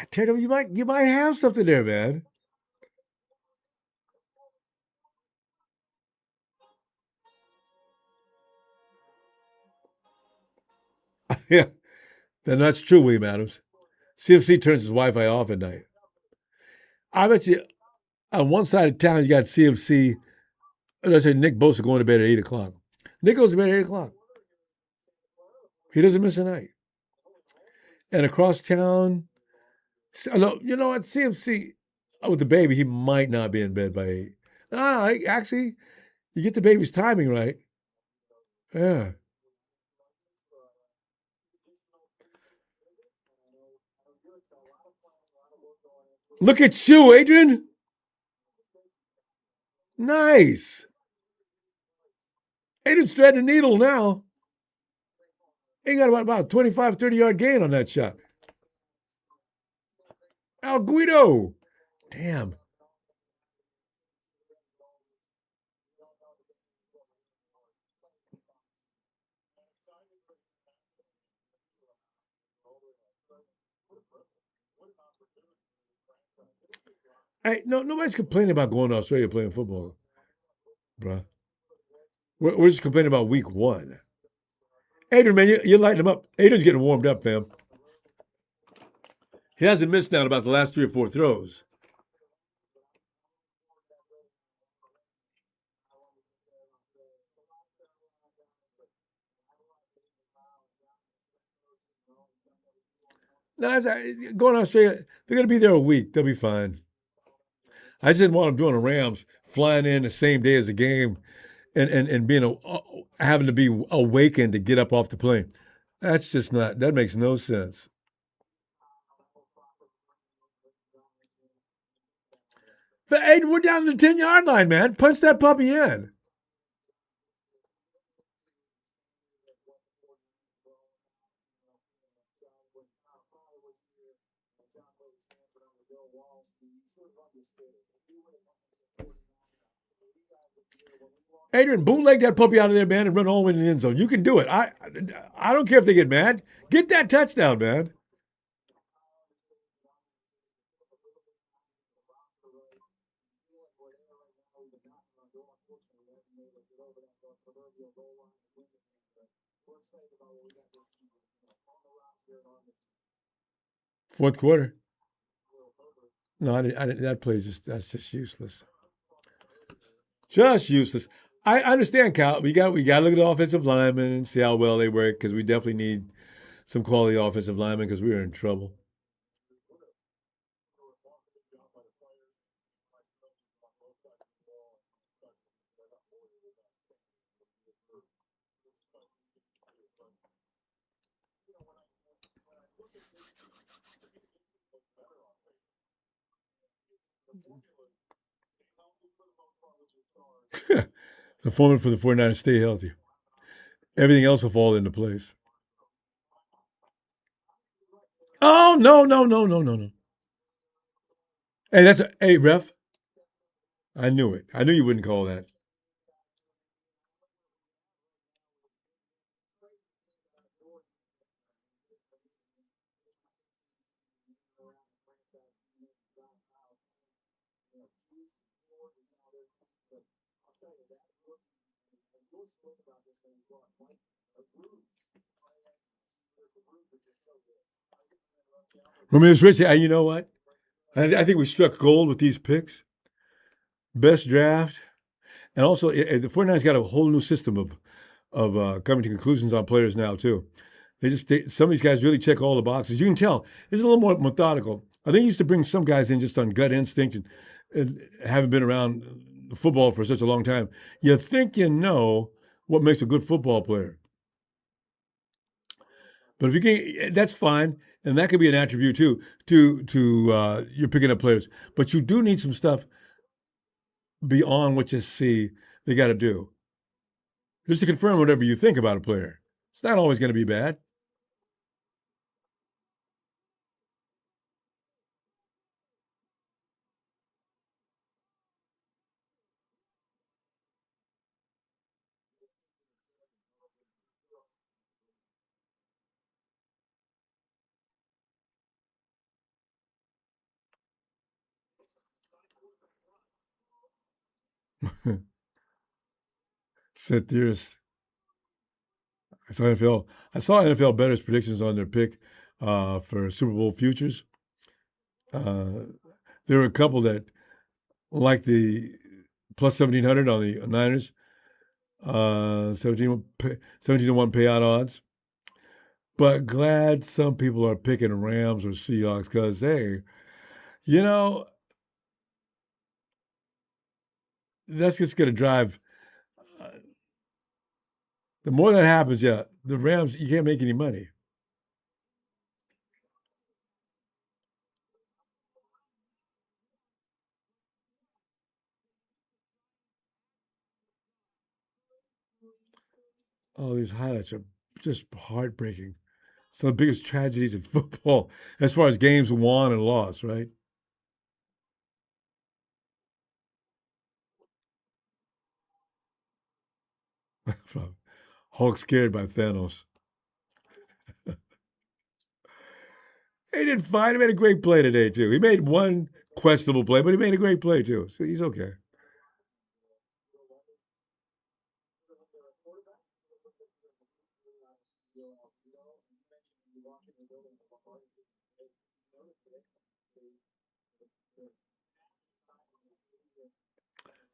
Tatum, you might have something there, man. Yeah, then that's true, William Adams. CFC turns his Wi-Fi off at night. I bet you on one side of town you got CFC. Let's say Nick Bosa going to bed at 8 o'clock. Nick goes to bed at 8 o'clock. He doesn't miss a night. And across town, no, you know what? CFC with the baby, he might not be in bed by 8. No, actually, you get the baby's timing right. Yeah. Look at you, Adrian. Nice. Adrian's threading the needle now. He got about a 25, 30-yard gain on that shot. Al Guido. Damn. Hey, no, nobody's complaining about going to Australia playing football, bruh. We're just complaining about week one. Adrian, man, you're lighting him up. Adrian's getting warmed up, fam. He hasn't missed out about the last 3 or 4 throws. No, going to Australia, they're going to be there a week. They'll be fine. I just didn't want them doing the Rams flying in the same day as the game and being having to be awakened to get up off the plane. That's just not. That makes no sense. But hey, we're down to the 10-yard line, man. Punch that puppy in. Adrian, bootleg that puppy out of there, man, and run all the way to the end zone. You can do it. I don't care if they get mad. Get that touchdown, man. Fourth quarter. No, I didn't, that plays that's just useless. Just useless. I understand, Cal. We got to look at the offensive linemen and see how well they work because we definitely need some quality offensive linemen because we are in trouble. The formula for the 49ers stay healthy. Everything else will fall into place. Oh, no, no, no, no, no, no. Hey, hey, ref. I knew it. I knew you wouldn't call that. Ramirez Rich, you know what? I think we struck gold with these picks. Best draft. And also, the 49ers got a whole new system of coming to conclusions on players now, too. Some of these guys really check all the boxes. You can tell it's a little more methodical. I think they used to bring some guys in just on gut instinct and haven't been around football for such a long time. You think you know what makes a good football player. But if you can, that's fine, and that could be an attribute too. To you're picking up players, but you do need some stuff beyond what you see they got to do just to confirm whatever you think about a player. It's not always going to be bad. Said theorists. I saw NFL. I saw NFL bettors predictions on their pick for Super Bowl futures. Uh, there were a couple that like the plus 1,700 on the Niners, 17 to 1 payout odds. But glad some people are picking Rams or Seahawks because, hey, you know, that's just going to drive. Uh, the more that happens, yeah, the Rams, you can't make any money. Oh, these highlights are just heartbreaking. Some of the biggest tragedies in football as far as games won and lost, right? Hulk scared by Thanos. He did fine. He made a great play today, too. He made one questionable play, but he made a great play, too. So he's okay.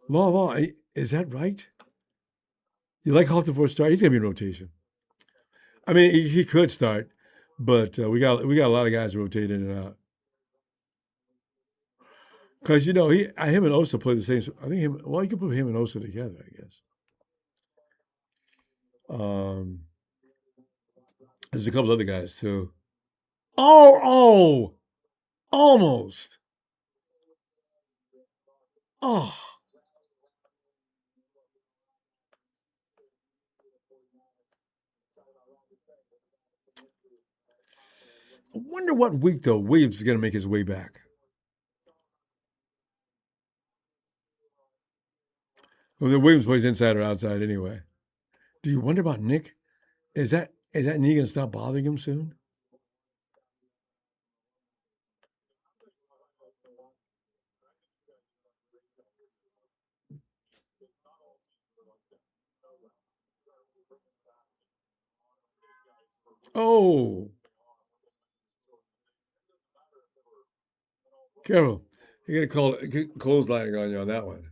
Law of all, is that right? You like Halton for a start? He's gonna be in rotation. I mean, he could start, but we got a lot of guys rotating in and out. Because him and Osa play the same. I think him. Well, you can put him and Osa together, I guess. Um, there's a couple other guys too. Oh, almost. Oh, I wonder what week though Williams is going to make his way back. Well, the Williams plays inside or outside anyway. Do you wonder about Nick? Is that knee going to stop bothering him soon? Oh, careful! You're going to call clotheslining on you on that one.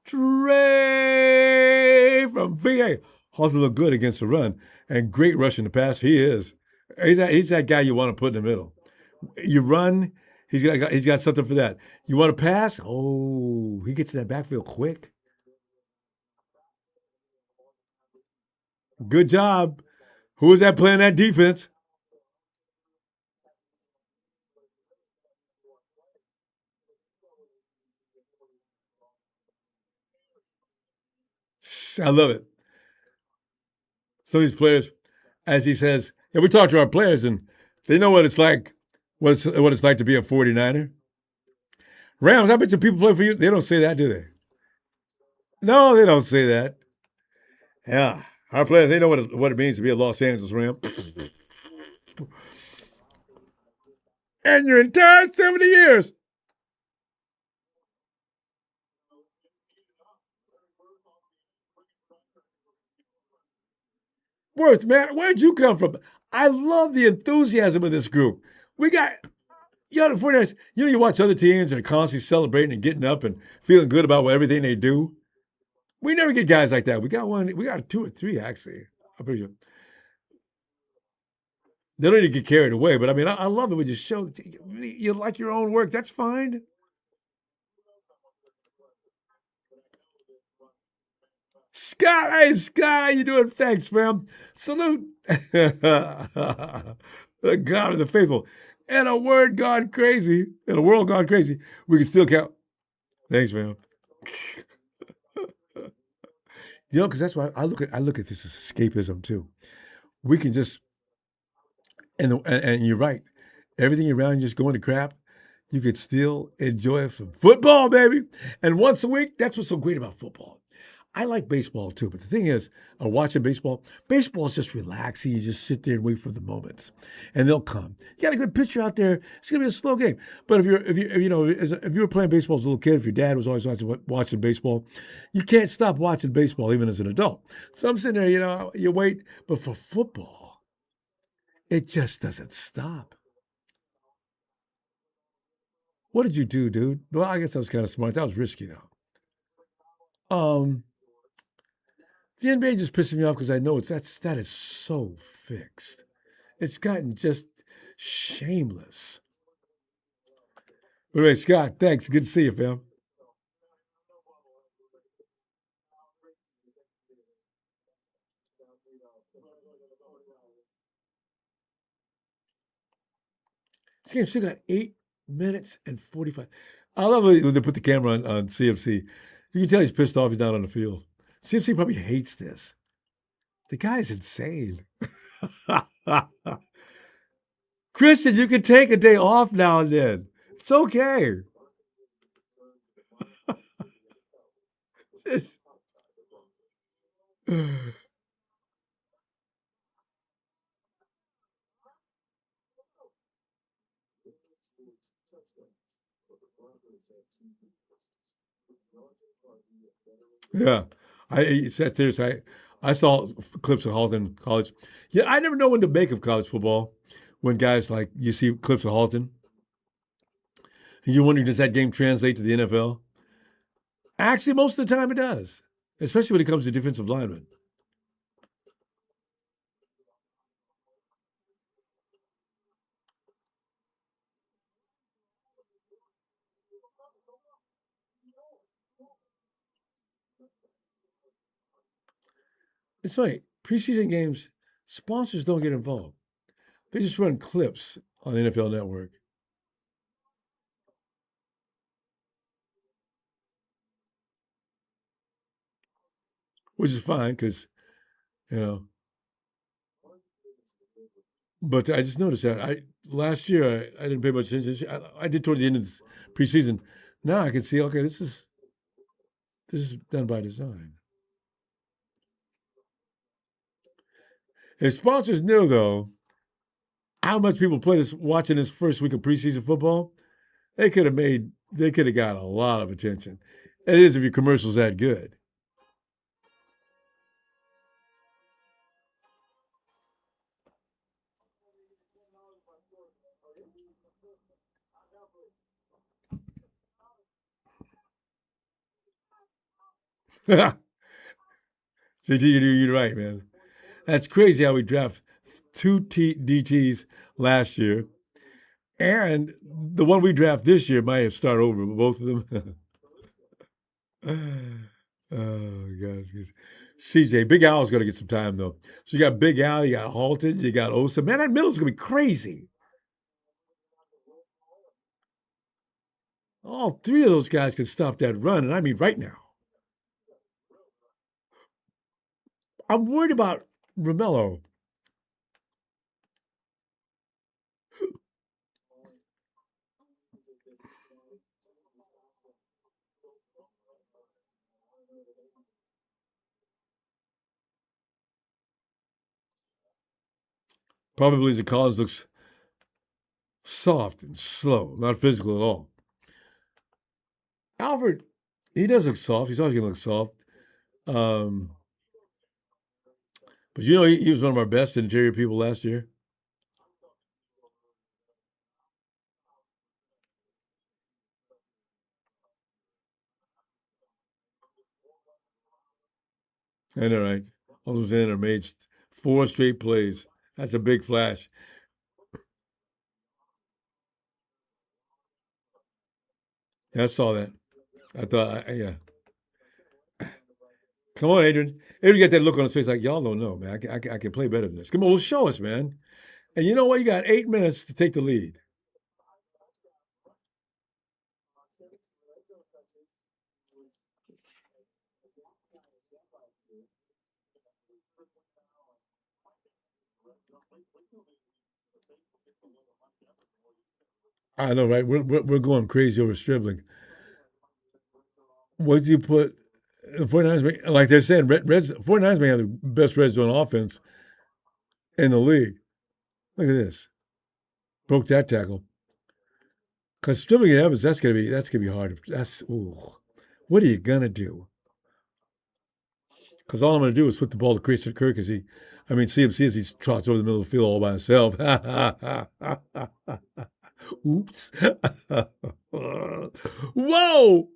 Trey from VA. Halter look good against the run and great rushing the pass. He is. He's that guy you want to put in the middle. You run, he's got something for that. You want to pass? Oh, he gets to that backfield quick. Good job. Who was that playing that defense? I love it. Some of these players, as he says, yeah, we talk to our players and they know what it's like, what it's like to be a 49er. Rams, I bet you people play for you. They don't say that, do they? No, they don't say that. Yeah. Our players, they know what it means to be a Los Angeles Ram. And your entire 70 years. Worth, man, where'd you come from? I love the enthusiasm of this group. We got, the 49ers, you watch other teams and are constantly celebrating and getting up and feeling good about everything they do. We never get guys like that. We got two or three, actually. I'm pretty sure. They don't need to get carried away, but I mean, I love it when you show that you like your own work. That's fine. Scott, hey Scott, how you doing? Thanks, fam. Salute. The God of the faithful. And a word gone crazy, and a world gone crazy. We can still count. Thanks, fam. Because that's why I look at this as escapism too. We can just and you're right. Everything around you is going to crap. You could still enjoy some football, baby. And once a week, that's what's so great about football. I like baseball too, but the thing is, watching baseball is just relaxing. You just sit there and wait for the moments, and they'll come. You got a good pitcher out there. It's gonna be a slow game. But if you were playing baseball as a little kid, if your dad was always watching baseball, you can't stop watching baseball even as an adult. So I'm sitting there, you wait, but for football, it just doesn't stop. What did you do, dude? Well, I guess that was kind of smart. That was risky though. Um, the NBA just pisses me off because I know that is so fixed. It's gotten just shameless. But anyway, Scott, thanks. Good to see you, fam. This game still got 8 minutes and 45. I love when they put the camera on CMC. You can tell he's pissed off he's not on the field. CMC probably hates this. The guy's insane. Christian, you can take a day off now and then. It's okay. Just, Yeah, I sat there. So I saw clips of Halton College. Yeah, I never know when to make of college football. When guys like you see clips of Halton, and you wonder does that game translate to the NFL? Actually, most of the time it does, especially when it comes to defensive linemen. It's funny. Preseason games, sponsors don't get involved. They just run clips on NFL Network, which is fine because you know. But I just noticed that I last year I didn't pay much attention. I did toward the end of this preseason. Now I can see. Okay, this is done by design. If sponsors knew though how much people play this watching this first week of preseason football, they could have got a lot of attention. It is if your commercial's that good. You're right, man. That's crazy how we draft two DTs last year, and the one we draft this year might have started over both of them. Oh God, CJ Big Al's going to get some time though. So you got Big Al, you got Halton, you got Osa. Man, that middle's going to be crazy. All three of those guys can stop that run, and I mean right now. I'm worried about Romello. Probably the Collins looks soft and slow, not physical at all. Alfred, he does look soft. He's always going to look soft. Um, but he was one of our best interior people last year. I know, right? All those in are made 4 straight plays. That's a big flash. Yeah, I saw that. I thought, yeah. Come on, Adrian. Adrian got that look on his face like, y'all don't know, man. I can play better than this. Come on, well, show us, man. And you know what? You got 8 minutes to take the lead. I know, right? We're going crazy over Stribling. What do you put? The 49ers, like they're saying, 49ers may have the best red zone offense in the league. Look at this. Broke that tackle. Because Stribling and Evans, that's gonna be hard. That's ooh. What are you gonna do? Because all I'm gonna do is flip the ball to Christian Kirk as CMC as he trots over the middle of the field all by himself. Oops. Whoa.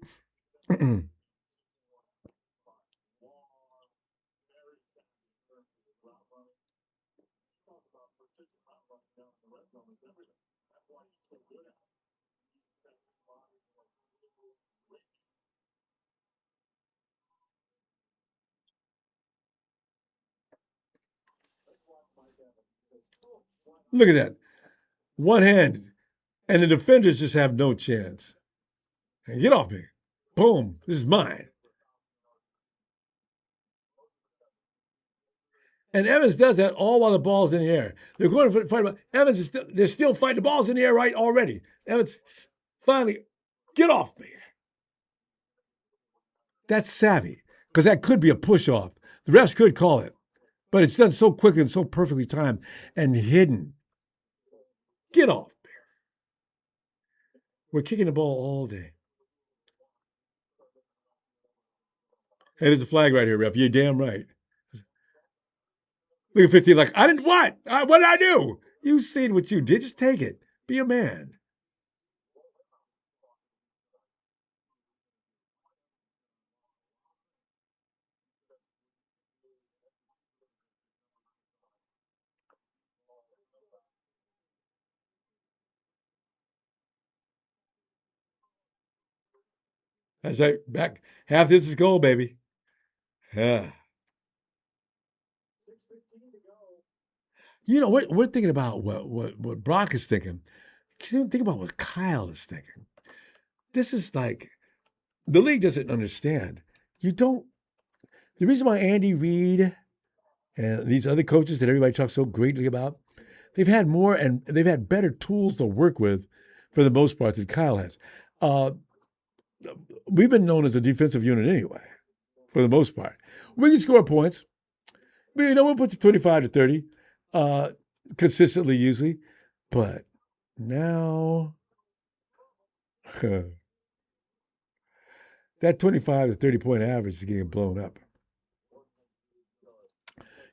Look at that. One hand. And the defenders just have no chance. Hey, get off me. Boom. This is mine. And Evans does that all while the ball's in the air. They're going to fight about Evans they're still fighting the ball's in the air right already. Evans finally get off me. That's savvy. Because that could be a push off. The refs could call it. But it's done so quickly and so perfectly timed and hidden. Get off. We're kicking the ball all day. Hey, there's a flag right here, ref. You're damn right. Look at 15 like, I didn't what? What did I do? You seen what you did. Just take it. Be a man. That's right. Back half this is goal, baby. Yeah. You know, we're thinking about what Brock is thinking. Think about what Kyle is thinking. This is like the league doesn't understand. You don't. The reason why Andy Reid and these other coaches that everybody talks so greatly about, they've had more and they've had better tools to work with, for the most part, than Kyle has. Uh, we've been known as a defensive unit anyway, for the most part. We can score points. But, we'll put you 25 to 30 uh, consistently, usually. But now, that 25 to 30 point average is getting blown up.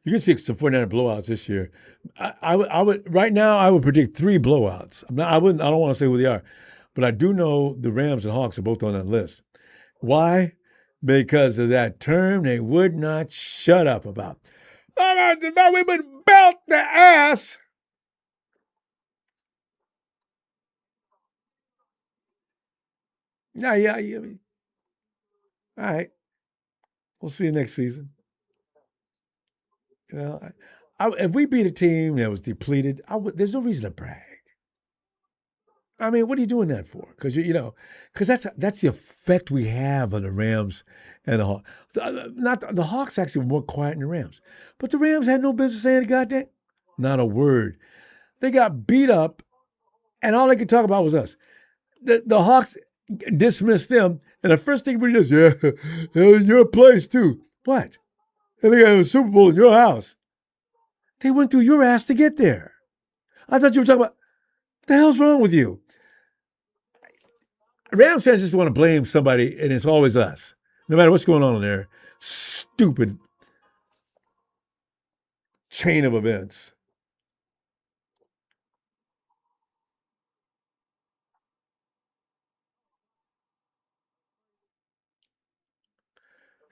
You can see some 49er blowouts this year. I would right now. I would predict 3 blowouts. I wouldn't. I don't want to say who they are, but I do know the Rams and Hawks are both on that list. Why? Because of that term they would not shut up about. We would belt the ass. Yeah. All right. We'll see you next season. You know, if we beat a team that was depleted, there's no reason to brag. I mean, what are you doing that for? Because because that's the effect we have on the Rams and the Hawks. Not the Hawks actually were more quiet than the Rams, but the Rams had no business saying a goddamn, not a word. They got beat up, and all they could talk about was us. The Hawks dismissed them, and the first thing we does, your place too. What? And they got a Super Bowl in your house. They went through your ass to get there. I thought you were talking about, what the hell's wrong with you? Rams fans just want to blame somebody, and it's always us. No matter what's going on in there. Stupid chain of events.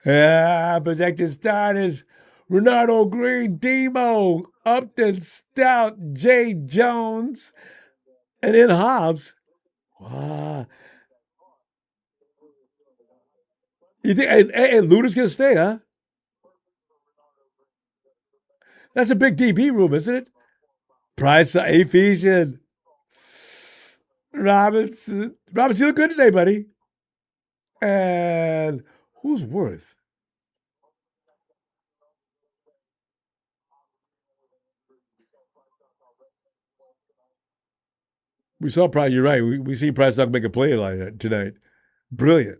Projected starters: Renardo Green, Demo, Upton, Stout, Jay Jones, and then Hobbs. Wow. You think Luda's going to stay, huh? That's a big DB room, isn't it? Price, Ephesian, Robinson. Robinson, you look good today, buddy. And who's Worth? We saw Price. You're right. We see Price not make a play like that tonight. Brilliant.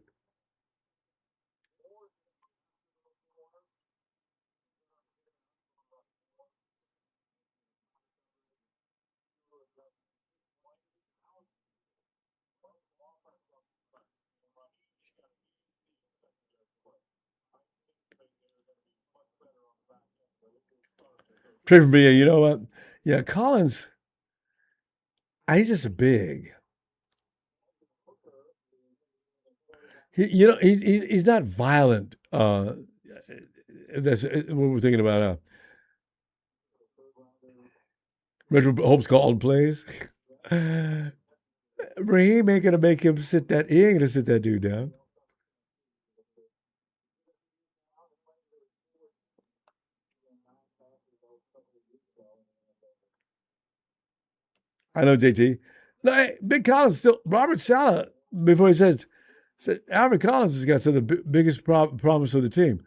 Trey from BA, you know what? Yeah, Collins, he's just big. He's not violent. That's what we're thinking about. Retro Hope's called plays. Raheem ain't gonna make him sit that. He ain't gonna sit that dude down. I know JT. No, hey, Big Collins still. Robert Sala before he said Alfred Collins has got some of the biggest problems for the team.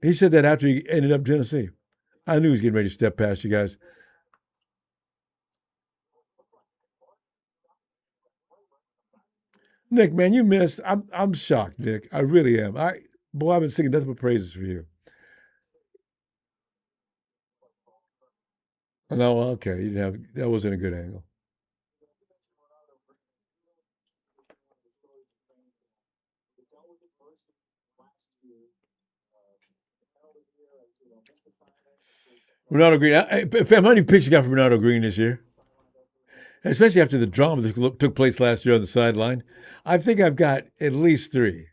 He said that after he ended up in Tennessee. I knew he was getting ready to step past you guys. Nick, man, you missed. I'm shocked, Nick. I really am. I've been singing nothing but praises for you. No, okay, you didn't have that wasn't a good angle. Ronaldo Green. Fam, how many picks you got for Ronaldo Green this year? Especially after the drama that took place last year on the sideline. I think I've got at least three.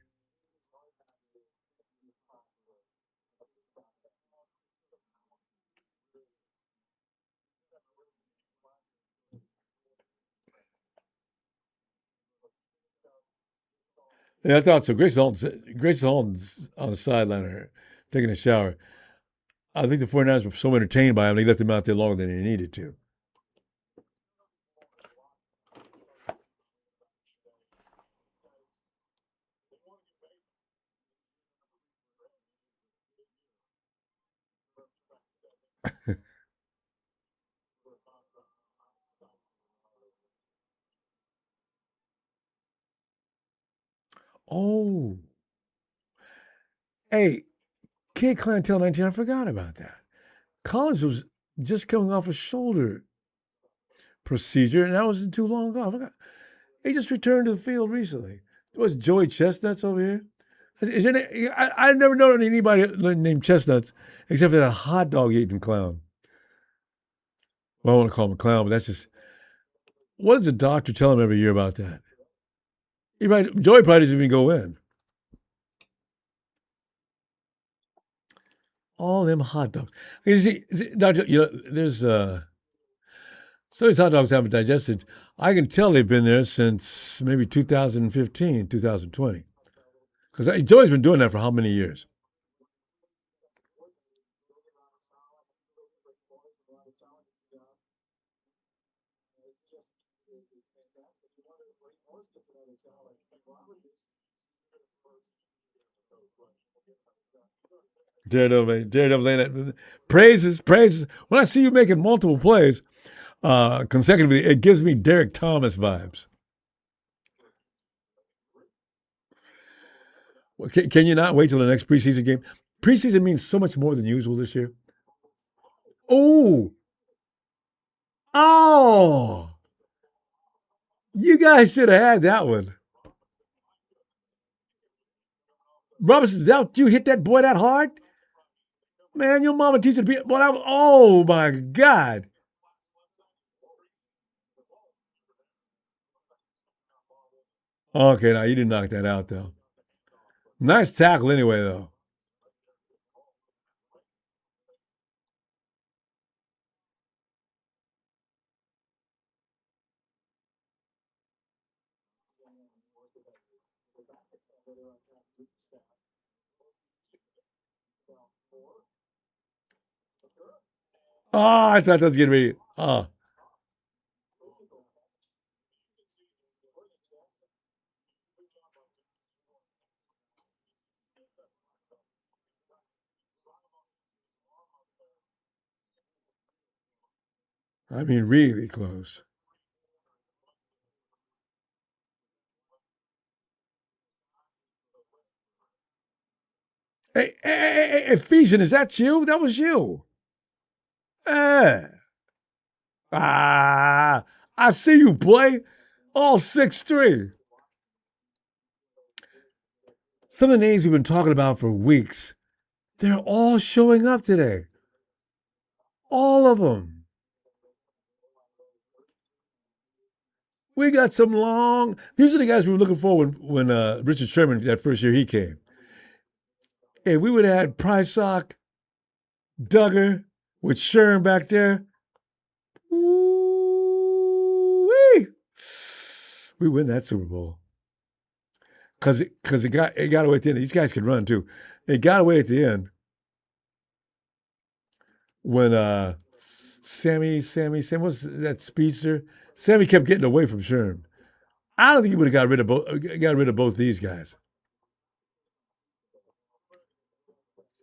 Yeah, I thought so. Grace Holmes on the sideline or taking a shower. I think the 49ers were so entertained by him, they left him out there longer than they needed to. Oh, hey, Kid Clientele 19, I forgot about that. Collins was just coming off a shoulder procedure, and that wasn't too long ago. I forgot. He just returned to the field recently. Was Joey Chestnuts over here? I've never known anybody named Chestnuts except for that hot dog eating clown. Well, I want to call him a clown, but that's just what does the doctor tell him every year about that? Joey probably doesn't even go in. All them hot dogs. Doctor, there's some of these hot dogs haven't digested. I can tell they've been there since maybe 2015, 2020. Because Joey's been doing that for how many years? Daredevil, man. Daredevil ain't that. Praises, praises. When I see you making multiple plays consecutively, it gives me Derek Thomas vibes. Can you not wait till the next preseason game? Preseason means so much more than usual this year. Oh, oh, you guys should have had that one. Robinson, you hit that boy that hard? Man, your mama teacher to be. Boy, oh my God. Okay, now you didn't knock that out though. Nice tackle anyway though. Oh, I thought that was gonna be. Oh, I mean, really close. Hey, Ephesian, is that you? That was you. Eh. Ah, I see you, boy. All 6'3". Some of the names we've been talking about for weeks, they're all showing up today. All of them. We got some long. These are the guys we were looking for when Richard Sherman that first year he came. Hey, we would have had Prysock, Duggar, with Sherm back there. Ooh-wee. We win that Super Bowl because it got away at the end. These guys can run too. It got away at the end when Sammy, what's that speedster? Sammy kept getting away from Sherm. I don't think he would have got rid of both these guys.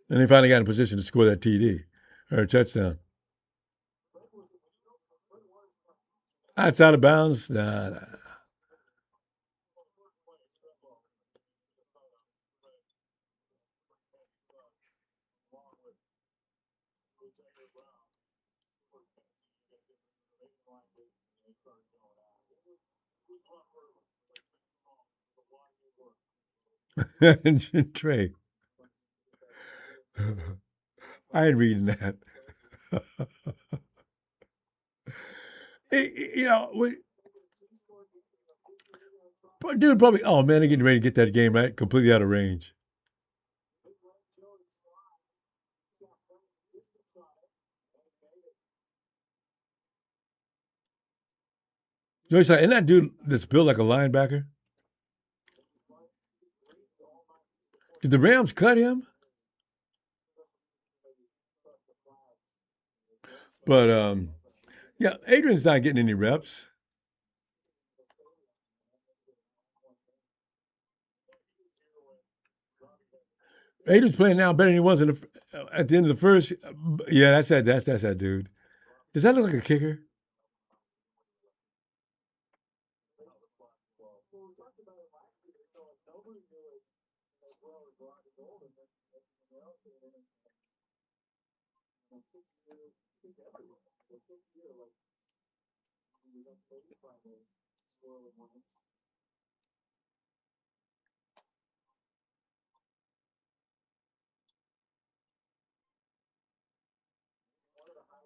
And they finally got in position to score that TD or a touchdown. That's out of bounds. Nah. Trey, I ain't reading that. You know, dude, probably. Oh man, they're getting ready to get that game right, completely out of range. Joey's like, isn't that dude that's built like a linebacker? Did the Rams cut him? But yeah, Adrian's not getting any reps. Adrian's playing now better than he was at the end of the first. Yeah, that's that. That's that dude. Does that look like a kicker?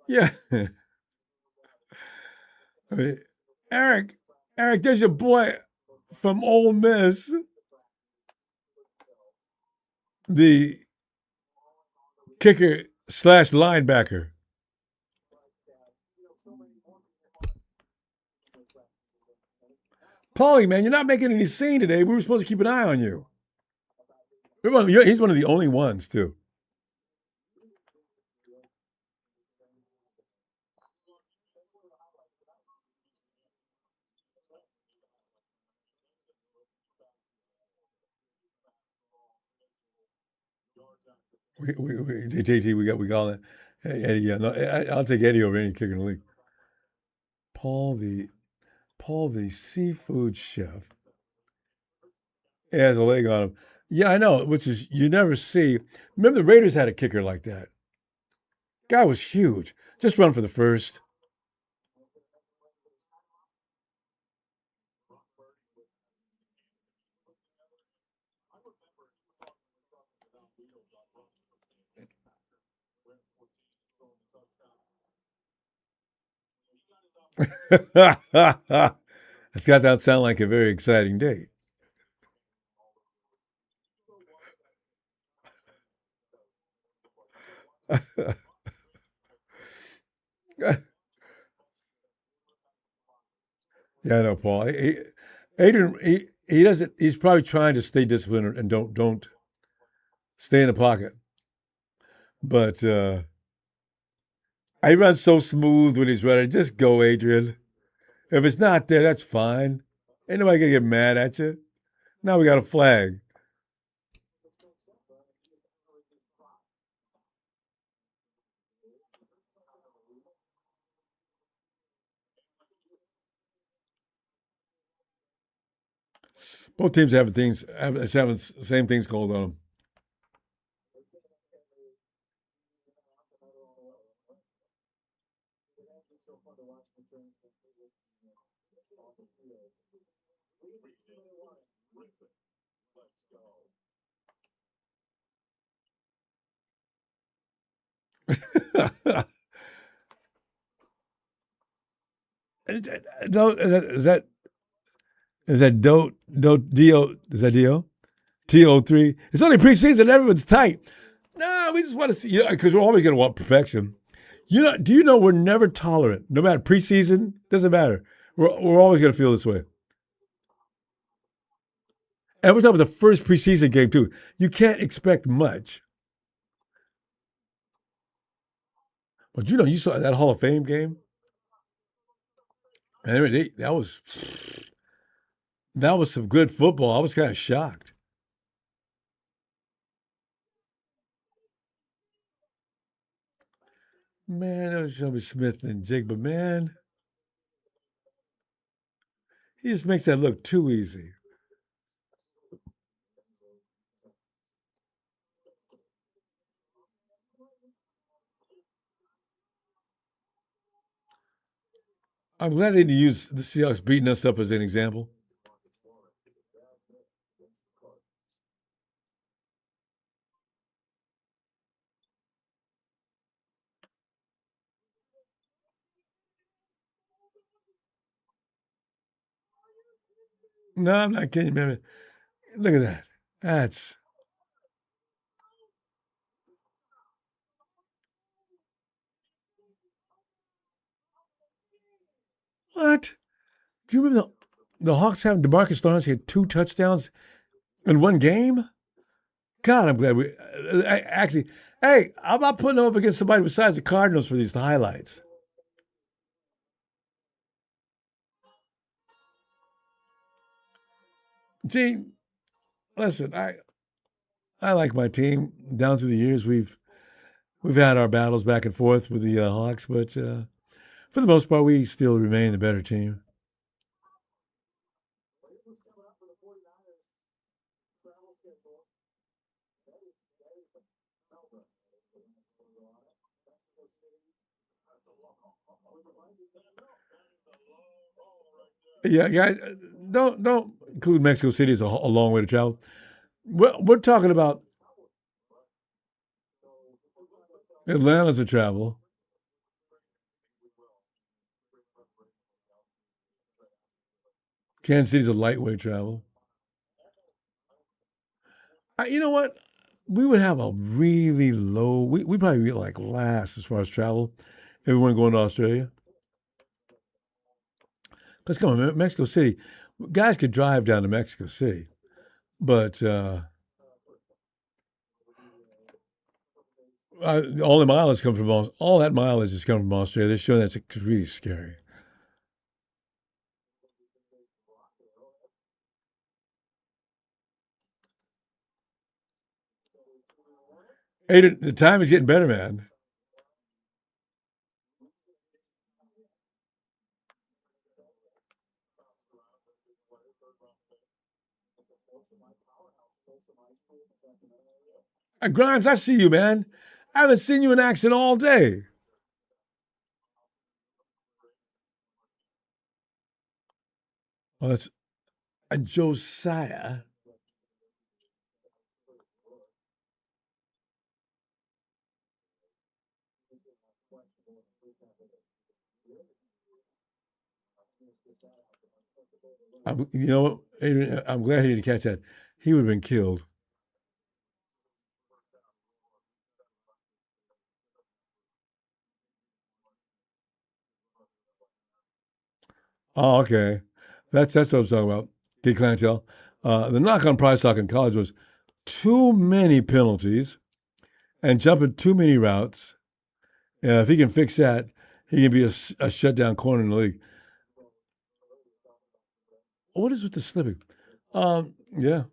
Yeah. I mean, Eric, Eric, there's your boy from Ole Miss, the kicker slash linebacker. Paulie, man, you're not making any scene today. We were supposed to keep an eye on you. He's one of the only ones, too. JT, we got it. Eddie, yeah, no, I'll take Eddie over any kicker in the league. Paul the Paul the seafood chef has a leg on him. Yeah, I know, which is you never see. Remember the Raiders had a kicker like that. Guy was huge. Just run for the first. That's got that sound like a very exciting day. Yeah, I know, Paul. Adrian, he doesn't. He's probably trying to stay disciplined and don't stay in the pocket. But he runs so smooth when he's ready. Just go, Adrian. If it's not there, that's fine. Ain't nobody gonna get mad at you. Now we got a flag. Both teams have having the same things called on them. Is that is that do TO3? It's only preseason. Everyone's tight. No, we just want to see because we're always going to want perfection. Do you know we're never tolerant, no matter preseason, doesn't matter. We're always going to feel this way. And we're talking about the first preseason game too. You can't expect much. But you saw that Hall of Fame game, and that was some good football. I was kind of shocked. Man, it was Shelby Smith and Jake, but man, he just makes that look too easy. I'm glad they didn't use the Seahawks beating us up as an example. No, I'm not kidding, man. Look at that. That's what? Do you remember the Hawks having DeMarcus Lawrence had 2 touchdowns in one game? God, I'm glad we actually. Hey, I'm not putting them up against somebody besides the Cardinals for these highlights. Gee, listen, I like my team. Down through the years, we've had our battles back and forth with the Hawks, but for the most part, we still remain the better team. Yeah, guys, don't include Mexico City as a long way to travel. We're talking about Atlanta's a travel. Kansas City's a lightweight travel. You know what? We would have a really low. We'd probably be like last as far as travel. Everyone going to Australia. Because come on, Mexico City, guys could drive down to Mexico City, but all the mileage comes from all that mileage is coming from Australia. They're showing that's really scary. Hey, the time is getting better, man. Grimes, I see you, man. I haven't seen you in action all day. Well, that's a Josiah. You know, Adrian, I'm glad he didn't catch that. He would have been killed. Oh, okay. That's what I was talking about. Kid clientele. The knock on Price Talk in college was too many penalties and jumping too many routes. If he can fix that, he can be a shutdown corner in the league. What is with the slipping? Yeah.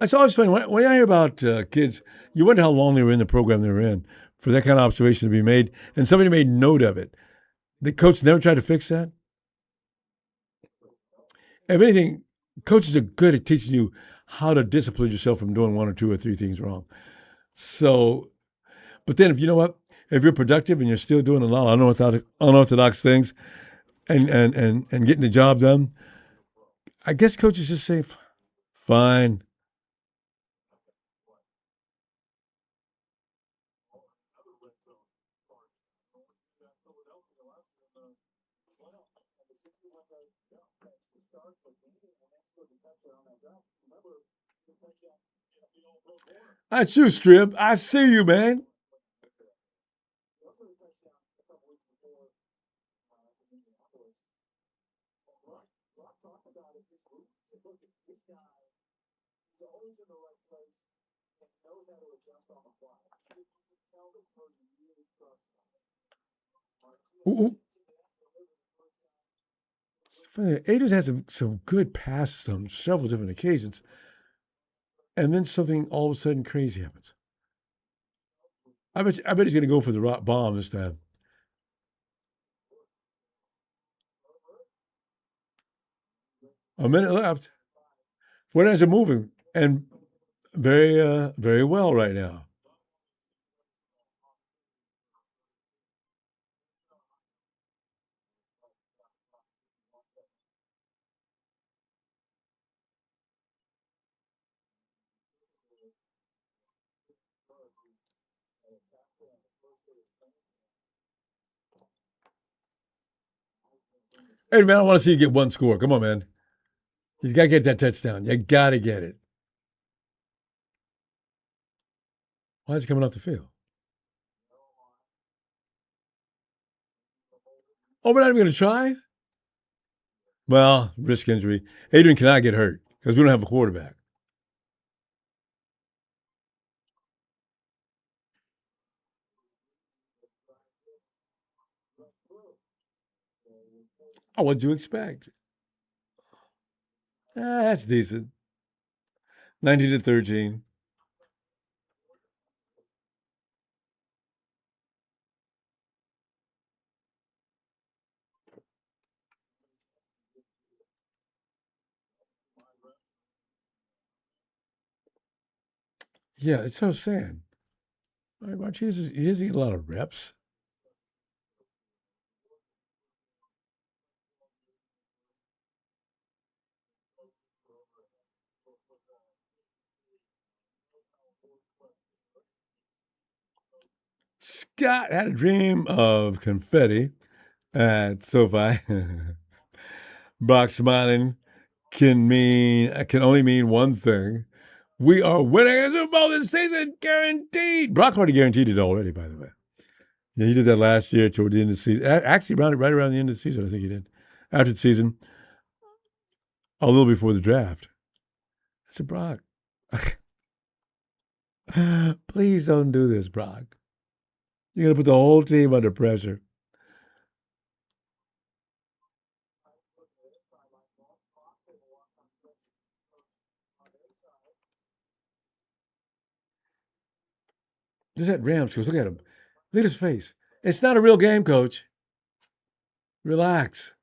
It's always funny when I hear about kids. You wonder how long they were in the program they were in for that kind of observation to be made, and somebody made note of it. The coach never tried to fix that. If anything, coaches are good at teaching you how to discipline yourself from doing 1 or 2 or 3 things wrong. So, but then if you know what, if you're productive and you're still doing a lot of unorthodox things and getting the job done, I guess coaches just say, fine. That's you, Strip. I see you, man. Ooh, it's funny. Adrian's had some good passes on several different occasions, and then something all of a sudden crazy happens. I bet he's going to go for the rock bomb this time. A minute left. 49ers are moving and very well right now. Hey, man, I want to see you get one score. Come on, man. You got to get that touchdown. You got to get it. Why is he coming off the field? Oh, we're not even going to try? Well, risk injury. Adrian cannot get hurt because we don't have a quarterback. Oh, what'd you expect? That's decent. 19-13. Yeah, it's so sad. Why he doesn't get a lot of reps. Scott had a dream of confetti at SoFi. Brock smiling can only mean one thing. We are winning a Super Bowl this season, guaranteed. Brock already guaranteed it already, by the way. Yeah, he did that last year toward the end of the season. Actually, right around the end of the season, I think he did. After the season, a little before the draft. I said, Brock, please don't do this, Brock. You're going to put the whole team under pressure. This at Rams coach. Look at him. Look at his face. It's not a real game, coach. Relax.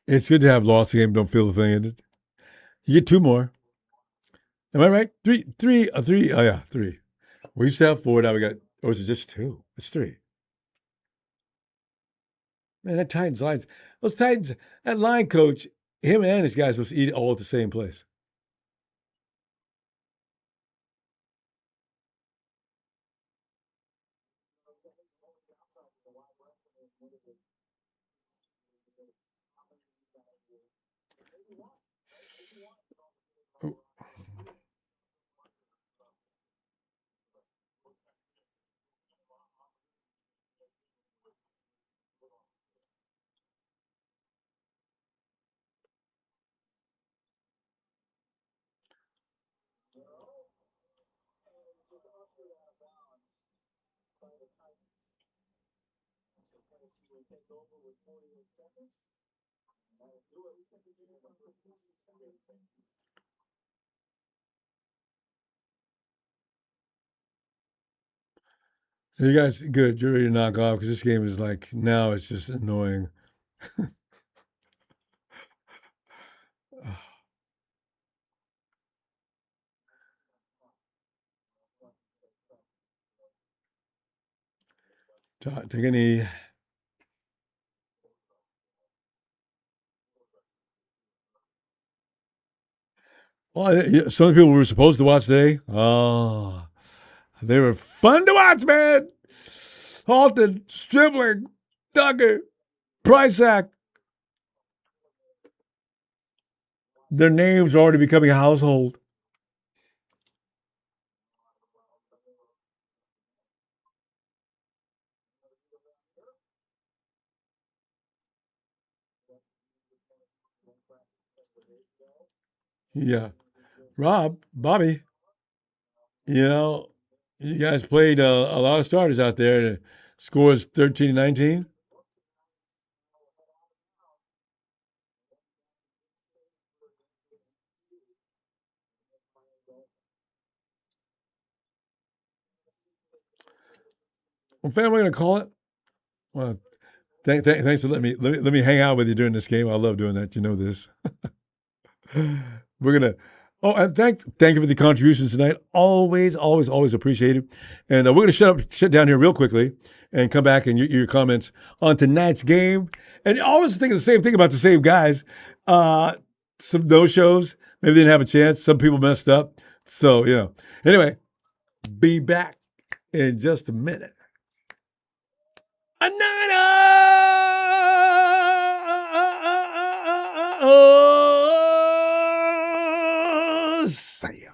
It's good to have lost the game. Don't feel the thing in it. You get two more. Am I right? Three. Oh, yeah, three. We used to have four. Now we got, or is it just two? It's three. Man, that Titans lines, those Titans, that line coach, him and his guys supposed to eat all at the same place. You guys, good. You're ready to knock off because this game is like, now it's just annoying. Take a knee. Well, some of the people we were supposed to watch today, oh, they were fun to watch, man. Halton, Stribling, Tucker, Prysack. Their names are already becoming a household. Yeah. Bobby, you know, you guys played a lot of starters out there. The score is 13-19. What fan am I going to call it? Well, thanks for let me hang out with you during this game. I love doing that. You know this. We're gonna. Oh, and thank you for the contributions tonight. Always, always, always appreciate it. And we're gonna shut down here real quickly and come back and your comments on tonight's game. And always thinking the same thing about the same guys. Some no shows. Maybe they didn't have a chance. Some people messed up. So Anyway, be back in just a minute. A Niner Sam.